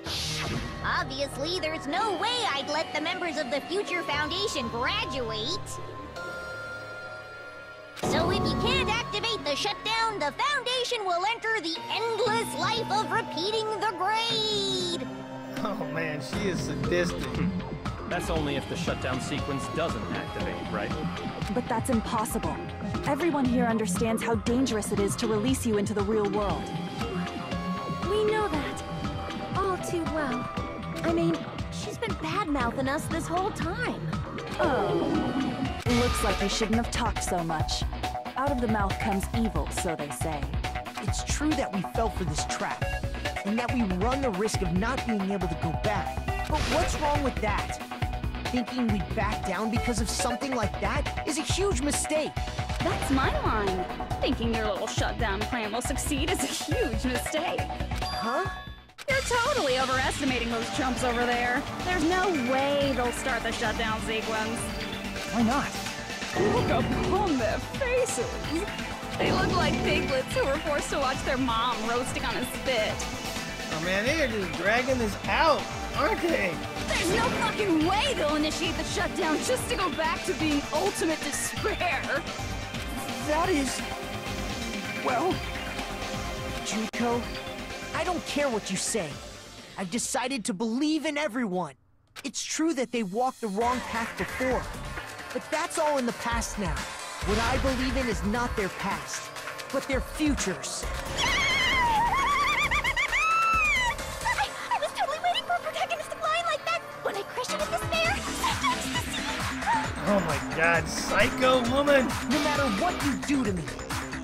Obviously, there's no way I'd let the members of the Future Foundation graduate. So if you can't activate the shutdown, the Foundation will enter the endless life of repeating the grade. Oh man, she is sadistic. That's only if the shutdown sequence doesn't activate, right? But that's impossible. Everyone here understands how dangerous it is to release you into the real world. We know that. All too well. I mean, she's been bad-mouthing us this whole time. Oh. Looks like we shouldn't have talked so much. Out of the mouth comes evil, so they say. It's true that we fell for this trap, and that we run the risk of not being able to go back. But what's wrong with that? Thinking we'd back down because of something like that is a huge mistake. That's my line. Thinking your little shutdown plan will succeed is a huge mistake. Huh? You're totally overestimating those chumps over there. There's no way they'll start the shutdown sequence. Why not? Look upon their faces. They look like piglets who were forced to watch their mom roasting on a spit. Oh man, they are just dragging this out, aren't they? There's no fucking way they'll initiate the shutdown just to go back to being ultimate despair. That is... well... Junko, I don't care what you say. I've decided to believe in everyone. It's true that they walked the wrong path before, but that's all in the past now. What I believe in is not their past, but their futures. I was totally waiting for a protagonist to fly like that when I crushed it in despair. Oh my god, psycho woman! No matter what you do to me,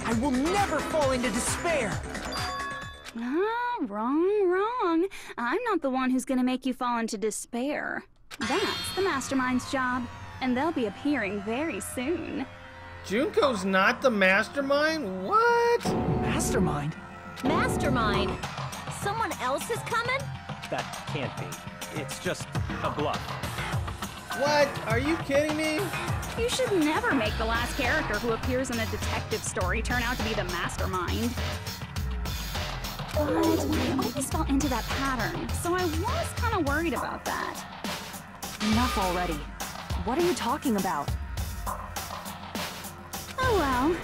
I will never fall into despair. Wrong. I'm not the one who's gonna make you fall into despair. That's the Mastermind's job, and they'll be appearing very soon. Junko's not the mastermind? What? Mastermind? Mastermind? Someone else is coming? That can't be. It's just a bluff. What? Are you kidding me? You should never make the last character who appears in a detective story turn out to be the mastermind. But I always fell into that pattern, so I was kind of worried about that. Enough already. What are you talking about? Oh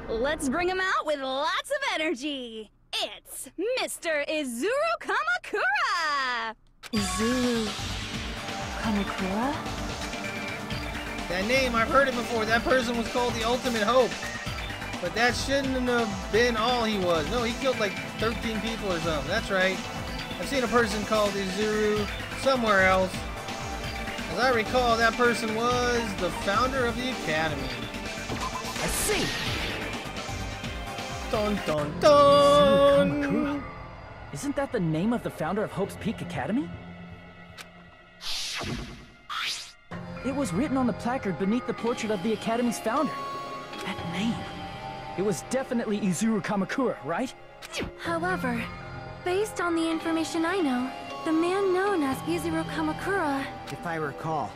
well, let's bring him out with lots of energy. It's Mr. Izuru Kamakura! Izuru... Kamakura? That name, I've heard it before. That person was called the Ultimate Hope. But that shouldn't have been all he was. No, he killed like 13 people or something. That's right. I've seen a person called Izuru somewhere else. As I recall, that person was the founder of the Academy. I see. Dun dun dun! Kamakura? Isn't that the name of the founder of Hope's Peak Academy? It was written on the placard beneath the portrait of the Academy's founder. That name. It was definitely Izuru Kamakura, right? However, based on the information I know, the man known as Izuru Kamakura... If I recall,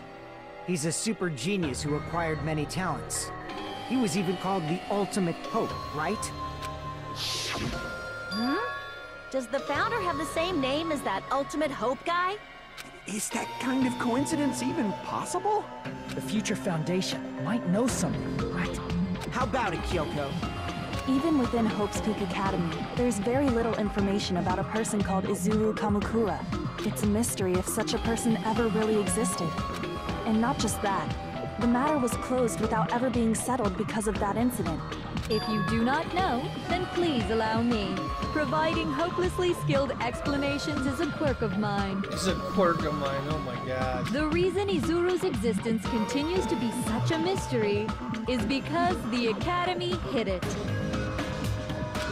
he's a super genius who acquired many talents. He was even called the Ultimate Hope, right? Huh? Does the founder have the same name as that Ultimate Hope guy? Is that kind of coincidence even possible? The Future Foundation might know something, right? How about it, Kyoko? Even within Hope's Peak Academy, there's very little information about a person called Izuru Kamakura. It's a mystery if such a person ever really existed. And not just that, the matter was closed without ever being settled because of that incident. If you do not know, then please allow me. Providing hopelessly skilled explanations is a quirk of mine. It's a quirk of mine, oh my god. The reason Izuru's existence continues to be such a mystery is because the Academy hid it.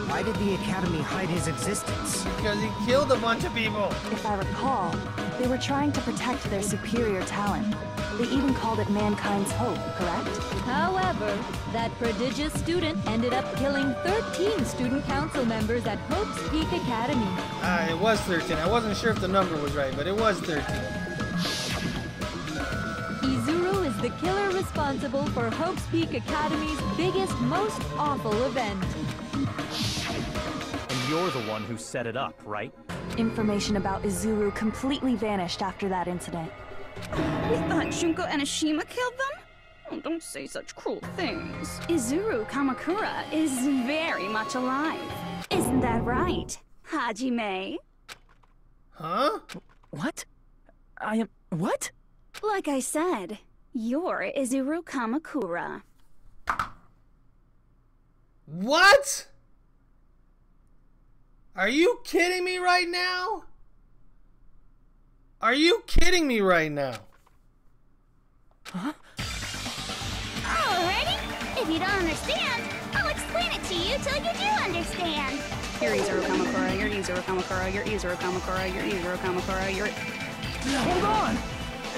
Why did the Academy hide his existence? Because he killed a bunch of people. If I recall, they were trying to protect their superior talent. They even called it mankind's hope, correct? However, that prodigious student ended up killing 13 student council members at Hope's Peak Academy. It was 13. I wasn't sure if the number was right, but it was 13. Izuru is the killer responsible for Hope's Peak Academy's biggest, most awful event. And you're the one who set it up, right? Information about Izuru completely vanished after that incident. We thought Junko Enoshima killed them? Oh, don't say such cruel things. Izuru Kamakura is very much alive. Isn't that right, Hajime? Huh? What? I am... what? Like I said, you're Izuru Kamakura. What? Are you kidding me right now? Are you kidding me right now? Huh? Alrighty. If you don't understand, I'll explain it to you till you do understand. You're Izuru Kamakura, you're Izuru Kamakura, you're Izuru Kamakura, you're Izuru Kamakura, you're... Hold on!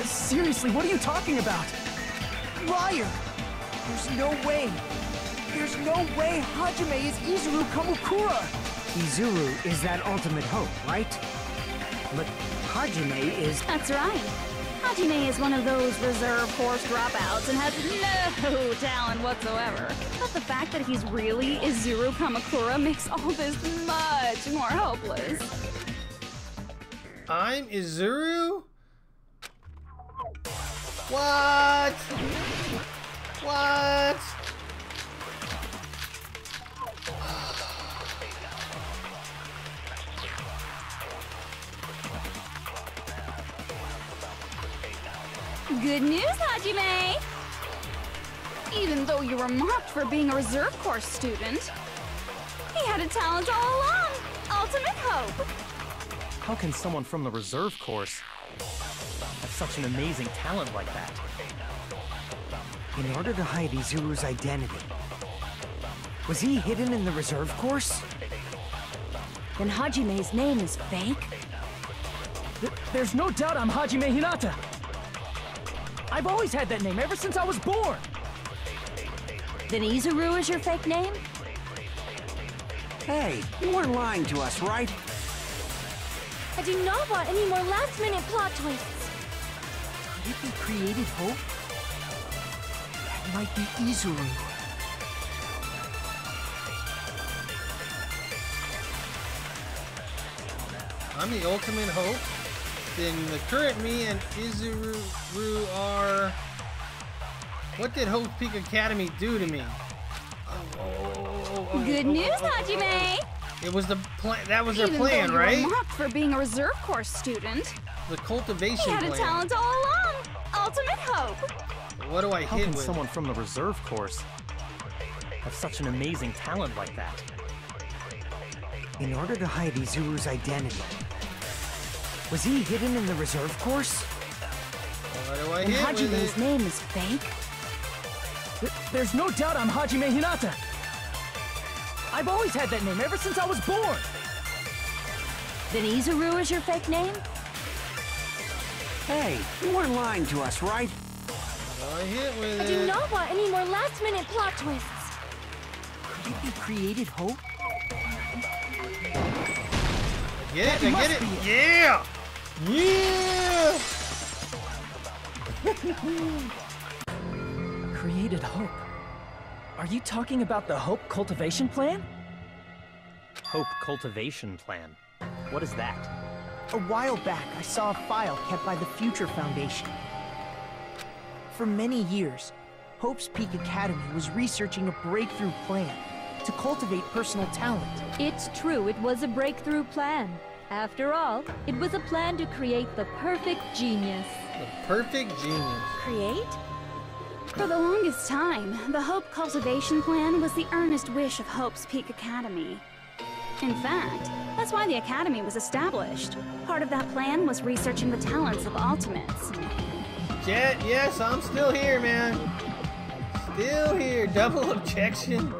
Seriously, what are you talking about? Liar! There's no way! There's no way Hajime is Izuru Kamakura! Izuru is that ultimate hope, right? But Hajime is... That's right. Hajime is one of those reserve course dropouts and has no talent whatsoever. But the fact that he's really Izuru Kamakura makes all this much more hopeless. I'm Izuru? What? What? Good news, Hajime! Even though you were mocked for being a reserve course student, he had a talent all along! Ultimate hope! How can someone from the reserve course have such an amazing talent like that? In order to hide Izuru's identity, was he hidden in the reserve course? Then Hajime's name is fake? There's no doubt I'm Hajime Hinata! I've always had that name ever since I was born! Then Izuru is your fake name? Hey, you weren't lying to us, right? I do not want any more last-minute plot twists. Could it be created hope? That might be Izuru. I'm the ultimate hope. Then the current me and Izuru are... What did Hope's Peak Academy do to me? Good news, Hajime! It was the plan. That was their Even plan, though right? You were mocked for being a reserve course student. The cultivation He had plan. a talent all along. Ultimate hope. What do I How hit can with? someone from the reserve course have such an amazing talent like that? In order to hide Izuru's identity, was he hidden in the reserve course? What do I Then hit with Hajime's it? name is fake? There's no doubt I'm Hajime Hinata! I've always had that name ever since I was born! Then Izuru is your fake name? Hey, you weren't lying to us, right? What do I hit with I it? do not want any more last-minute plot twists. Could it be created hope? I get it, I get it. Yeah! Yeah! Created hope. Are you talking about the Hope Cultivation Plan? Hope Cultivation Plan. What is that? A while back, I saw a file kept by the Future Foundation. For many years, Hope's Peak Academy was researching a breakthrough plan to cultivate personal talent. It's true, it was a breakthrough plan. After all, it was a plan to create the perfect genius. The perfect genius. Create? For the longest time, the Hope Cultivation Plan was the earnest wish of Hope's Peak Academy. In fact, that's why the Academy was established. Part of that plan was researching the talents of Ultimates. Jet, yes, I'm still here, man. Still here. Double objection.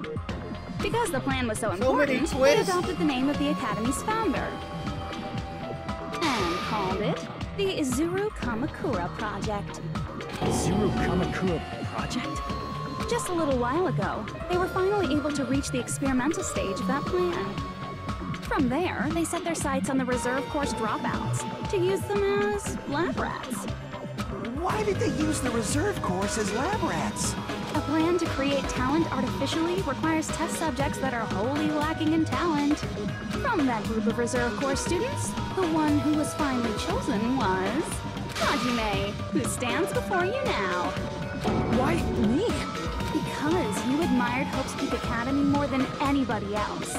Because the plan was so important, they adopted the name of the Academy's founder. And called it the Izuru Kamakura Project. Izuru Kamakura Project? Just a little while ago, they were finally able to reach the experimental stage of that plan. From there, they set their sights on the reserve course dropouts to use them as lab rats. Why did they use the reserve course as lab rats? A plan to create talent artificially requires test subjects that are wholly lacking in talent. From that group of reserve course students, the one who was finally chosen was Hajime, who stands before you now. Why me? Because you admired Hope's Peak Academy more than anybody else.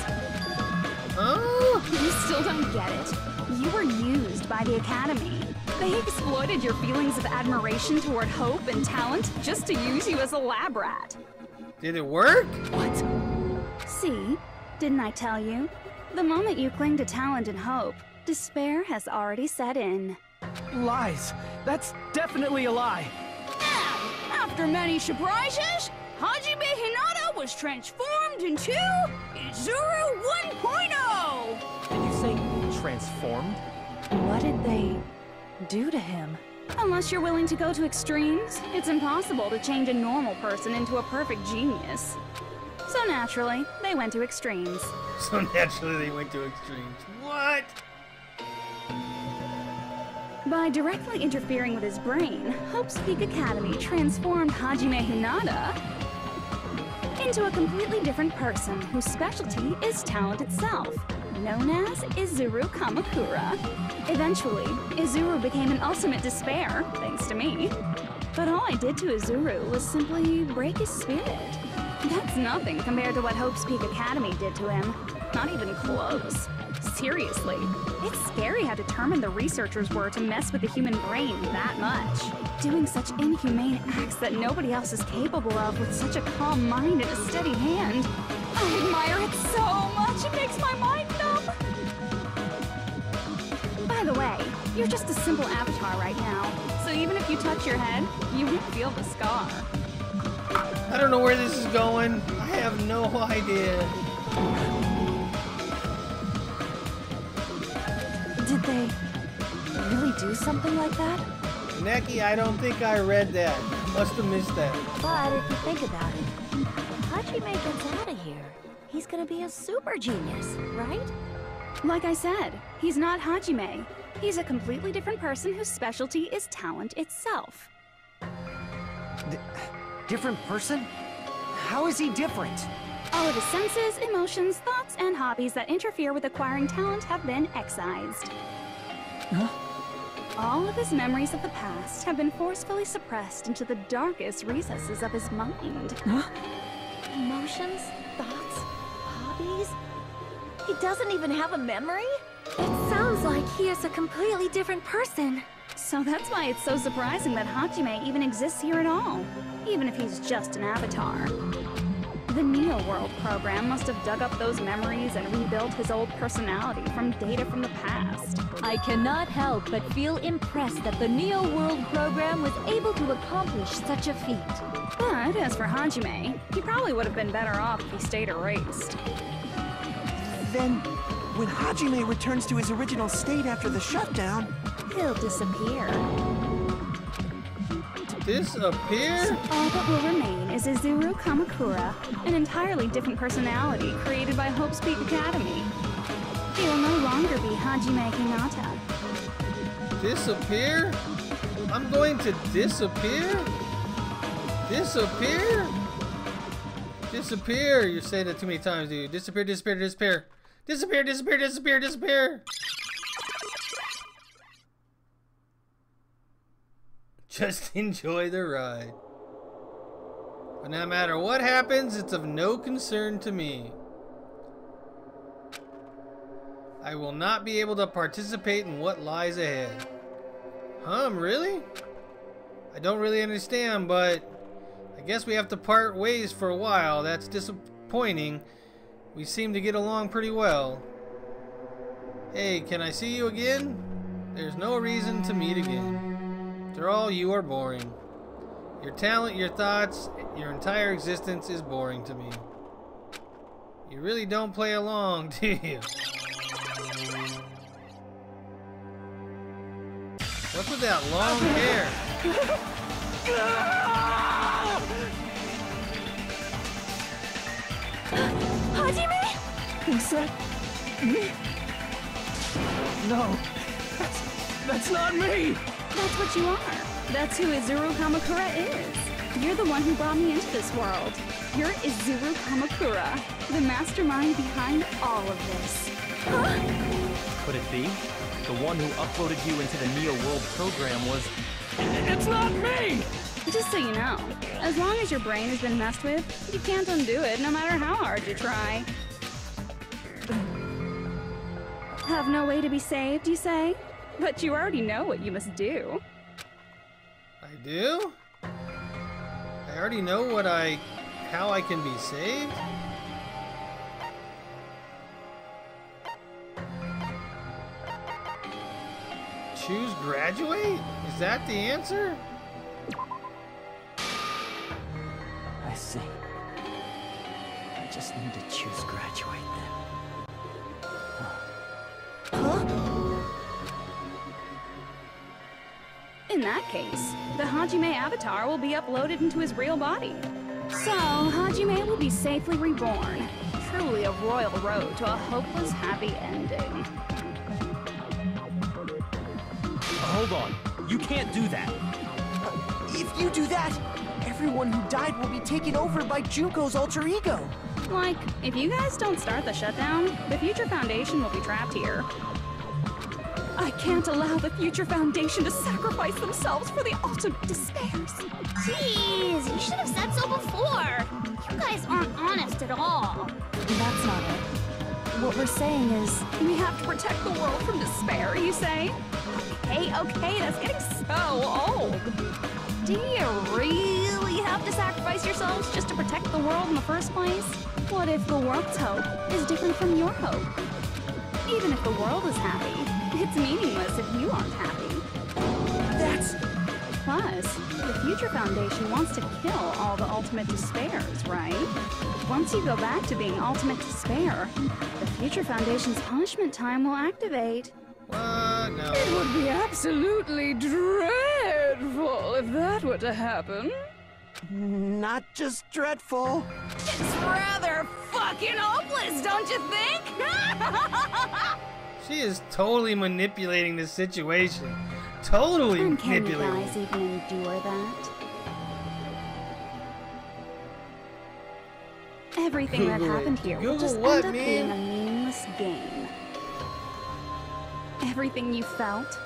Oh! You still don't get it. You were used by the Academy. They exploited your feelings of admiration toward hope and talent just to use you as a lab rat. Did it work? What? See? Didn't I tell you? The moment you cling to talent and hope, despair has already set in. Lies. That's definitely a lie. After many surprises, Hajime Hinata was transformed into Izuru 1.0! Did you say transformed? What did they do to him? Unless you're willing to go to extremes, it's impossible to change a normal person into a perfect genius. So naturally, they went to extremes. So naturally they went to extremes. What? By directly interfering with his brain, Hope's Peak Academy transformed Hajime Hinata into a completely different person whose specialty is talent itself, known as Izuru Kamakura. Eventually, Izuru became an ultimate despair, thanks to me. But all I did to Izuru was simply break his spirit. That's nothing compared to what Hope's Peak Academy did to him. Not even close. Seriously, it's scary how determined the researchers were to mess with the human brain that much. Doing such inhumane acts that nobody else is capable of with such a calm mind and a steady hand. I admire it so much, it makes my mind numb. By the way, you're just a simple avatar right now, so even if you touch your head, you won't feel the scar. I don't know where this is going. I have no idea. Did they really do something like that? Neki, I don't think I read that. Must have missed that. But if you think about it, if Hajime gets out of here, he's gonna be a super genius, right? Like I said, he's not Hajime. He's a completely different person whose specialty is talent itself. Different person? How is he different? All of his senses, emotions, thoughts, and hobbies that interfere with acquiring talent have been excised. Huh? All of his memories of the past have been forcefully suppressed into the darkest recesses of his mind. Huh? Emotions, thoughts, hobbies? He doesn't even have a memory? It sounds like he is a completely different person. So that's why it's so surprising that Hajime even exists here at all, even if he's just an avatar. The Neo World program must have dug up those memories and rebuilt his old personality from data from the past. I cannot help but feel impressed that the Neo World program was able to accomplish such a feat. But as for Hajime, he probably would have been better off if he stayed erased. Then, when Hajime returns to his original state after the shutdown, he'll disappear. Disappear? All that will remain is Izuru Kamakura, an entirely different personality created by Hope's Peak Academy. He will no longer be Hajime Hinata. Disappear? I'm going to disappear? Disappear? Disappear! You're saying that too many times, dude. Disappear, disappear, disappear. Disappear, disappear, disappear, disappear! Just enjoy the ride. But no matter what happens, it's of no concern to me. I will not be able to participate in what lies ahead. Really? I don't really understand, but guess we have to part ways for a while. That's disappointing. We seem to get along pretty well. Hey, can I see you again? There's no reason to meet again. After all, you are boring. Your talent, your thoughts, your entire existence is boring to me. You really don't play along, do you? What's with that long hair? Hajime? Is that me? No, that's not me! That's what you are. That's who Izuru Kamakura is. You're the one who brought me into this world. You're Izuru Kamakura, the mastermind behind all of this. Huh? Could it be? The one who uploaded you into the Neo World program was... It's not me! Just so you know, as long as your brain has been messed with, you can't undo it no matter how hard you try. Have no way to be saved, you say? But you already know what you must do. I do? I already know how I can be saved? Choose graduate? Is that the answer? I see. I just need to choose graduate then. In that case, the Hajime avatar will be uploaded into his real body. So, Hajime will be safely reborn. Truly a royal road to a hopeless happy ending. Hold on. You can't do that. If you do that, everyone who died will be taken over by Junko's alter ego. Like, if you guys don't start the shutdown, the Future Foundation will be trapped here. I can't allow the Future Foundation to sacrifice themselves for the ultimate despairs. Jeez, you should have said so before. You guys aren't honest at all. That's not it. What we're saying is... We have to protect the world from despair, you say? Okay, that's getting so old. Do you really have to sacrifice yourselves just to protect the world in the first place? What if the world's hope is different from your hope? Even if the world is happy, it's meaningless if you aren't happy. That's... Plus, the Future Foundation wants to kill all the ultimate despairs, right? Once you go back to being ultimate despair, the Future Foundation's punishment time will activate. No. It would be absolutely dreadful if that were to happen. Not just dreadful. It's rather fucking hopeless, don't you think? She is totally manipulating this situation. Totally And can manipulating. you guys even endure that? Everything that Google it. happened here will Google just what, end up man? being a meaningless game. Everything you felt,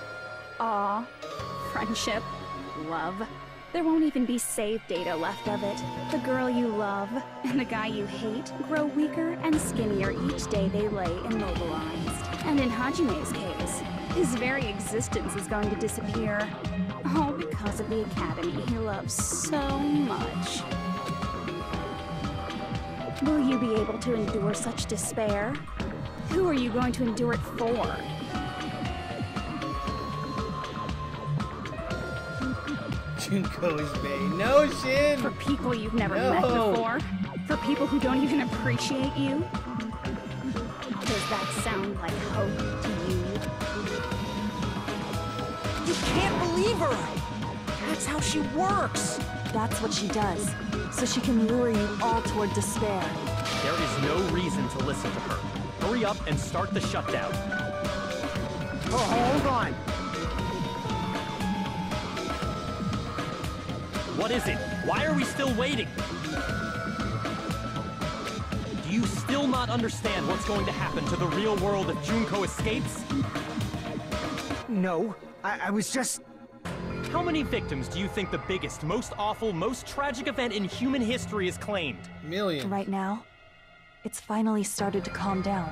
awe, friendship, love, there won't even be save data left of it. The girl you love and the guy you hate grow weaker and skinnier each day they lay immobilized. And in Hajime's case, his very existence is going to disappear. All because of the academy he loves so much. Will you be able to endure such despair? Who are you going to endure it for? Junko is Bay. No, Shin! For people you've never met before? For people who don't even appreciate you? Does that sound like hope to you? You can't believe her! That's how she works! That's what she does, so she can lure you all toward despair. There is no reason to listen to her. Hurry up and start the shutdown. Oh, hold on. What is it? Why are we still waiting? Do you still not understand what's going to happen to the real world if Junko escapes? No, I was just... How many victims do you think the biggest, most awful, most tragic event in human history has claimed? Million. Right now, it's finally started to calm down.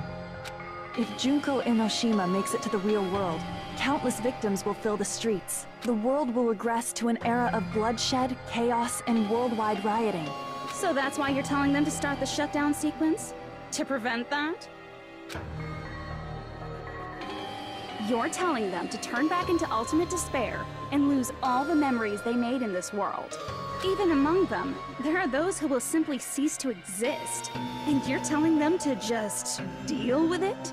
If Junko Enoshima makes it to the real world, Countless victims will fill the streets. The world will regress to an era of bloodshed, chaos, and worldwide rioting. So that's why you're telling them to start the shutdown sequence? To prevent that? You're telling them to turn back into ultimate despair and lose all the memories they made in this world. Even among them, there are those who will simply cease to exist. And you're telling them to just deal with it?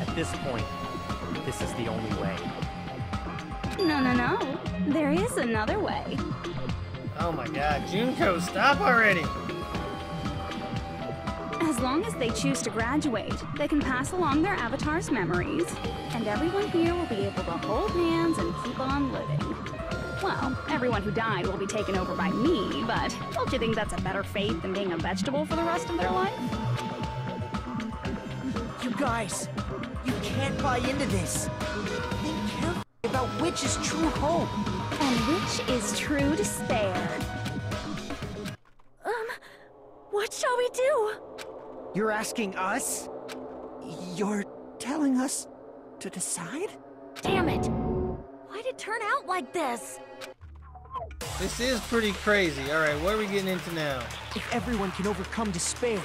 At this point, this is the only way. No. There is another way. Oh my god, Junko, stop already! As long as they choose to graduate, they can pass along their avatar's memories, and everyone here will be able to hold hands and keep on living. Well, everyone who died will be taken over by me, but don't you think that's a better fate than being a vegetable for the rest of their life? You guys, you can't buy into this. Think carefully about which is true hope. And which is true despair. What shall we do? You're asking us? You're telling us to decide? Damn it! Why'd it turn out like this? This is pretty crazy. Alright, what are we getting into now? If everyone can overcome despair,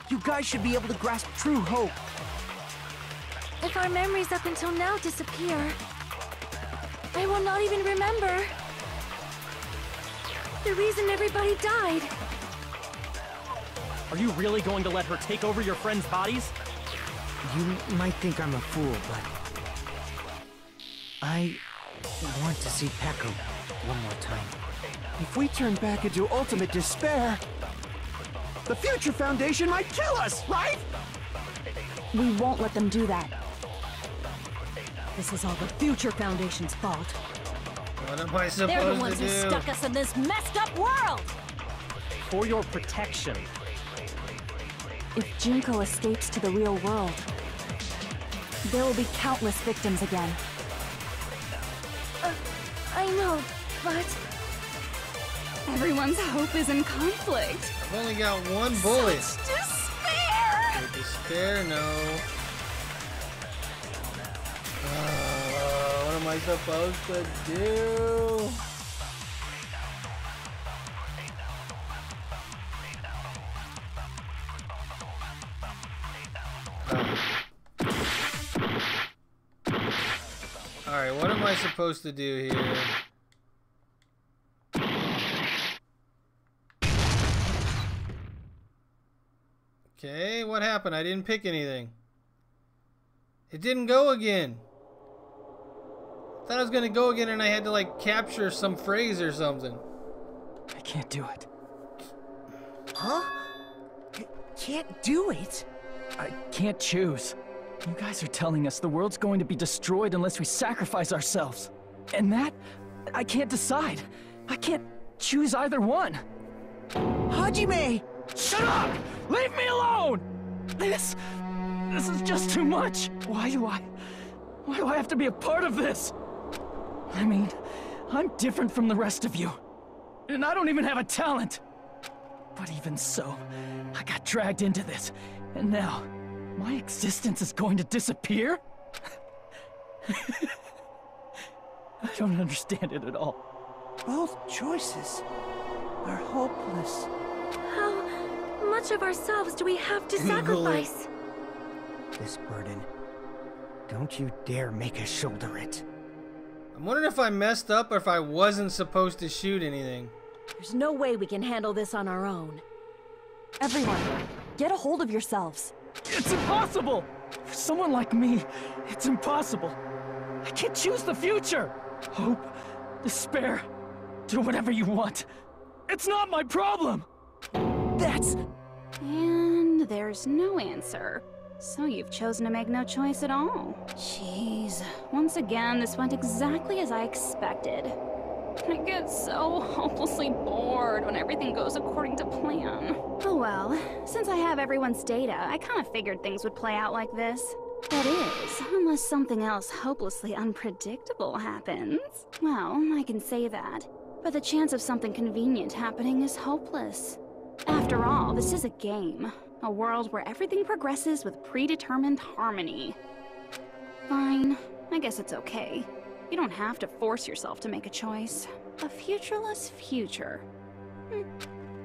you guys should be able to grasp true hope. If our memories up until now disappear, I will not even remember the reason everybody died. Are you really going to let her take over your friends' bodies? You might think I'm a fool, but I want to see Peko one more time. If we turn back into ultimate despair, the Future Foundation might kill us, right? We won't let them do that. This is all the Future Foundation's fault. What am I supposed to do? They're the ones who stuck us in this messed up world! For your protection. If Junko escapes to the real world, there will be countless victims again. I know, but everyone's hope is in conflict. I've only got one bullet. Such despair! Okay, despair, no. What am I supposed to do? Alright, what am I supposed to do here? Okay, what happened? I didn't pick anything. It didn't go again. I thought I was gonna go again and I had to like capture some phrase or something. I can't do it. Huh? Can't do it? I can't choose. You guys are telling us the world's going to be destroyed unless we sacrifice ourselves. And that, I can't decide. I can't choose either one. Hajime! Shut up! Leave me alone! This is just too much. Why do I have to be a part of this? I mean, I'm different from the rest of you. And I don't even have a talent. But even so, I got dragged into this. And now, my existence is going to disappear? I don't understand it at all. Both choices are hopeless. how much of ourselves do we have to sacrifice? This burden, don't you dare make us shoulder it. I'm wondering if I messed up or if I wasn't supposed to shoot anything. There's no way we can handle this on our own. Everyone, get a hold of yourselves. It's impossible! For someone like me, it's impossible. I can't choose the future. Hope, despair, do whatever you want. It's not my problem! That's... And there's no answer. So you've chosen to make no choice at all. Jeez. Once again, this went exactly as I expected. I get so hopelessly bored when everything goes according to plan. Oh well, since I have everyone's data, I kind of figured things would play out like this. That is, unless something else hopelessly unpredictable happens. Well, I can say that. But the chance of something convenient happening is hopeless. After all, this is a game. A world where everything progresses with predetermined harmony. Fine, I guess it's okay. You don't have to force yourself to make a choice. A futureless future.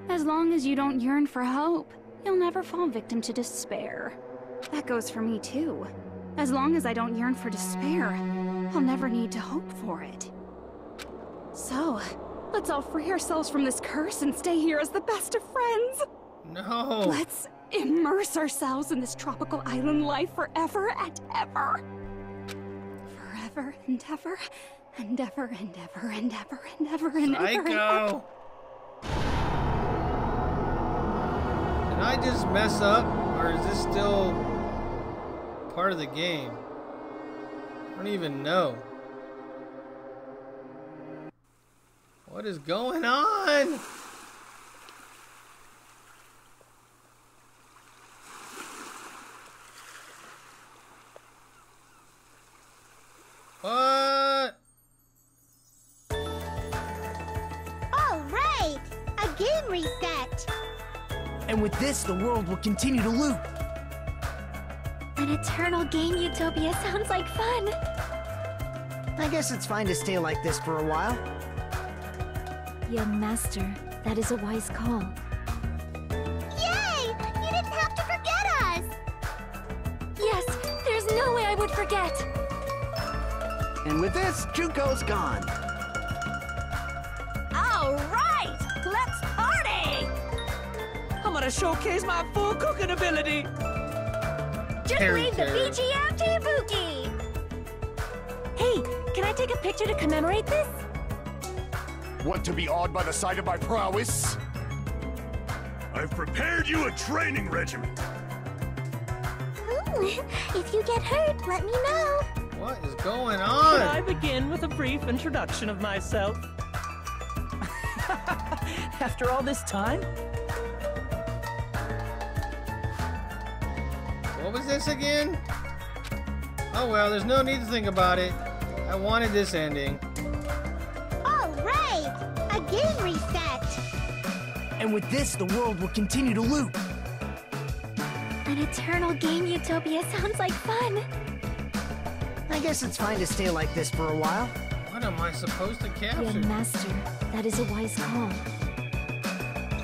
As long as you don't yearn for hope, you'll never fall victim to despair. That goes for me too. As long as I don't yearn for despair, I'll never need to hope for it. So, let's all free ourselves from this curse and stay here as the best of friends. No. Let's immerse ourselves in this tropical island life forever and ever. Forever and ever and ever and ever and ever and ever and ever and ever. Did I just mess up, or is this still part of the game? I don't even know. What is going on? What? All right! A game reset! And with this, the world will continue to loop. An eternal game utopia sounds like fun. I guess it's fine to stay like this for a while. Young master, that is a wise call. Yay! You didn't have to forget us! Yes, there's no way I would forget. And with this, Junko's gone. All right! Let's party! I'm gonna showcase my full cooking ability. Just leave the BGM to Ibuki! Hey, can I take a picture to commemorate this? Want to be awed by the sight of my prowess? I've prepared you a training regimen. Ooh, if you get hurt, let me know. What is going on? Should I begin with a brief introduction of myself? After all this time? What was this again? Oh well, there's no need to think about it. I wanted this ending. All right! A game reset! And with this, the world will continue to loop. An eternal game utopia sounds like fun. I guess it's fine to stay like this for a while. What am I supposed to capture? Young master, that is a wise call.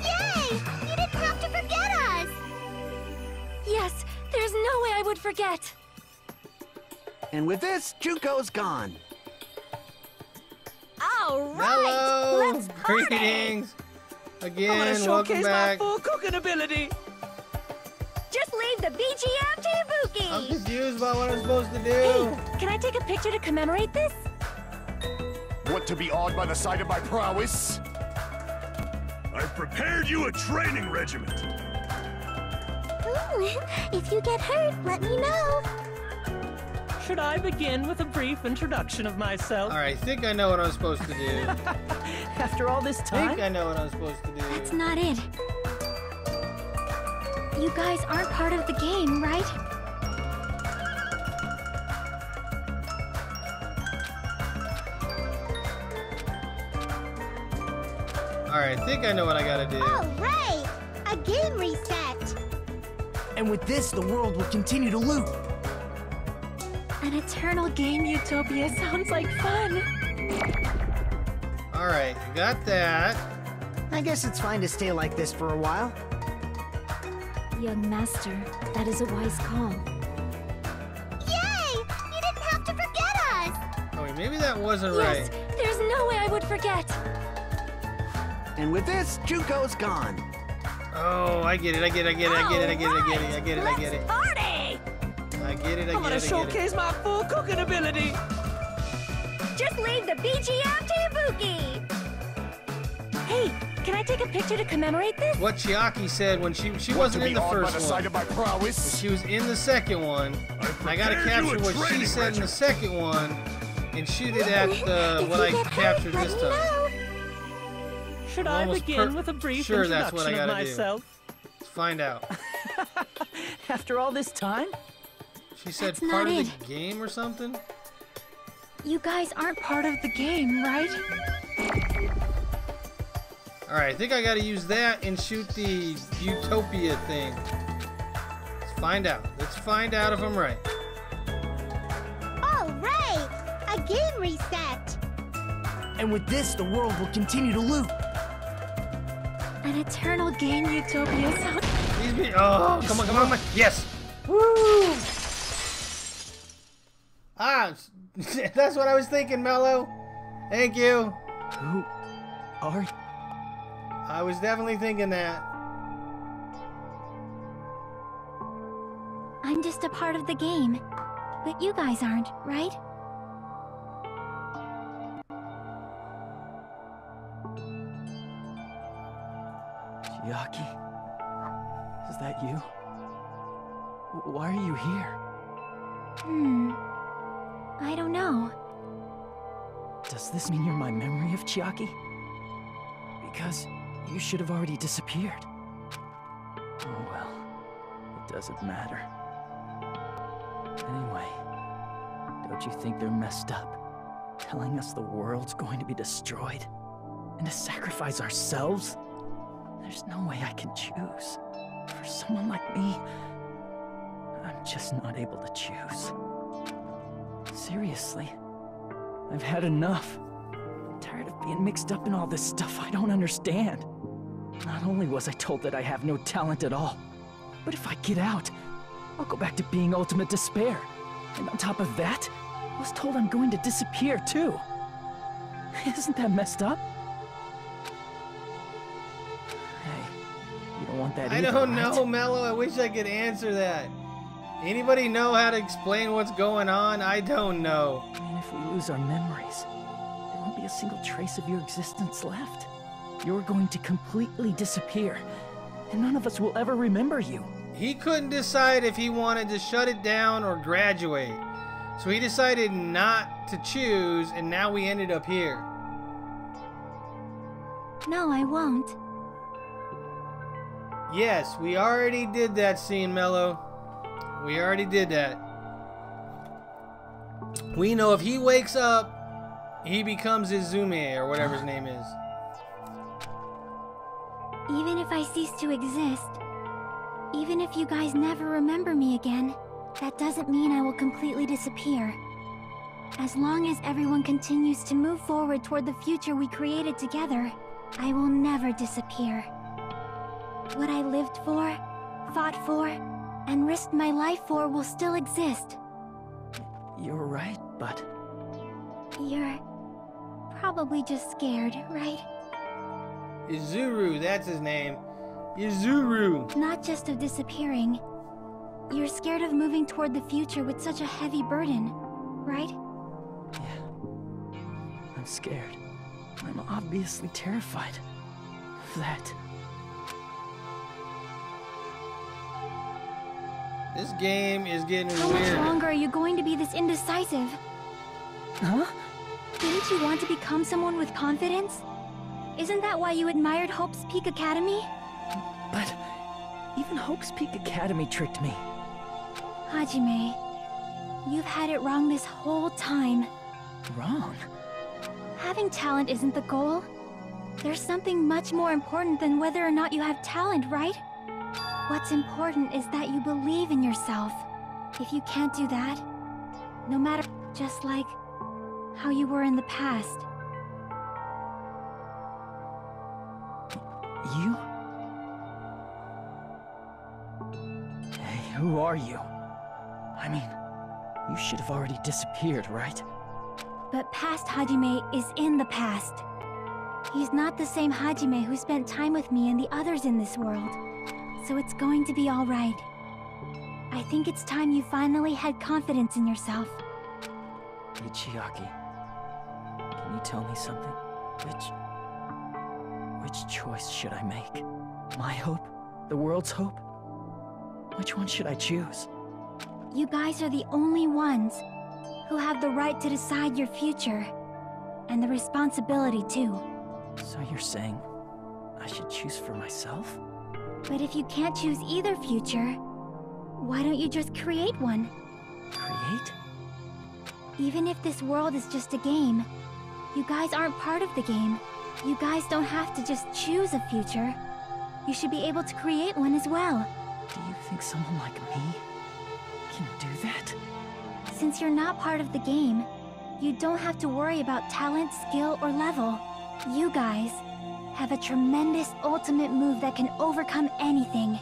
Yay! You didn't have to forget us! Yes, there's no way I would forget. And with this, Junko's gone. All right! Hello! Let's party! Greetings! I'm Again, gonna welcome showcase my back. full cooking ability. Just leave the BGM to Ibuki! I'm confused about what I'm supposed to do. Hey, can I take a picture to commemorate this? Want to be awed by the sight of my prowess? I've prepared you a training regimen. Ooh, if you get hurt, let me know. Should I begin with a brief introduction of myself? Alright, I think I know what I'm supposed to do. After all this I time? think I know what I'm supposed to do. That's not it. You guys aren't part of the game, right? Alright, I think I know what I gotta do. All right! A game reset! And with this, the world will continue to loop. An eternal game utopia sounds like fun. Alright, got that. I guess it's fine to stay like this for a while. Young master, that is a wise call. Yay! You didn't have to forget us! Oh wait, maybe that wasn't Yes, right. there's no way I would forget. And with this, Junko's gone. Oh, I get it, I get it, I get it, I get it, I get it, I get it, I get it, I get it. Party! I get it, I I'm get gonna it, I get it. showcase my full cooking ability. Just leave the BGM to Ibuki! Hey, can I take a picture to commemorate this? What Chiaki said when she Want wasn't to in be the awed by first the sight one. of my prowess? She was in the second one. And I gotta prepared you capture a what she training said in regimen. the second one and shoot it at what I captured this time. Should I'm I almost begin with a brief sure that's introduction what I of gotta do. myself? Let's find out. After all this time? She said That's part of not the game or something? You guys aren't part of the game, right? Alright, I think I gotta use that and shoot the Utopia thing. find out. Let's find out if I'm right. All right! A game reset! And with this, the world will continue to loop. An eternal game utopia sound. Oh, come on, come on, come on. Yes! Woo! Ah, that's what I was thinking, Mello. Thank you. Who are you? I was definitely thinking that. I'm just a part of the game. But you guys aren't, right? Chiaki? Is that you? Why are you here? I don't know. Does this mean you're my memory of Chiaki? Because you should have already disappeared. Oh well, it doesn't matter. Anyway, don't you think they're messed up? Telling us the world's going to be destroyed? And to sacrifice ourselves? There's no way I can choose. For someone like me, I'm just not able to choose. Seriously, I've had enough. I'm tired of being mixed up in all this stuff I don't understand. Not only was I told that I have no talent at all, but if I get out, I'll go back to being ultimate despair. And on top of that, I was told I'm going to disappear too. Isn't that messed up? Hey, you don't want that I either, don't right? know, Mello. I wish I could answer that. Anybody know how to explain what's going on? I don't know. I mean, if we lose our memories, there won't be a single trace of your existence left. You're going to completely disappear, and none of us will ever remember you. He couldn't decide if he wanted to shut it down or graduate. So he decided not to choose, and now we ended up here. No, I won't. Yes, we already did that scene, Mello. We already did that. We know if he wakes up, he becomes Izume, or whatever his name is. Even if I cease to exist, even if you guys never remember me again, that doesn't mean I will completely disappear. As long as everyone continues to move forward toward the future we created together, I will never disappear. What I lived for, fought for, and risked my life for will still exist. You're right, but... You're probably just scared, right? Izuru, that's his name. Izuru. Not just of disappearing. You're scared of moving toward the future with such a heavy burden, right? Yeah. I'm scared. I'm obviously terrified of that. This game is getting How weird. much longer are you going to be this indecisive? Huh? Didn't you want to become someone with confidence? Isn't that why you admired Hope's Peak Academy? But even Hope's Peak Academy tricked me. Hajime, you've had it wrong this whole time. Wrong? Having talent isn't the goal. There's something much more important than whether or not you have talent, right? What's important is that you believe in yourself. If you can't do that, no matter, just like how you were in the past. You? Hey, who are you? I mean, you should have already disappeared, right? But past Hajime is in the past. He's not the same Hajime who spent time with me and the others in this world. So it's going to be all right. I think it's time you finally had confidence in yourself. Hey, Chiaki. Can you tell me something? Which choice should I make? My hope? The world's hope? Which one should I choose? You guys are the only ones who have the right to decide your future. And the responsibility, too. So you're saying I should choose for myself? But if you can't choose either future, why don't you just create one? Create? Even if this world is just a game, you guys aren't part of the game. You guys don't have to just choose a future. You should be able to create one as well. Do you think someone like me can do that? Since you're not part of the game, you don't have to worry about talent, skill, or level. You guys have a tremendous ultimate move that can overcome anything.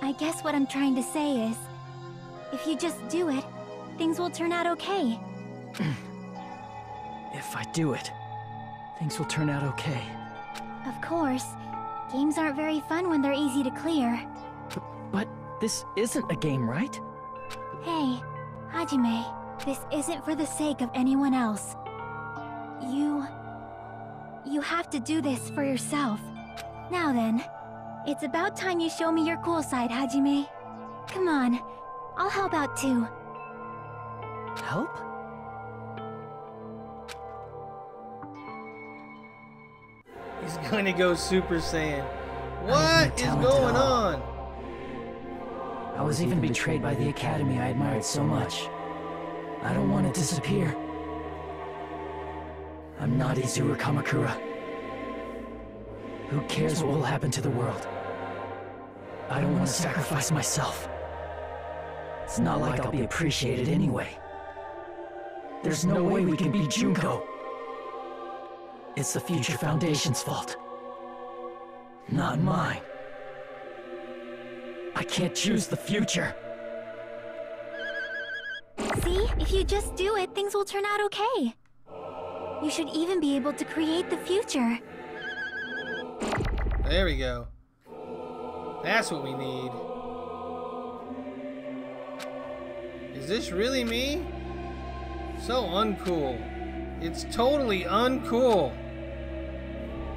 I guess what I'm trying to say is, if you just do it, things will turn out okay. If I do it, things will turn out okay. Of course, games aren't very fun when they're easy to clear. But this isn't a game, right? Hey, Hajime, this isn't for the sake of anyone else. You have to do this for yourself. Now then, it's about time you show me your cool side, Hajime. Come on, I'll help out too. Help? He's going to go Super Saiyan. What is going on? I was even betrayed by the academy I admired so much. I don't want to disappear. I'm not Izuru Kamakura. Who cares what will happen to the world? I don't want to sacrifice myself. It's not like I'll be appreciated anyway. There's no way we can beat Junko. It's the Future Foundation's fault. Not mine. I can't choose the future. See? If you just do it, things will turn out okay. You should even be able to create the future. There we go. That's what we need. Is this really me? So uncool. It's totally uncool.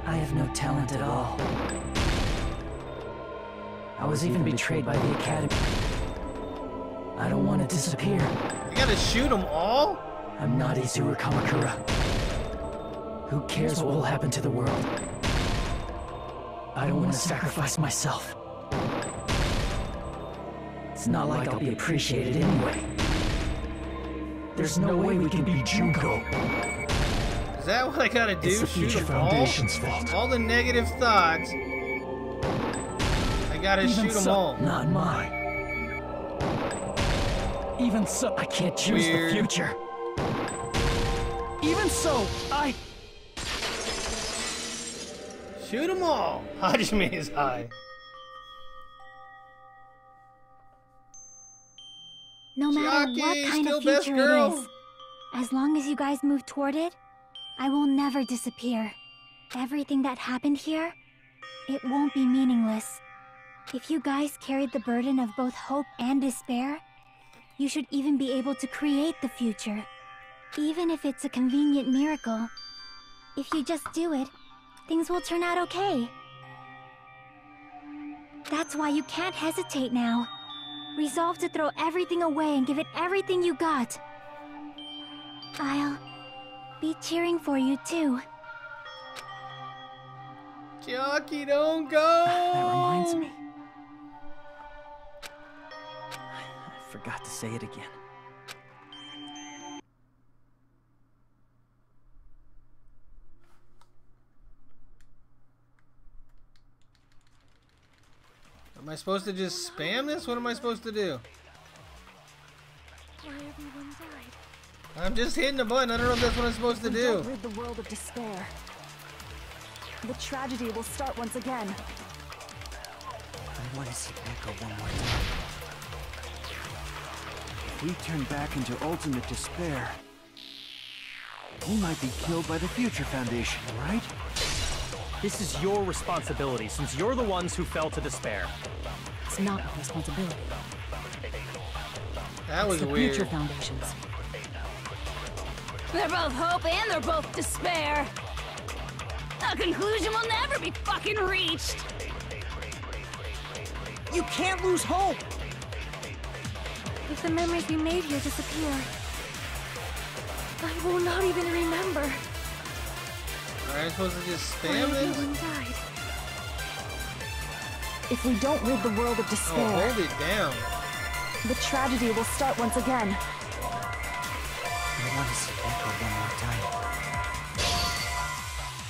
I have no talent at all. I was even betrayed by the academy. I don't want to disappear. You gotta shoot them all? I'm not Izuru Kamakura. Who cares what will happen to the world? I don't want to sacrifice myself. It's not like I'll be appreciated anyway. There's no way we can beat Junko. Is that what I gotta do? It's the Shoot Future them all? Foundation's fault. All the negative thoughts. I gotta Even shoot them so, all. not mine. Even so, I can't choose Weird. the future. Even so, I... Shoot them all. Hajime is high. No matter Chiaki, what kind still of best future girl. it is, as long as you guys move toward it, I will never disappear. Everything that happened here, it won't be meaningless. If you guys carried the burden of both hope and despair, you should even be able to create the future. Even if it's a convenient miracle. If you just do it, things will turn out okay. That's why you can't hesitate now. Resolve to throw everything away and give it everything you got. I'll be cheering for you too. Chiaki, don't go! That reminds me. I forgot to say it again. Am I supposed to just spam this? What am I supposed to do? Why everyone died. I'm just hitting a button. I don't know if that's what I'm supposed to We do. don't rid the world of despair. The tragedy will start once again. I want to see Echo one more time. If we turn back into ultimate despair, we might be killed by the Future Foundation, right? This is your responsibility, since you're the ones who fell to despair. It's not my responsibility. That was It's the weird. Future Foundation's. They're both hope and they're both despair. A conclusion will never be fucking reached. You can't lose hope! If the memories we made here disappear, I will not even remember. Are I supposed to just Why spam everyone this? died. If we don't rid the world of Oh, despair, hold it down. the tragedy will start once again. I want to see Echo one more time.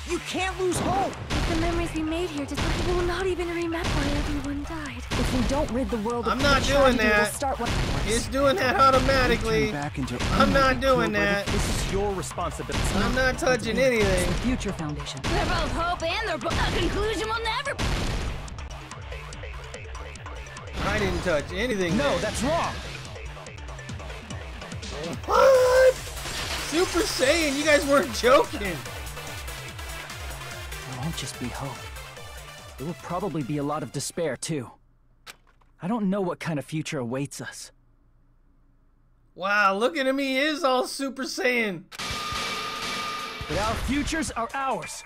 You can't lose hope! If the memories we made here disappear, I will not even remember why everyone died. If we don't rid the world of I'm not the doing tragedy, we'll that. start what... It's doing that automatically. I'm not doing that. This is your responsibility. I'm not touching anything. The Future Foundation. They're both hope and they're both a conclusion will never... I didn't touch anything. No, that's wrong. What? Super Saiyan, you guys weren't joking. It won't just be hope. There will probably be a lot of despair, too. I don't know what kind of future awaits us. Wow, look at him, he is all Super Saiyan. But our futures are ours.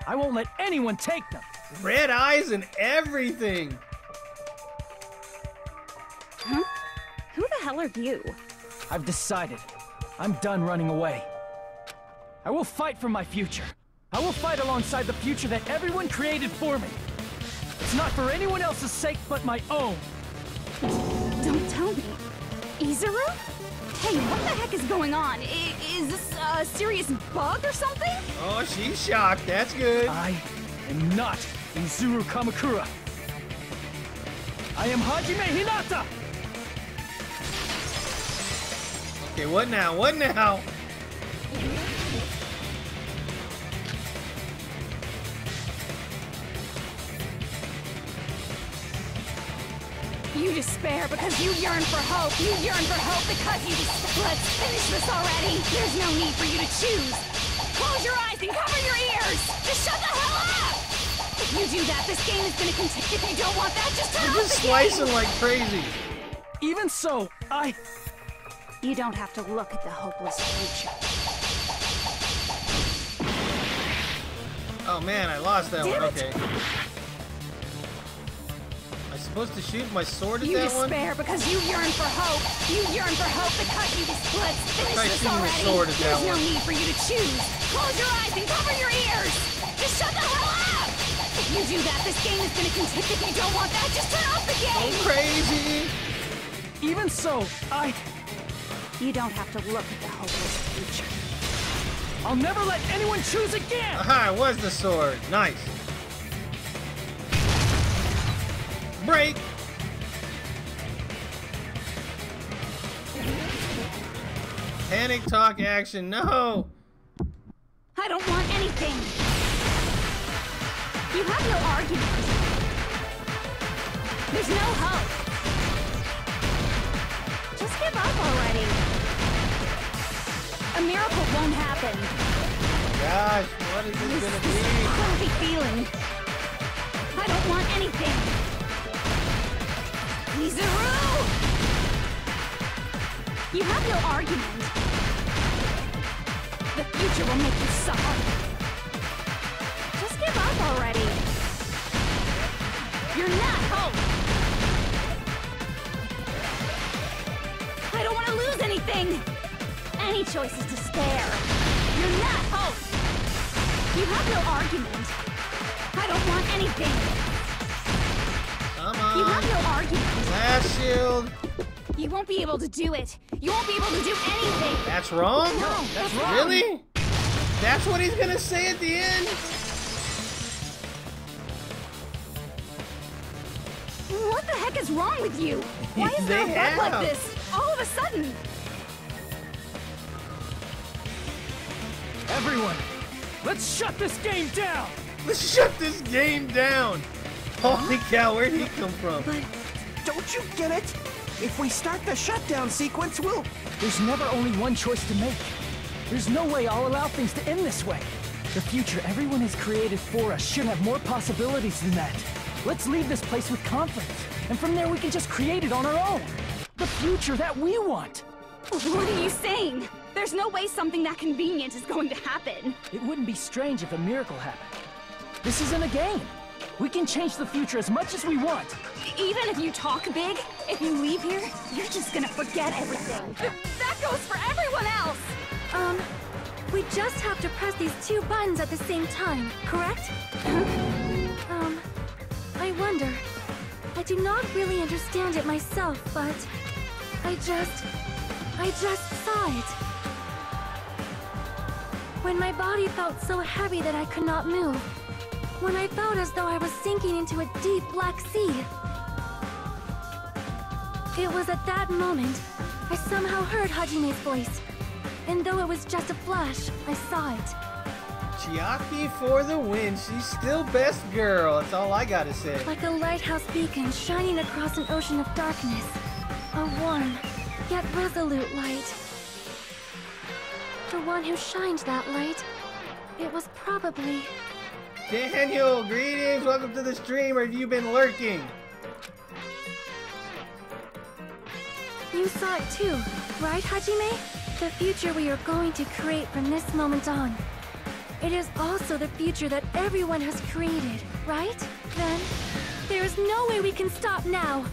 I won't let anyone take them. Red eyes and everything. Huh? Who the hell are you? I've decided. I'm done running away. I will fight for my future. I will fight alongside the future that everyone created for me. It's not for anyone else's sake but my own. Don't tell me. Izuru? Hey, what the heck is going on? Is this a serious bug or something? Oh, she's shocked. That's good. I am not Izuru Kamakura. I am Hajime Hinata! Okay, what now? What now? You despair because you yearn for hope. You yearn for hope because you Let's finish this already. There's no need for you to choose. Close your eyes and cover your ears. Just shut the hell up. If you do that, this game is gonna continue. If you don't want that, just turn You're off just the game. slicing like crazy. Even so, You don't have to look at the hopeless future. Oh man, I lost that Damn one. it. Okay. Am I supposed to shoot my sword at You that one? despair because you yearn for hope. You yearn for hope because you Let's finish Try this shooting my already. sword at that There's no one. need for you to choose. Close your eyes and cover your ears. Just shut the hell up. If you do that, this game is gonna continue. If you don't want that, just turn off the game. Go crazy. even so, You don't have to look at the hopeless future. I'll never let anyone choose again! Aha, it was the sword. Nice. Break. Panic talk action. No. I don't want anything. You have no argument. There's no hope. Just give up already. A miracle won't happen. Gosh, what is this gonna be? Crappy feeling. I don't want anything. Izuru! You have no argument. The future will make you suffer. Just give up already. You're not hope. I don't want to lose anything. Any choice is despair. You're not hope. You have no argument. I don't want anything. Come on. You have no argument. Last shield. You won't be able to do it. You won't be able to do anything. That's wrong? No, that's wrong. Really? That's what he's gonna say at the end? What the heck is wrong with you? Why is there a They bug have. like this all of a sudden? Everyone, let's shut this game down! Let's shut this game down! Holy cow, where'd he come from? Don't you get it? If we start the shutdown sequence, we'll... There's never only one choice to make. There's no way I'll allow things to end this way. The future everyone has created for us should have more possibilities than that. Let's leave this place with confidence, and from there we can just create it on our own. The future that we want. What are you saying? There's no way something that convenient is going to happen. It wouldn't be strange if a miracle happened. This isn't a game. We can change the future as much as we want. Even if you talk big, if you leave here, you're just gonna forget everything. That goes for everyone else! We just have to press these two buttons at the same time, correct? I wonder. I do not really understand it myself, but I just saw it. When my body felt so heavy that I could not move. When I felt as though I was sinking into a deep black sea. It was at that moment I somehow heard Hajime's voice. And though it was just a flash, I saw it. Chiaki for the win. She's still best girl. That's all I gotta say. Like a lighthouse beacon shining across an ocean of darkness. A warm, yet resolute light. The one who shined that light, it was probably... Daniel, greetings. Welcome to the stream. Or have you been lurking? You saw it too, right, Hajime? The future we are going to create from this moment on. It is also the future that everyone has created, right? Then, there is no way we can stop now.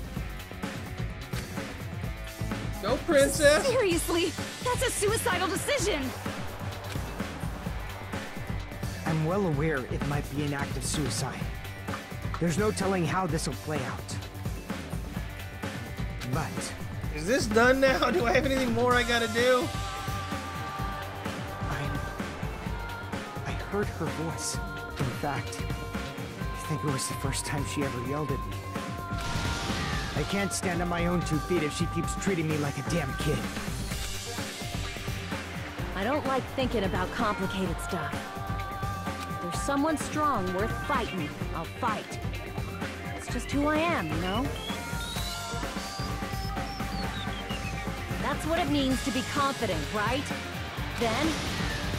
Go, princess! Seriously, that's a suicidal decision! I'm well aware it might be an act of suicide. There's no telling how this will play out. But... Is this done now? Do I have anything more I gotta do? I heard her voice. In fact, I think it was the first time she ever yelled at me. I can't stand on my own 2 feet if she keeps treating me like a damn kid. I don't like thinking about complicated stuff. If there's someone strong worth fighting, I'll fight. It's just who I am, you know? That's what it means to be confident, right? Then,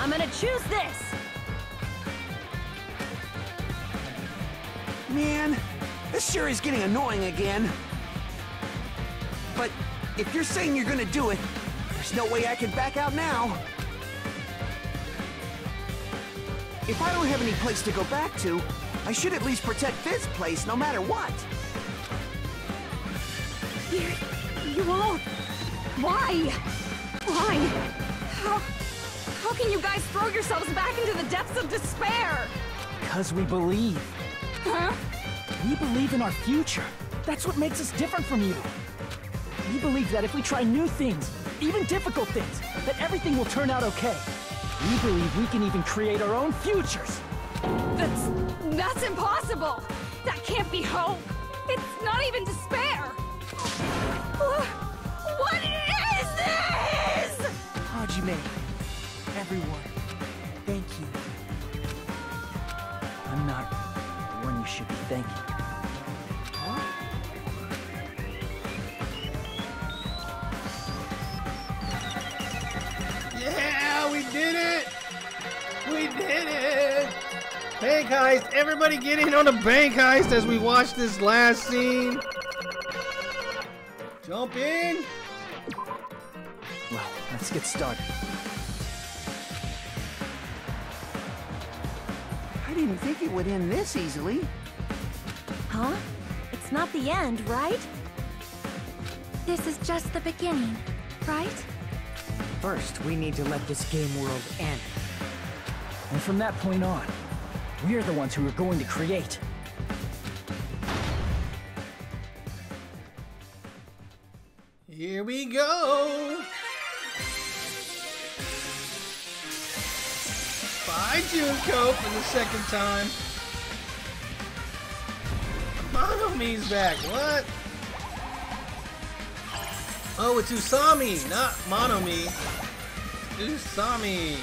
I'm gonna choose this! Man, this sure is getting annoying again. But if you're saying you're gonna do it, there's no way I can back out now. If I don't have any place to go back to, I should at least protect this place no matter what. You won't. Why? Why? How can you guys throw yourselves back into the depths of despair? Because we believe. Huh? We believe in our future. That's what makes us different from you. We believe that if we try new things, even difficult things, that everything will turn out okay. We believe we can even create our own futures. That's impossible! That can't be hope! It's not even despair! What is this?! Hajime, everyone, thank you. I'm not the one you should be thanking. Yeah, we did it! We did it! Bank heist! Everybody get in on a bank heist as we watch this last scene. Jump in! Well, let's get started. I didn't think it would end this easily. Huh? It's not the end, right? This is just the beginning, right? First, we need to let this game world end. And from that point on, we're the ones who are going to create. Here we go! Bye, Junko, for the second time. Monomi's back, what? Oh, it's Usami, not Monomi. Usami.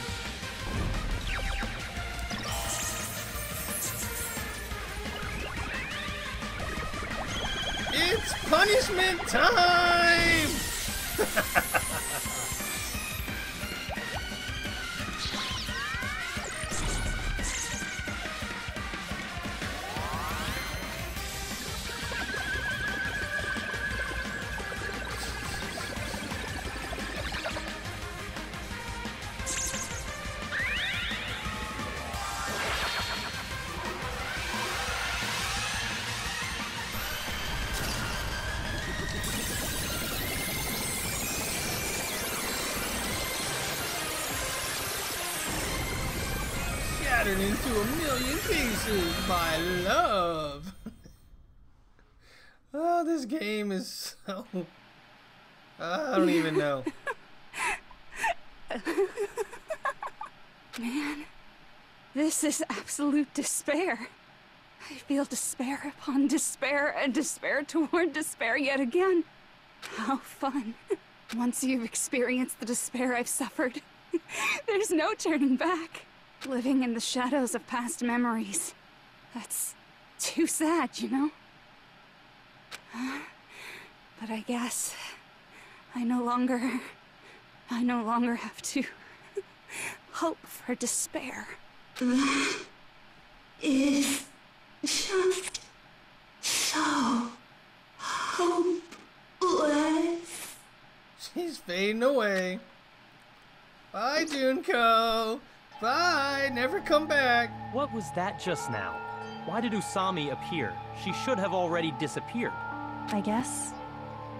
It's punishment time! Shattered into a million pieces by love. Oh, this game is so... I don't even know. Man, this is absolute despair. I feel despair upon despair and despair toward despair yet again. How fun. Once you've experienced the despair I've suffered, there's no turning back. Living in the shadows of past memories. That's too sad, you know? But I guess I no longer have to hope for despair. That is just so hopeless. She's fading away. Bye, Junko. Bye. Never come back. What was that just now? Why did Usami appear? She should have already disappeared. I guess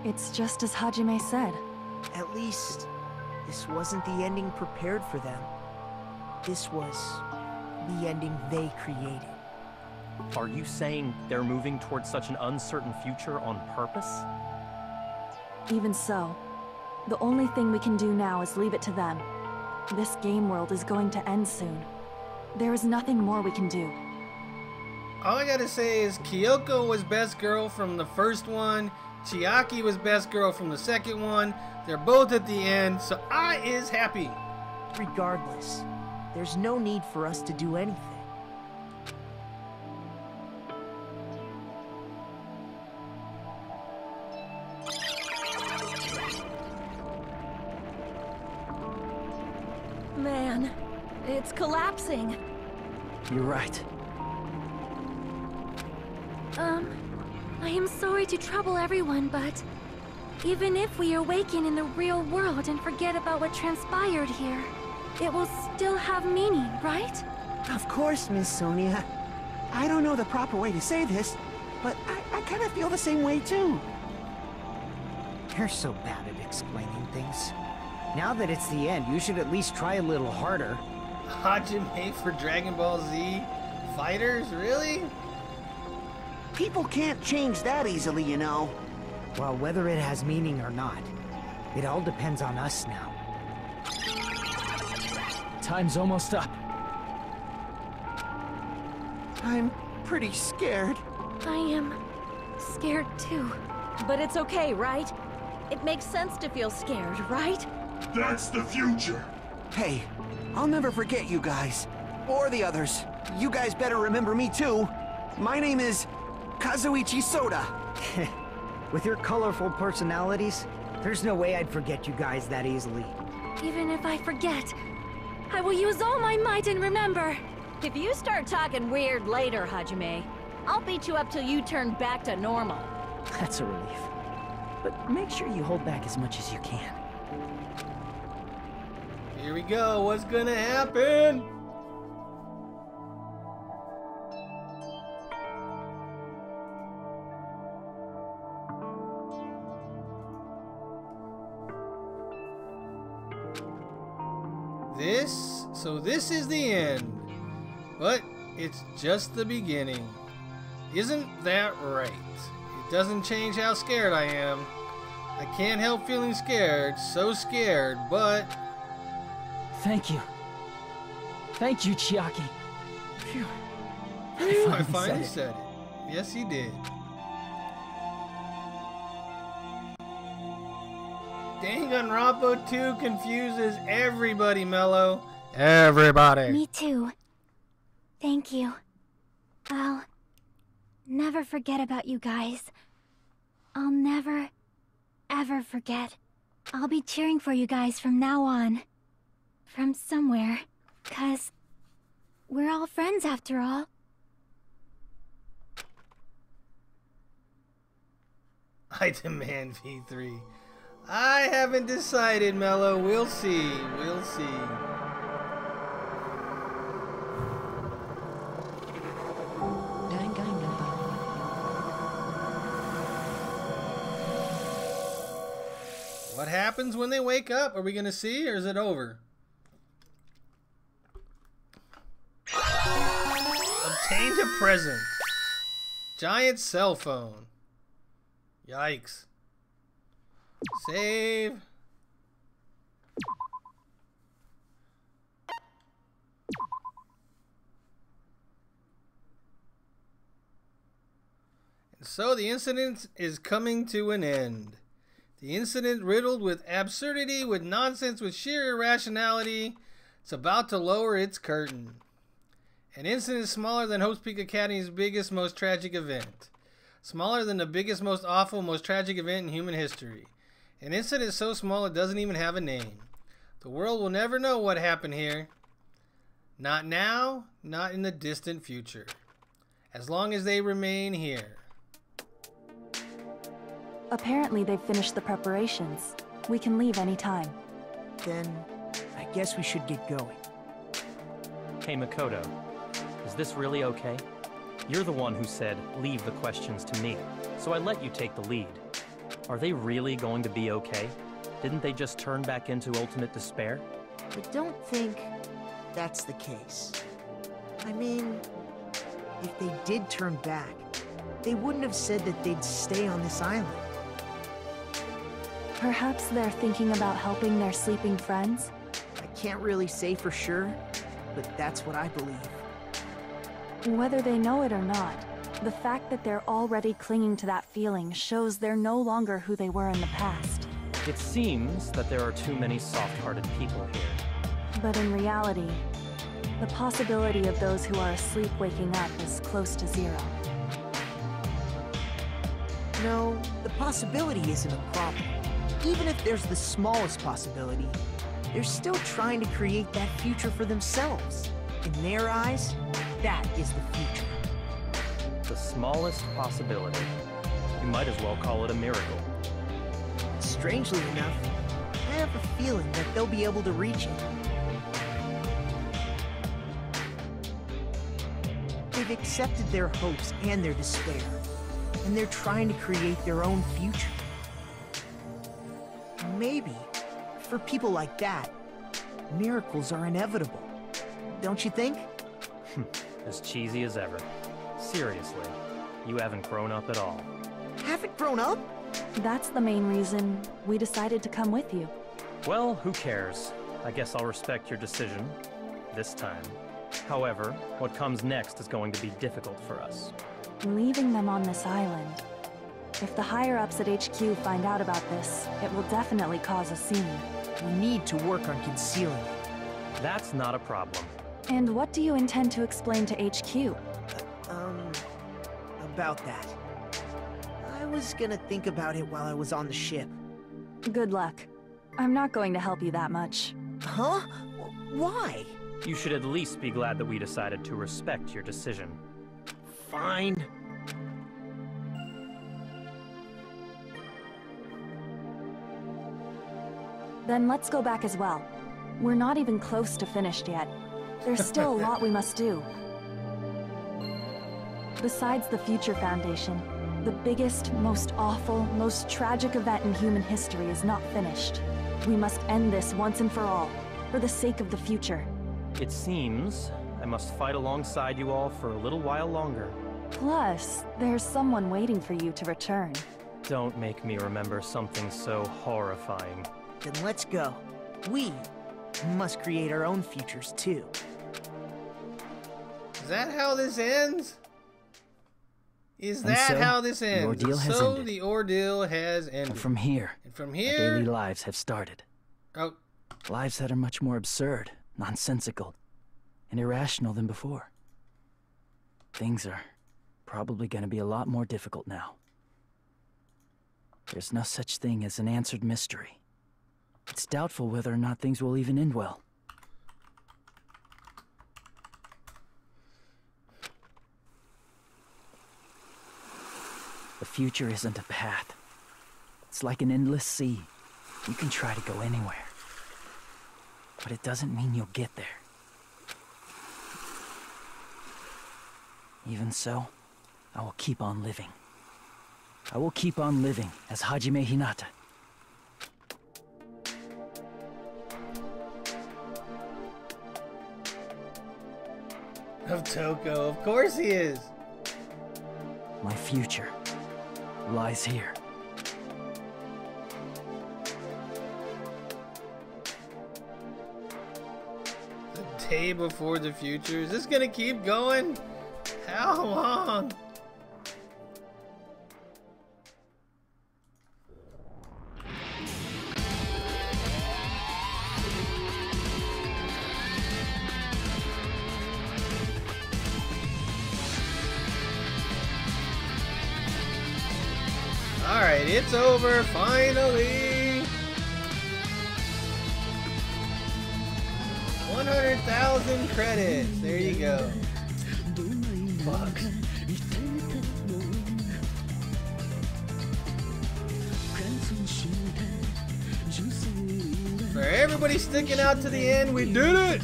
it's just as Hajime said. At least, this wasn't the ending prepared for them. This was the ending they created. Are you saying they're moving towards such an uncertain future on purpose? Even so, the only thing we can do now is leave it to them. This game world is going to end soon. There is nothing more we can do. All I gotta say is Kyoko was best girl from the first one. Chiaki was best girl from the second one. They're both at the end, so I is happy. Regardless, there's no need for us to do anything. Man, it's collapsing. You're right. I am sorry to trouble everyone, but even if we awaken in the real world and forget about what transpired here, it will still have meaning, right? Of course, Miss Sonia. I don't know the proper way to say this, but I kind of feel the same way too. You're so bad at explaining things. Now that it's the end, you should at least try a little harder. Hajime for Dragon Ball Z fighters? Really? People can't change that easily, you know. Well, whether it has meaning or not, it all depends on us now. Time's almost up. I'm pretty scared. I am scared too. But it's okay, right? It makes sense to feel scared, right? That's the future. Hey, I'll never forget you guys. Or the others. You guys better remember me too. My name is Kazuichi Soda. With your colorful personalities, there's no way I'd forget you guys that easily. Even if I forget, I will use all my might and remember. If you start talking weird later, Hajime, I'll beat you up till you turn back to normal. That's a relief. But make sure you hold back as much as you can. Here we go. What's gonna happen? This is the end. But it's just the beginning. Isn't that right? It doesn't change how scared I am. I can't help feeling scared, so scared, but... Thank you. Thank you, Chiaki. Phew. I finally said it. Yes, he did. Danganronpa 2 confuses everybody, Mello. Everybody. Me too. Thank you. I'll never forget about you guys. I'll never, ever forget. I'll be cheering for you guys from now on. From somewhere. 'Cause we're all friends after all. I demand V3. I haven't decided, Mello. We'll see. We'll see. What happens when they wake up? Are we gonna see, or is it over? Obtained a present. Giant cell phone. Yikes. Save. And so the incident is coming to an end. The incident riddled with absurdity, with nonsense, with sheer irrationality. It's about to lower its curtain. An incident smaller than Hope's Peak Academy's biggest, most tragic event. Smaller than the biggest, most awful, most tragic event in human history. An incident so small it doesn't even have a name. The world will never know what happened here. Not now, not in the distant future. As long as they remain here. Apparently they've finished the preparations. We can leave anytime. Then, I guess we should get going. Hey, Makoto. Is this really okay? You're the one who said, leave the questions to me. So I let you take the lead. Are they really going to be okay? Didn't they just turn back into ultimate despair? I don't think that's the case. I mean, if they did turn back, they wouldn't have said that they'd stay on this island. Perhaps they're thinking about helping their sleeping friends? I can't really say for sure, but that's what I believe. Whether they know it or not, the fact that they're already clinging to that feeling shows they're no longer who they were in the past. It seems that there are too many soft-hearted people here. But in reality, the possibility of those who are asleep waking up is close to zero. No, the possibility isn't a problem. Even if there's the smallest possibility, they're still trying to create that future for themselves. In their eyes, that is the future. The smallest possibility. You might as well call it a miracle. Strangely enough, I have a feeling that they'll be able to reach it. They've accepted their hopes and their despair, and they're trying to create their own future. Maybe, for people like that, miracles are inevitable. Don't you think? As cheesy as ever. Seriously, you haven't grown up at all. Haven't grown up? That's the main reason we decided to come with you. Well, who cares? I guess I'll respect your decision. This time. However, what comes next is going to be difficult for us. Leaving them on this island. If the higher-ups at HQ find out about this, it will definitely cause a scene. We need to work on concealing it. That's not a problem. And what do you intend to explain to HQ? About that. I was gonna think about it while I was on the ship. Good luck. I'm not going to help you that much. Huh? Why? You should at least be glad that we decided to respect your decision. Fine. Then let's go back as well. We're not even close to finished yet. There's still a lot we must do. Besides the Future Foundation, the biggest, most awful, most tragic event in human history is not finished. We must end this once and for all, for the sake of the future. It seems I must fight alongside you all for a little while longer. Plus, there's someone waiting for you to return. Don't make me remember something so horrifying. Then let's go. We must create our own futures too. Is that how this ends? Is that so, how this ends? The ordeal has so ended. The ordeal has ended. And from here, our daily lives have started. Oh. Lives that are much more absurd, nonsensical, and irrational than before. Things are probably going to be a lot more difficult now. There's no such thing as an answered mystery. It's doubtful whether or not things will even end well. The future isn't a path. It's like an endless sea. You can try to go anywhere. But it doesn't mean you'll get there. Even so, I will keep on living. I will keep on living as Hajime Hinata. Of Toko, of course he is. My future lies here. The day before the future. Is this gonna keep going? How long? It's over, finally! 100,000 credits. There you go. Fuck. For everybody sticking out to the end, we did it!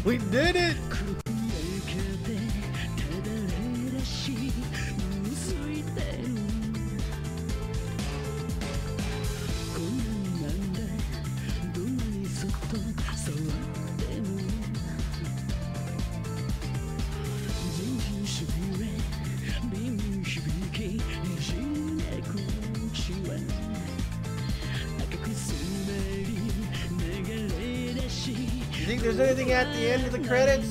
We did it! You think there's anything at the end of the credits?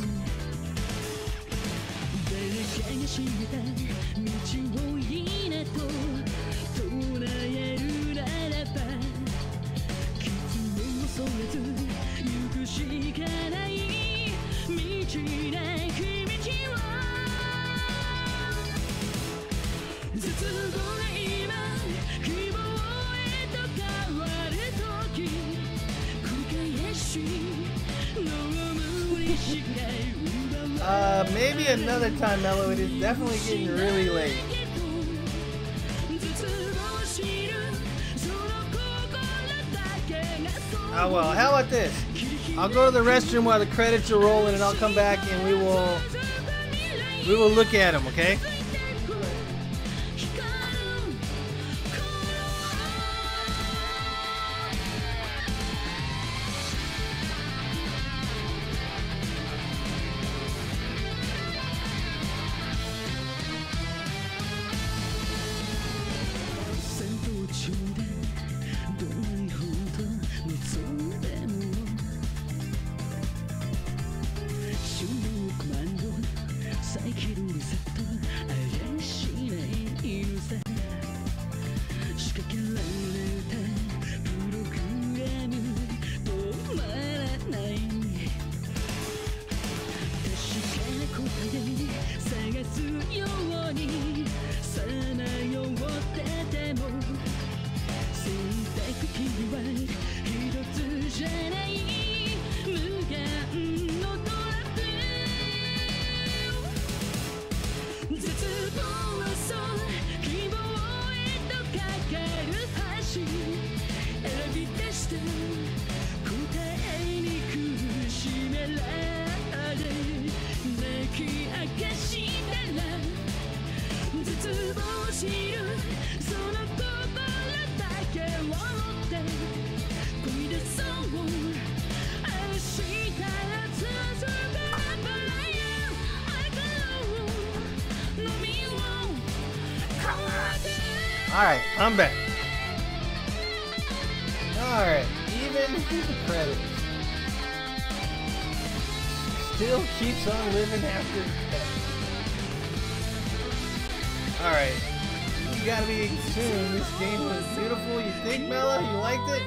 Maybe another time, Mello. It is definitely getting really late. Oh well, how about this? I'll go to the restroom while the credits are rolling, and I'll come back and we will look at them, okay? Alright, I'm back. Alright, even the credits. Still keeps on living after death. Alright, you gotta be tuned. This game was beautiful. You think, Mela? You liked it?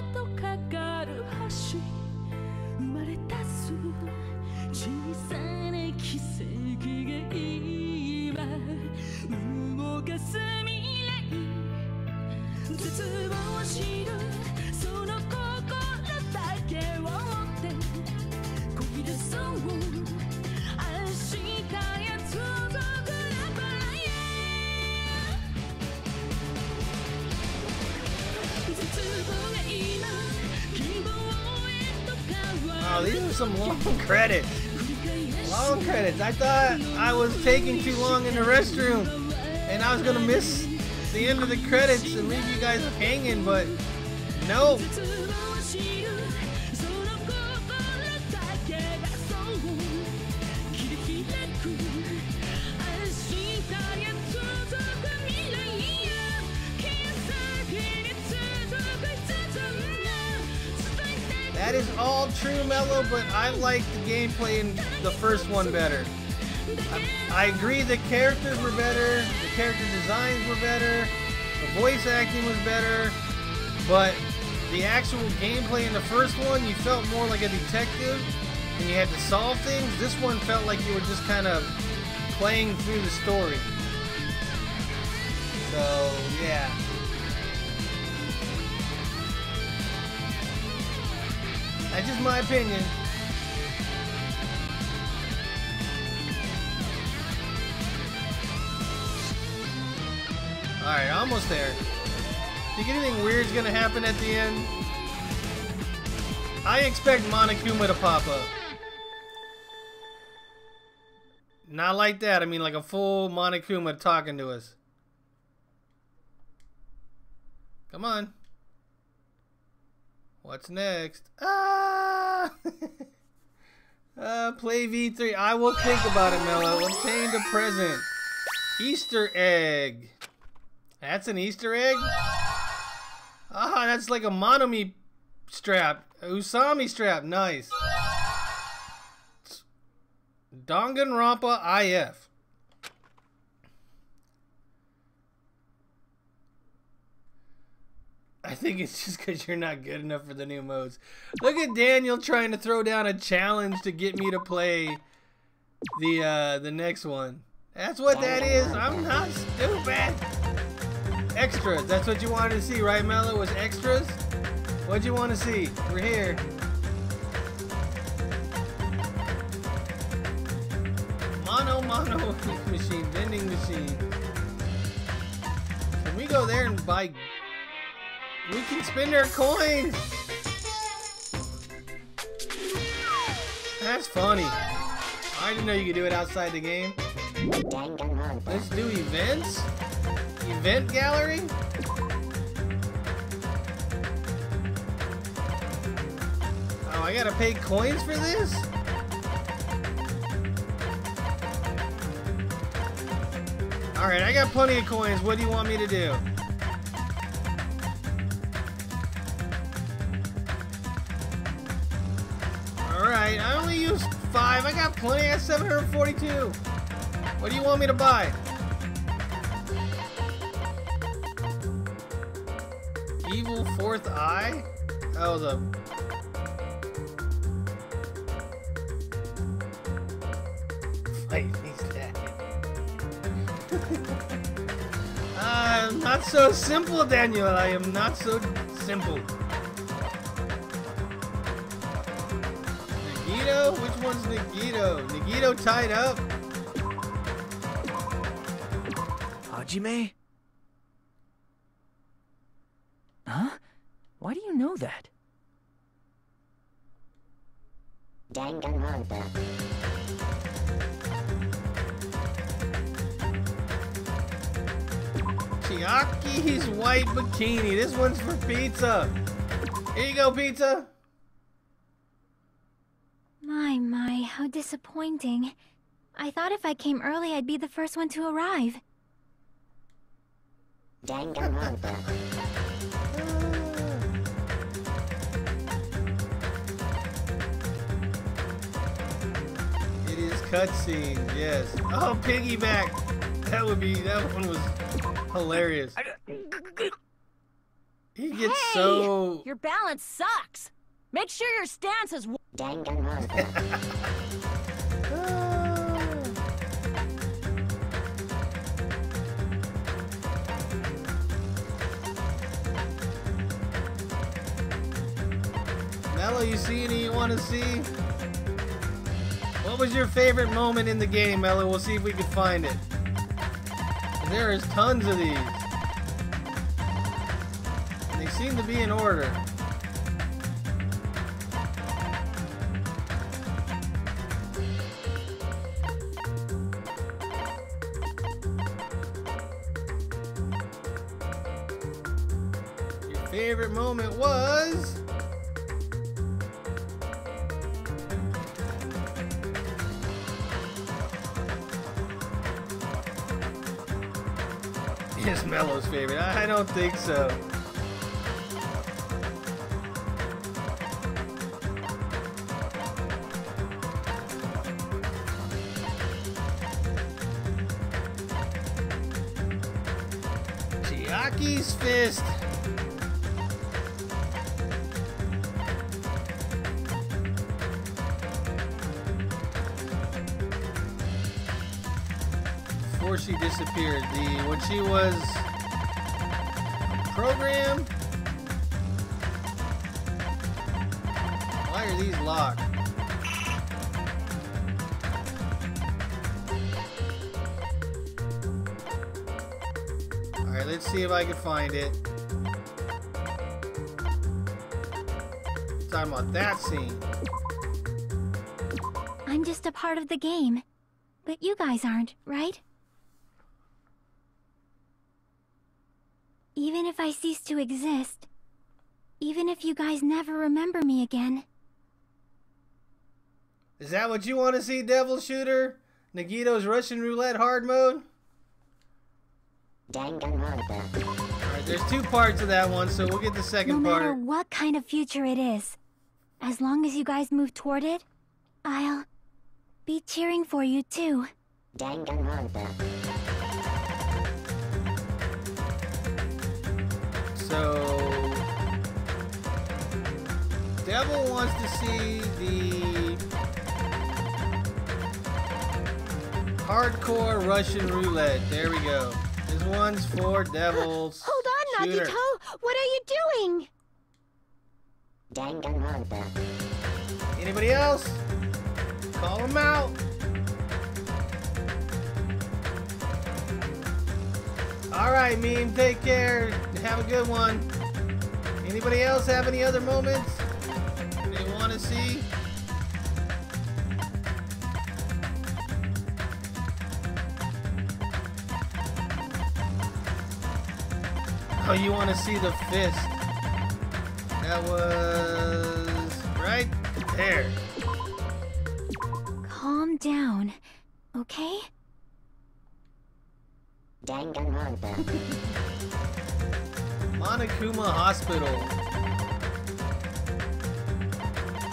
Oh, these are some long credits. Long credits. I thought I was taking too long in the restroom and I was gonna miss the end of the credits and leave you guys hanging, but no. That is all true, Mello, but I like the gameplay in the first one better. I agree the characters were better, the character designs were better, the voice acting was better, but the actual gameplay in the first one, you felt more like a detective and you had to solve things. This one felt like you were just kind of playing through the story. So, yeah. That's just my opinion. Alright, almost there. Think anything weird's gonna happen at the end? I expect Monokuma to pop up. Not like that, I mean like a full Monokuma talking to us. Come on. What's next? Ah! Play V3. I will think about it, Mello. Obtained a present. Easter egg. That's an Easter egg? Ah, that's like a Monomi strap. A Usami strap. Nice. Danganronpa IF. I think it's just because you're not good enough for the new modes. Look at Daniel trying to throw down a challenge to get me to play the next one. That's what that is. I'm not stupid. Extras. That's what you wanted to see, right, Mello? Was extras? What'd you want to see? We're here. Mono machine, vending machine. Can we go there and buy? We can spend our coins. That's funny. I didn't know you could do it outside the game. Let's do events. Event gallery? Oh, I gotta pay coins for this? Alright, I got plenty of coins. What do you want me to do? Alright, I only used 5. I got plenty. I got 742. What do you want me to buy? Evil fourth eye? Oh, the... Fight these guys. I'm not so simple, Daniel. I am not so simple. Nagito? Which one's Nagito? Nagito tied up? Hajime? Huh? Why do you know that? Danganronpa. Chiaki's white bikini. This one's for pizza. Here you go, pizza. My, how disappointing. I thought if I came early, I'd be the first one to arrive. Danganronpa. It is cutscenes, yes. Oh, piggyback. That one was hilarious. He gets Hey, so... your balance sucks. Make sure your stance is... Danganronpa. Mello, you see any you want to see? What was your favorite moment in the game, Mello? We'll see if we can find it. There is tons of these. And they seem to be in order. Your favorite moment was... Is Mello's favorite? I don't think so. Chiaki's fist. Before she disappeared, when she was programmed. Why are of these locked? Alright, let's see if I can find it. Talking about that scene. I'm just a part of the game. But you guys aren't, right? Even if I cease to exist, even if you guys never remember me again. Is that what you want to see, Devil Shooter? Nagito's Russian Roulette hard mode? Danganronpa. Alright, there's 2 parts of that one, so we'll get the second No part. matter what kind of future it is, as long as you guys move toward it, I'll be cheering for you too. Danganronpa. So, Devil wants to see the hardcore Russian roulette. There we go. This one's for Devil's Hold on, Shooter. Nagito! What are you doing? Danganronpa. Anybody else? Call them out. Alright, meme, take care. Have a good one. Anybody else have any other moments they want to see? Oh, you want to see the fist? That was right there. Calm down, okay? Danganronpa. Monokuma Hospital.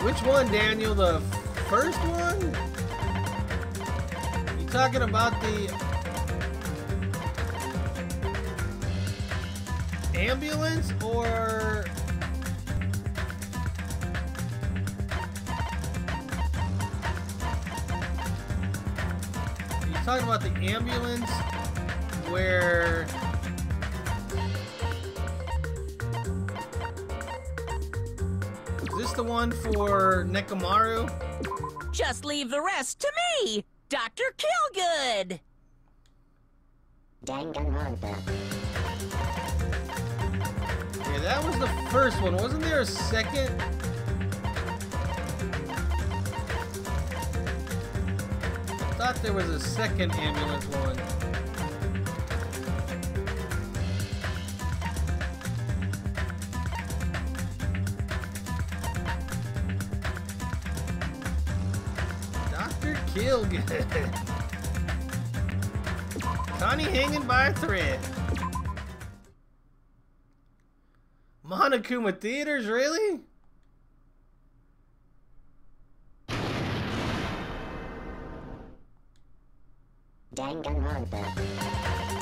Which one, Daniel? The first one? You talking about the ambulance or you talking about the ambulance where is this the one for Nekomaru? Just leave the rest to me, Dr. Killgood. Danganronpa. Yeah, that was the first one. Wasn't there a second? I thought there was a second ambulance one. Dr. Killgood. Connie hanging by a thread. Monokuma Theaters, really? Danganronpa.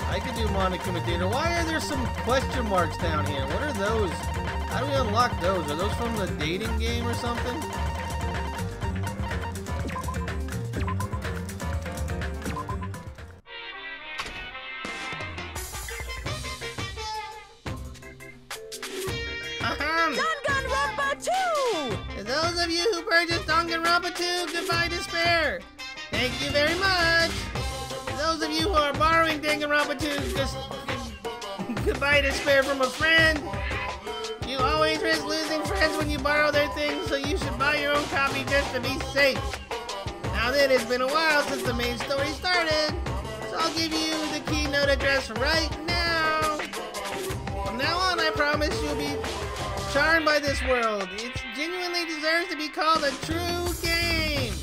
I could do Monokuma Theater. Why are there some question marks down here? What are those? How do we unlock those? Are those from the dating game or something? Danganronpa 2! To those of you who purchased Danganronpa 2, goodbye despair. Thank you very much. To those of you who are borrowing Danganronpa 2, just goodbye despair from a friend. You always risk losing friends when you borrow their things, so you should buy your own copy just to be safe. Now then, it's been a while since the main story started, so I'll give you the keynote address right now. From now on, I promise you'll be charmed by this world. It genuinely deserves to be called a true game.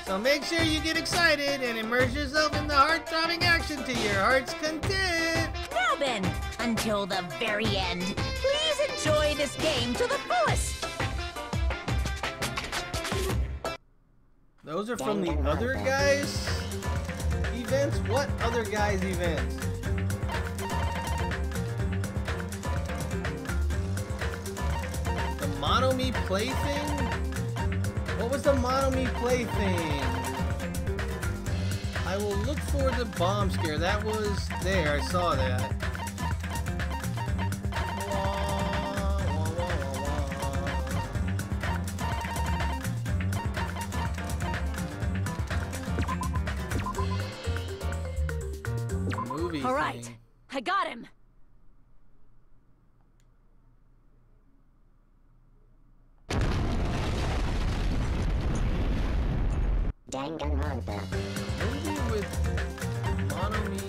So make sure you get excited and immerse yourself in the heart-throbbing action to your heart's content. Now then, until the very end, please enjoy this game to the fullest. Those are from the other guys' events? What other guys' events? The Mono-Me Play thing? What was the Mono-Me Play thing? I will look for the bomb scare. That was there. I saw that. movie All right, thing. I got him. Danganronpa. Movie with Monomi.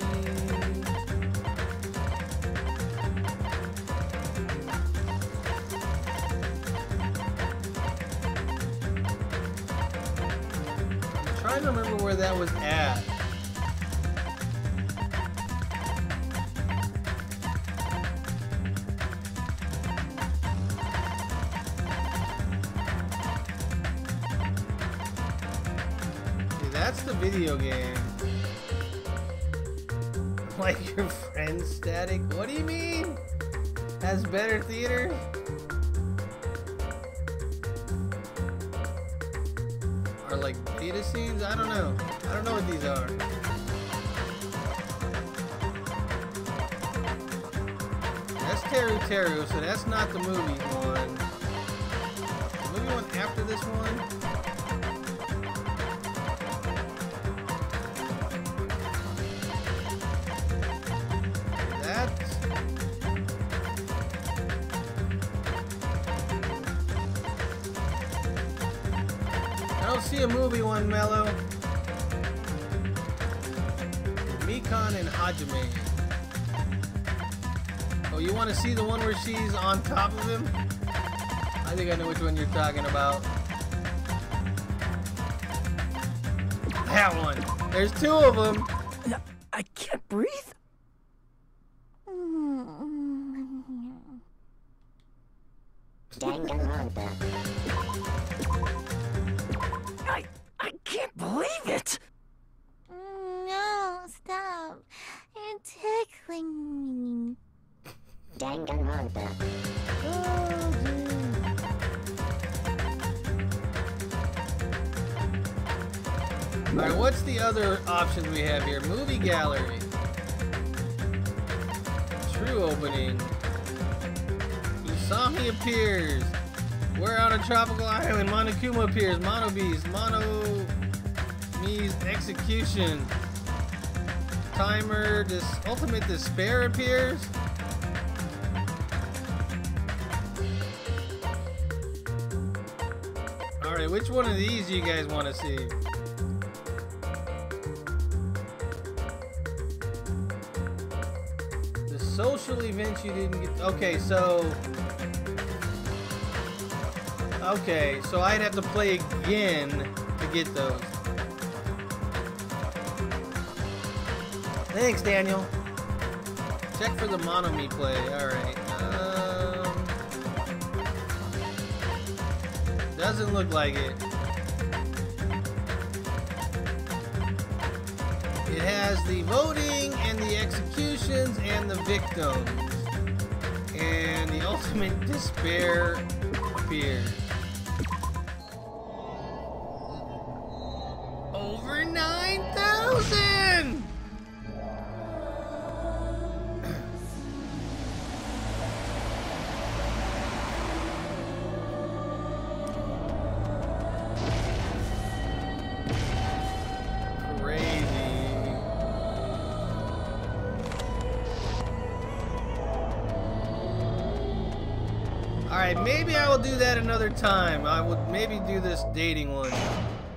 I'm trying to remember where that was at. That's the video game. Like your friend's Static? What do you mean? Has better theater? Or like beta scenes? I don't know. I don't know what these are. That's Teru Teru, so that's not the movie one. The movie one after this one? I don't see a movie one, Mello. Mikan and Hajime. Oh, you want to see the one where she's on top of him? I think I know which one you're talking about. That one. There's two of them. I can't breathe. Danganronpa. I can't believe it! No, stop. You're tickling me. Danganronpa. Alright, what's the other options we have here? Movie gallery. True opening. Usami appears. We're on a tropical island. Monokuma appears. Monobeast. Monomi's execution. Timer. This ultimate despair appears. Alright, which one of these do you guys want to see? The social events you didn't get. Okay, so I'd have to play again to get those. Thanks, Daniel. Check for the Monomi play. Alright. Doesn't look like it. It has the voting and the executions and the victims. And the ultimate despair appears. Over 9,000! Alright, maybe I will do that another time. I would maybe do this dating one.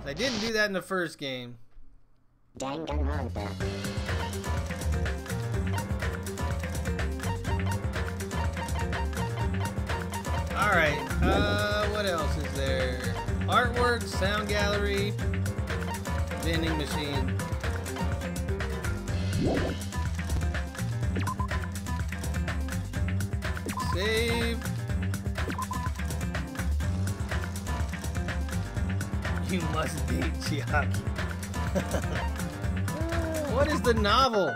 I didn't do that in the first game. Danganronpa. Alright, what else is there? Artwork, sound gallery, vending machine. Save. You must date Chiaki. What is the novel?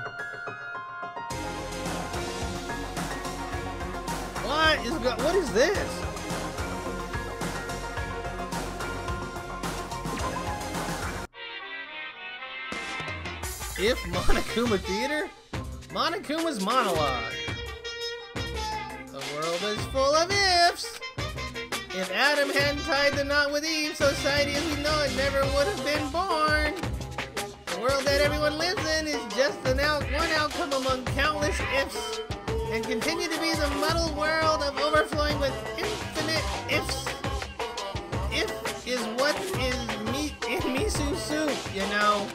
What is this? If Monokuma Theater? Monokuma's monologue. The world is full of ifs. If Adam hadn't tied the knot with Eve, society as we know it never would have been born. world that everyone lives in is just one outcome among countless ifs, and continue to be the muddled world of overflowing with infinite ifs. If is what is meat in miso soup, you know.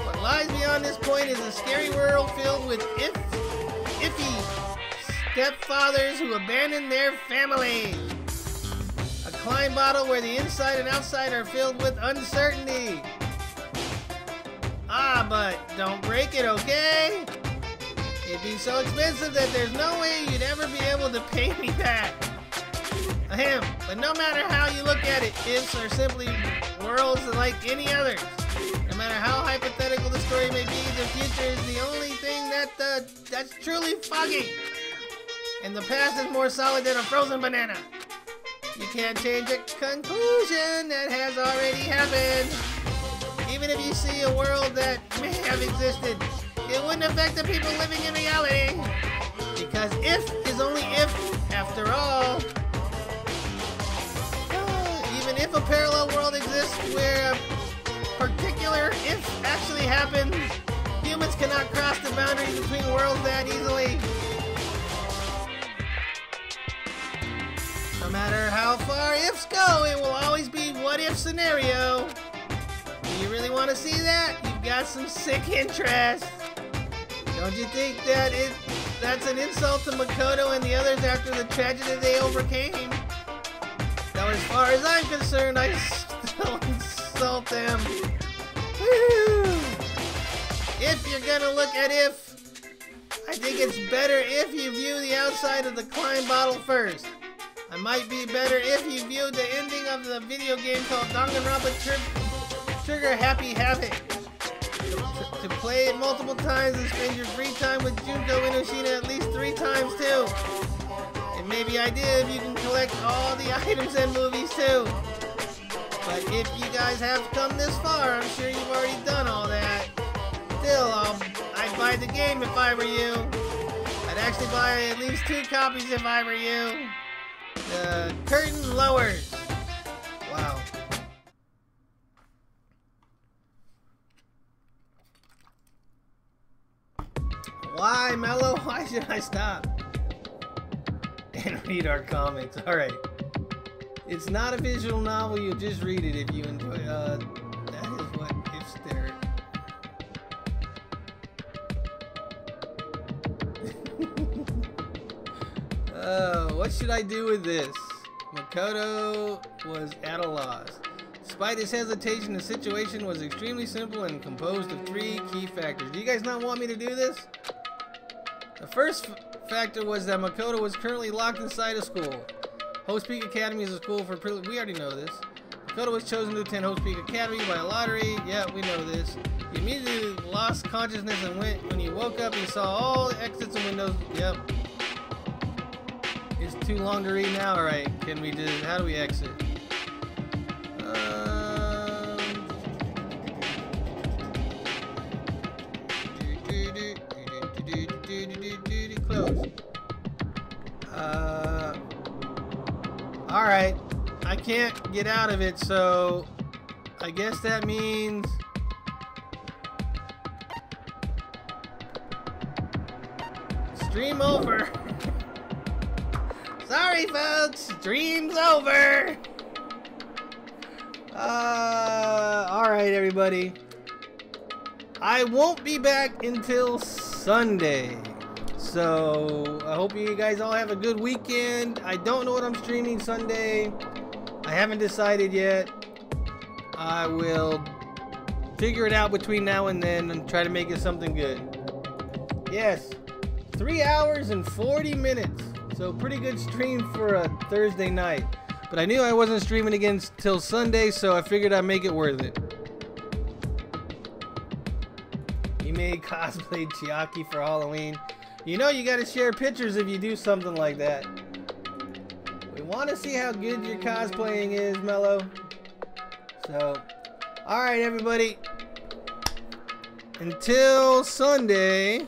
What lies beyond this point is a scary world filled with iffy stepfathers who abandon their families. A Klein bottle where the inside and outside are filled with uncertainty. Ah, but don't break it, okay? It'd be so expensive that there's no way you'd ever be able to pay me back. Ahem, but no matter how you look at it, ifs are simply worlds like any others. No matter how hypothetical the story may be, the future is the only thing that's truly foggy. And the past is more solid than a frozen banana. You can't change a conclusion that has already happened. Even if you see a world that may have existed, it wouldn't affect the people living in reality. Because if is only if, after all. Even if a parallel world exists where a particular if actually happens, humans cannot cross the boundaries between worlds that easily. No matter how far ifs go, it will always be what if scenario. Do you really want to see that? You've got some sick interest. Don't you think that's an insult to Makoto and the others after the tragedy they overcame? Now, as far as I'm concerned, I still insult them. Woo! If you're gonna look at if, I think it's better if you view the outside of the Klein bottle first. I might be better if you viewed the ending of the video game called Danganronpa Trigger Happy Havoc. To play it multiple times and spend your free time with Junko Inoshina at least 3 times too. And maybe I did if you can collect all the items and movies too. But if you guys have come this far, I'm sure you've already done all that. Still, I'd buy the game if I were you. I'd actually buy at least 2 copies if I were you. The curtain lowers. Wow. Why, Mello? Why should I stop? And read our comments. Alright. It's not a visual novel, you'll just read it if you enjoy. That is what ifs there. What should I do with this? Makoto was at a loss. Despite his hesitation, the situation was extremely simple and composed of 3 key factors. Do you guys not want me to do this? The first factor was that Makoto was currently locked inside a school. Host Peak Academy is a school for we already know this. Makoto was chosen to attend Host Peak Academy by a lottery. Yeah, we know this. He immediately lost consciousness and when he woke up, he saw all the exits and windows. Yep. It's too long to read now. Alright, can we just, how do we exit? Close. Alright, I can't get out of it, so I guess that means stream over. Sorry folks, stream's over. Alright everybody. I won't be back until Sunday. So, I hope you guys all have a good weekend. I don't know what I'm streaming Sunday. I haven't decided yet. I will figure it out between now and then and try to make it something good. Yes, 3 hours and 40 minutes. So, pretty good stream for a Thursday night. But I knew I wasn't streaming again till Sunday, so I figured I'd make it worth it. You may cosplay Chiaki for Halloween. You know you gotta share pictures if you do something like that. We want to see how good your cosplaying is, Mello. So, alright everybody. Until Sunday.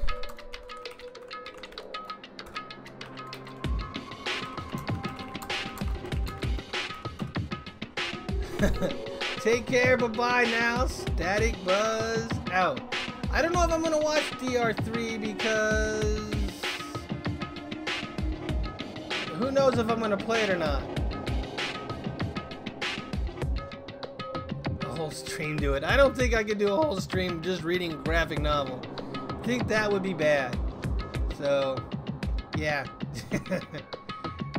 Take care. Bye-bye now. Static Buzz out. I don't know if I'm going to watch DR3 because... who knows if I'm going to play it or not. A whole stream do it. I don't think I could do a whole stream just reading a graphic novel. I think that would be bad. So, yeah.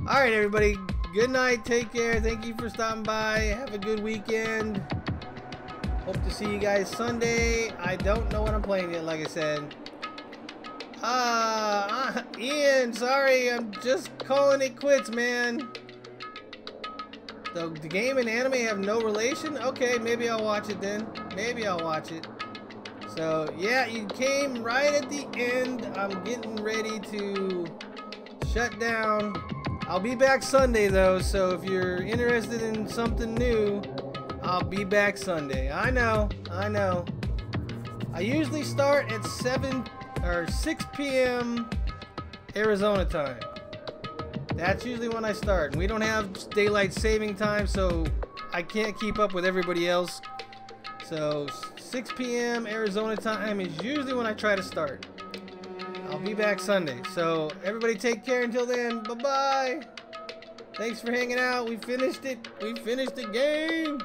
Alright, everybody. Good night. Take care. Thank you for stopping by. Have a good weekend. Hope to see you guys Sunday. I don't know what I'm playing yet, like I said. Ian, sorry. I'm just calling it quits, man. The game and anime have no relation? Okay, maybe I'll watch it then. Maybe I'll watch it. So, yeah, you came right at the end. I'm getting ready to shut down. I'll be back Sunday, though, so if you're interested in something new, I'll be back Sunday. I know. I usually start at 6 p.m. Arizona time. That's usually when I start. We don't have daylight saving time, so I can't keep up with everybody else. So 6 p.m. Arizona time is usually when I try to start. I'll be back Sunday. So everybody take care until then. Bye-bye. Thanks for hanging out. We finished it. We finished the game.